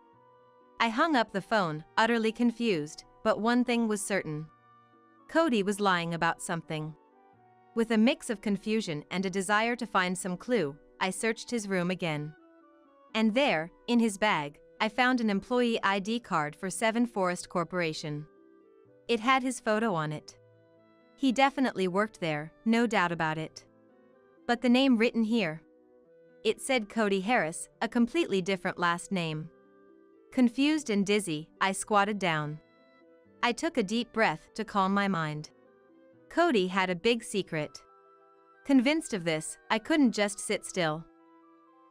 I hung up the phone, utterly confused, but one thing was certain. Cody was lying about something. With a mix of confusion and a desire to find some clue, I searched his room again. And there, in his bag, I found an employee ID card for Seven Forest Corporation. It had his photo on it. He definitely worked there, no doubt about it. But the name written here. It said Cody Harris, a completely different last name. Confused and dizzy, I squatted down. I took a deep breath to calm my mind. Cody had a big secret. Convinced of this, I couldn't just sit still.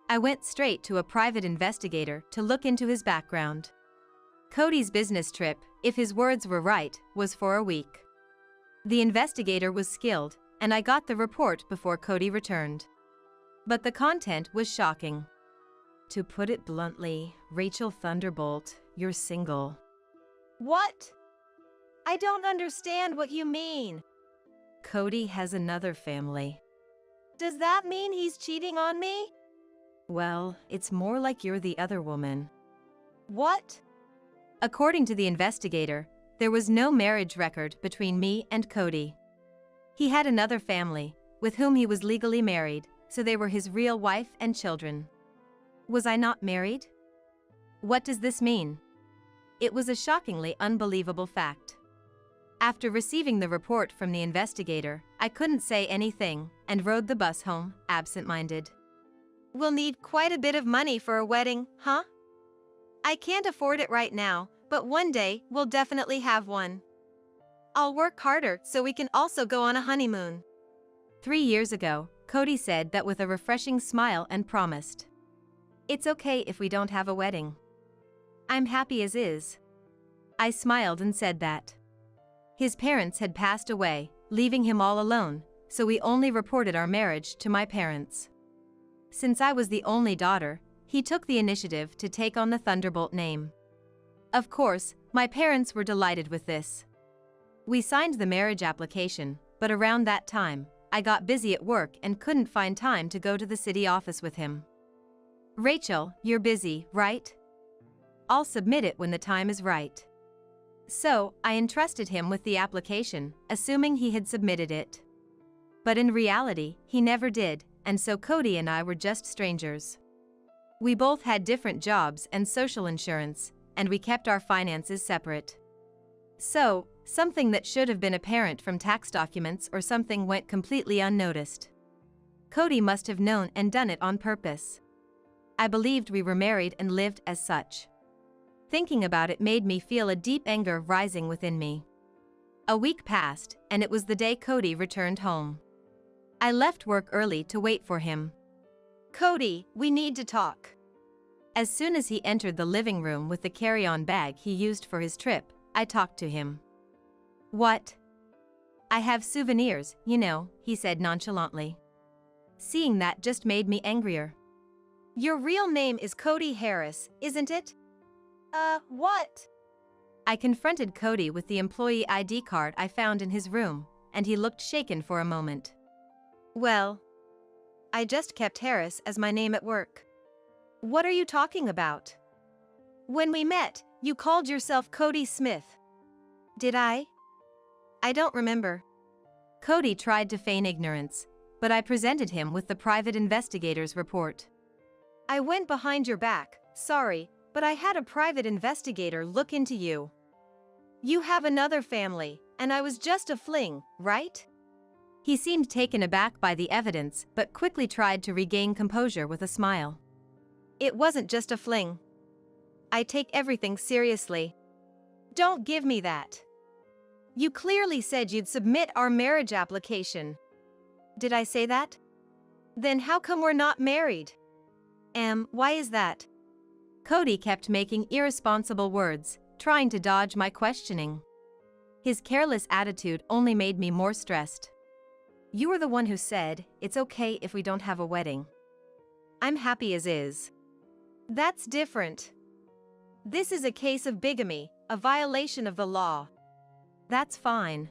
I went straight to a private investigator to look into his background. Cody's business trip, if his words were right, was for a week. The investigator was skilled, and I got the report before Cody returned. But the content was shocking. To put it bluntly, Rachel Thunderbolt, you're single. What? I don't understand what you mean. Cody has another family. Does that mean he's cheating on me? Well, it's more like you're the other woman. What? According to the investigator, there was no marriage record between me and Cody. He had another family, with whom he was legally married, so they were his real wife and children. Was I not married? What does this mean? It was a shockingly unbelievable fact. After receiving the report from the investigator, I couldn't say anything and rode the bus home, absent-minded. We'll need quite a bit of money for a wedding, huh? I can't afford it right now, but one day we'll definitely have one. I'll work harder so we can also go on a honeymoon. 3 years ago, Cody said that with a refreshing smile and promised, "It's okay if we don't have a wedding. I'm happy as is." I smiled and said that. His parents had passed away, leaving him all alone, so we only reported our marriage to my parents. Since I was the only daughter, he took the initiative to take on the Thunderbolt name. Of course, my parents were delighted with this. We signed the marriage application, but around that time, I got busy at work and couldn't find time to go to the city office with him. "Rachel, you're busy, right? I'll submit it when the time is right." So, I entrusted him with the application, assuming he had submitted it. But in reality, he never did, and so Cody and I were just strangers. We both had different jobs and social insurance, and we kept our finances separate. So, something that should have been apparent from tax documents or something went completely unnoticed. Cody must have known and done it on purpose. I believed we were married and lived as such. Thinking about it made me feel a deep anger rising within me. A week passed, and it was the day Cody returned home. I left work early to wait for him. Cody, we need to talk. As soon as he entered the living room with the carry-on bag he used for his trip, I talked to him. "What?" "I have souvenirs, you know," he said nonchalantly. Seeing that just made me angrier. Your real name is Cody Harris, isn't it? What? I confronted Cody with the employee ID card I found in his room, and he looked shaken for a moment. Well, I just kept Harris as my name at work. What are you talking about? When we met, you called yourself Cody Smith. Did I? I don't remember. Cody tried to feign ignorance, but I presented him with the private investigator's report. I went behind your back, sorry, but I had a private investigator look into you. You have another family, and I was just a fling, right? He seemed taken aback by the evidence, but quickly tried to regain composure with a smile. It wasn't just a fling. I take everything seriously. Don't give me that. You clearly said you'd submit our marriage application. Did I say that? Then how come we're not married? Why is that? Cody kept making irresponsible words, trying to dodge my questioning. His careless attitude only made me more stressed. You were the one who said, "It's okay if we don't have a wedding." I'm happy as is. That's different. This is a case of bigamy, a violation of the law. That's fine.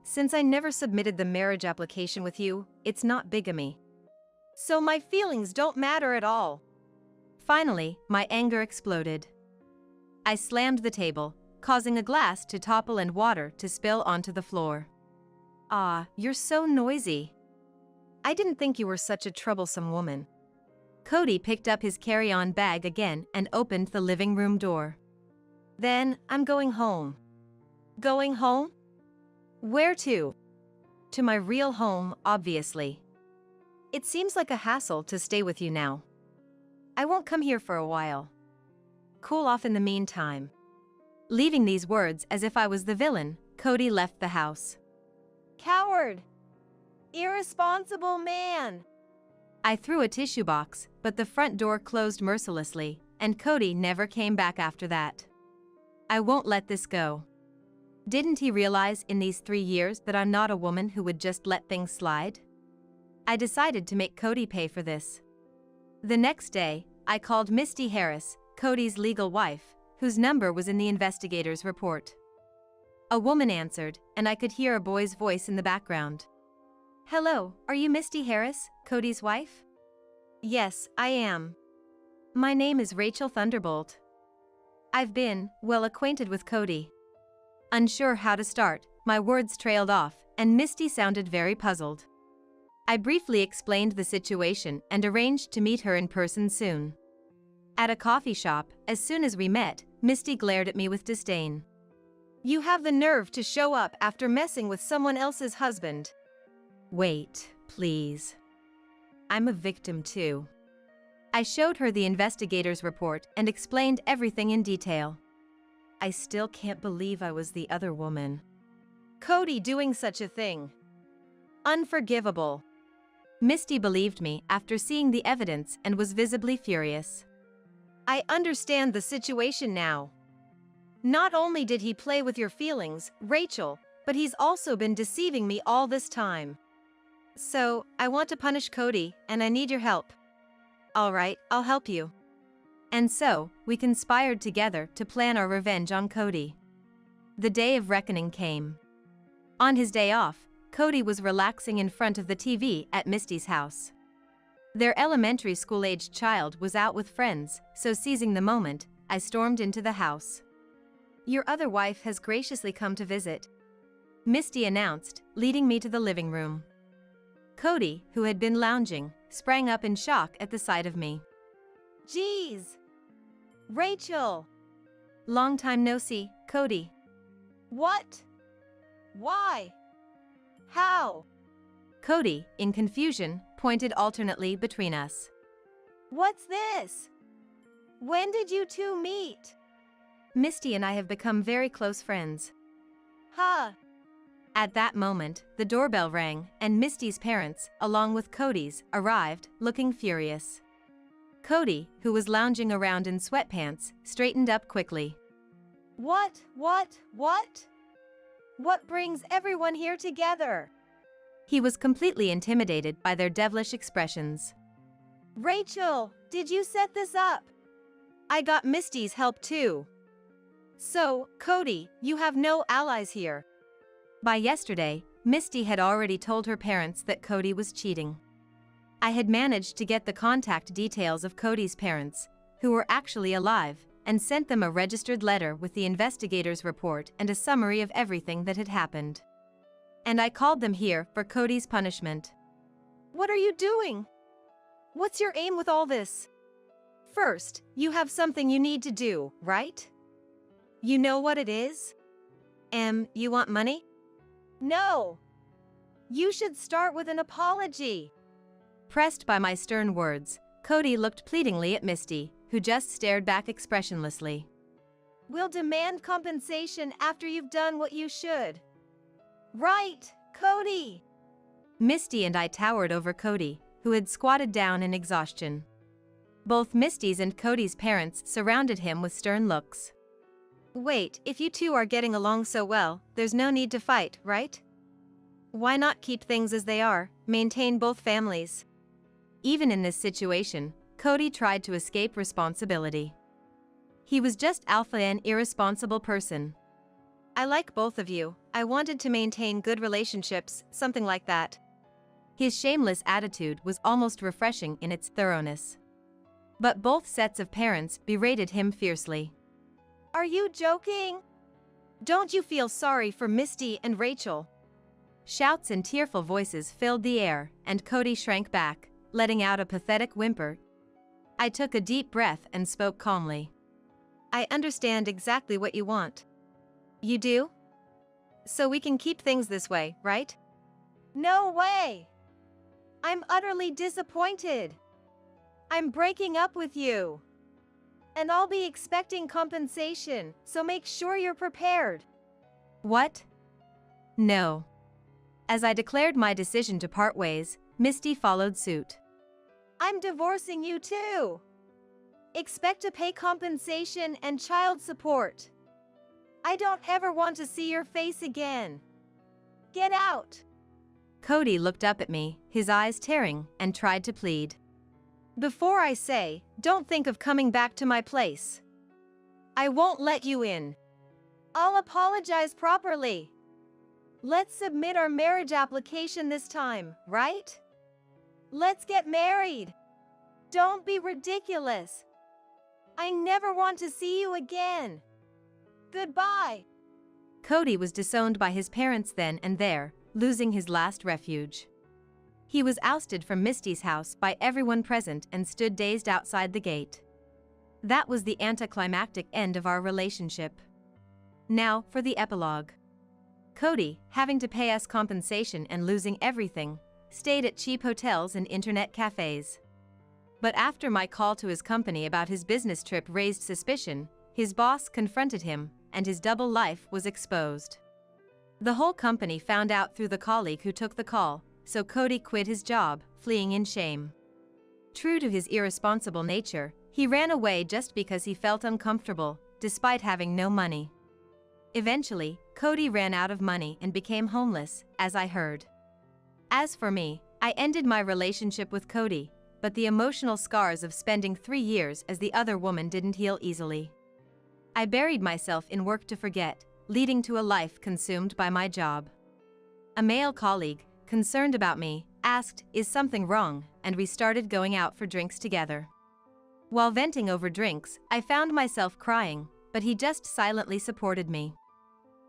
Since I never submitted the marriage application with you, it's not bigamy. So my feelings don't matter at all. Finally, my anger exploded. I slammed the table, causing a glass to topple and water to spill onto the floor. "Ah, you're so noisy. I didn't think you were such a troublesome woman." Cody picked up his carry-on bag again and opened the living room door. "Then, I'm going home." "Going home? Where to?" "To my real home, obviously. It seems like a hassle to stay with you now. I won't come here for a while. Cool off in the meantime." Leaving these words as if I was the villain, Cody left the house. Coward! Irresponsible man! I threw a tissue box, but the front door closed mercilessly, and Cody never came back after that. I won't let this go. Didn't he realize in these 3 years that I'm not a woman who would just let things slide? I decided to make Cody pay for this. The next day, I called Misty Harris, Cody's legal wife, whose number was in the investigator's report. A woman answered, and I could hear a boy's voice in the background. "Hello, are you Misty Harris, Cody's wife?" Yes, I am. My name is Rachel Thunderbolt. I've been, well acquainted with Cody. Unsure how to start, my words trailed off, and Misty sounded very puzzled. I briefly explained the situation and arranged to meet her in person soon. At a coffee shop, as soon as we met, Misty glared at me with disdain. You have the nerve to show up after messing with someone else's husband. Wait, please. I'm a victim too. I showed her the investigator's report and explained everything in detail. I still can't believe I was the other woman. Cody doing such a thing. Unforgivable. Misty believed me after seeing the evidence and was visibly furious. I understand the situation now. Not only did he play with your feelings, Rachel, but he's also been deceiving me all this time. So, I want to punish Cody, and I need your help. All right, I'll help you. And so, we conspired together to plan our revenge on Cody. The day of reckoning came. On his day off, Cody was relaxing in front of the TV at Misty's house. Their elementary school-aged child was out with friends, so seizing the moment, I stormed into the house. Your other wife has graciously come to visit, Misty announced, leading me to the living room. Cody, who had been lounging, sprang up in shock at the sight of me. Geez! Rachel! Long time no see, Cody. What? Why? How? Cody, in confusion, pointed alternately between us. What's this? When did you two meet? Misty and I have become very close friends. Huh. At that moment, the doorbell rang, and Misty's parents, along with Cody's, arrived, looking furious. Cody, who was lounging around in sweatpants, straightened up quickly. What? What brings everyone here together? He was completely intimidated by their devilish expressions. Rachel, did you set this up? I got Misty's help too. So, Cody, you have no allies here. By yesterday, Misty had already told her parents that Cody was cheating. I had managed to get the contact details of Cody's parents, who were actually alive, and sent them a registered letter with the investigator's report and a summary of everything that had happened. And I called them here for Cody's punishment. What are you doing? What's your aim with all this? First, you have something you need to do, right? You know what it is? You want money? No. You should start with an apology. Pressed by my stern words, Cody looked pleadingly at Misty, who just stared back expressionlessly. We'll demand compensation after you've done what you should. Right, Cody! Misty and I towered over Cody, who had squatted down in exhaustion. Both Misty's and Cody's parents surrounded him with stern looks. Wait, if you two are getting along so well, there's no need to fight, right? Why not keep things as they are, maintain both families? Even in this situation, Cody tried to escape responsibility. He was just alpha an irresponsible person. I like both of you, I wanted to maintain good relationships, something like that. His shameless attitude was almost refreshing in its thoroughness. But both sets of parents berated him fiercely. Are you joking? Don't you feel sorry for Misty and Rachel? Shouts and tearful voices filled the air, and Cody shrank back, letting out a pathetic whimper. I took a deep breath and spoke calmly. I understand exactly what you want. You do? So we can keep things this way, right? No way! I'm utterly disappointed. I'm breaking up with you. And I'll be expecting compensation, so make sure you're prepared. What? No. As I declared my decision to part ways, Misty followed suit. I'm divorcing you too. Expect to pay compensation and child support. I don't ever want to see your face again. Get out. Cody looked up at me, his eyes tearing, and tried to plead. Before I say, don't think of coming back to my place. I won't let you in. I'll apologize properly. Let's submit our marriage application this time, right? Let's get married. Don't be ridiculous. I never want to see you again. Goodbye. Cody was disowned by his parents then and there, losing his last refuge. He was ousted from Misty's house by everyone present and stood dazed outside the gate. That was the anticlimactic end of our relationship. Now for the epilogue. Cody, having to pay us compensation and losing everything, stayed at cheap hotels and internet cafes. But after my call to his company about his business trip raised suspicion, his boss confronted him, and his double life was exposed. The whole company found out through the colleague who took the call, so Cody quit his job, fleeing in shame. True to his irresponsible nature, he ran away just because he felt uncomfortable, despite having no money. Eventually, Cody ran out of money and became homeless, as I heard. As for me, I ended my relationship with Cody, but the emotional scars of spending 3 years as the other woman didn't heal easily. I buried myself in work to forget, leading to a life consumed by my job. A male colleague, concerned about me, asked, "Is something wrong?" and we started going out for drinks together. While venting over drinks, I found myself crying, but he just silently supported me.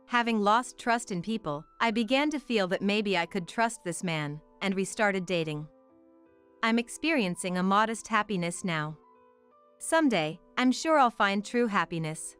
Having lost trust in people, I began to feel that maybe I could trust this man, and we started dating. I'm experiencing a modest happiness now. Someday, I'm sure I'll find true happiness.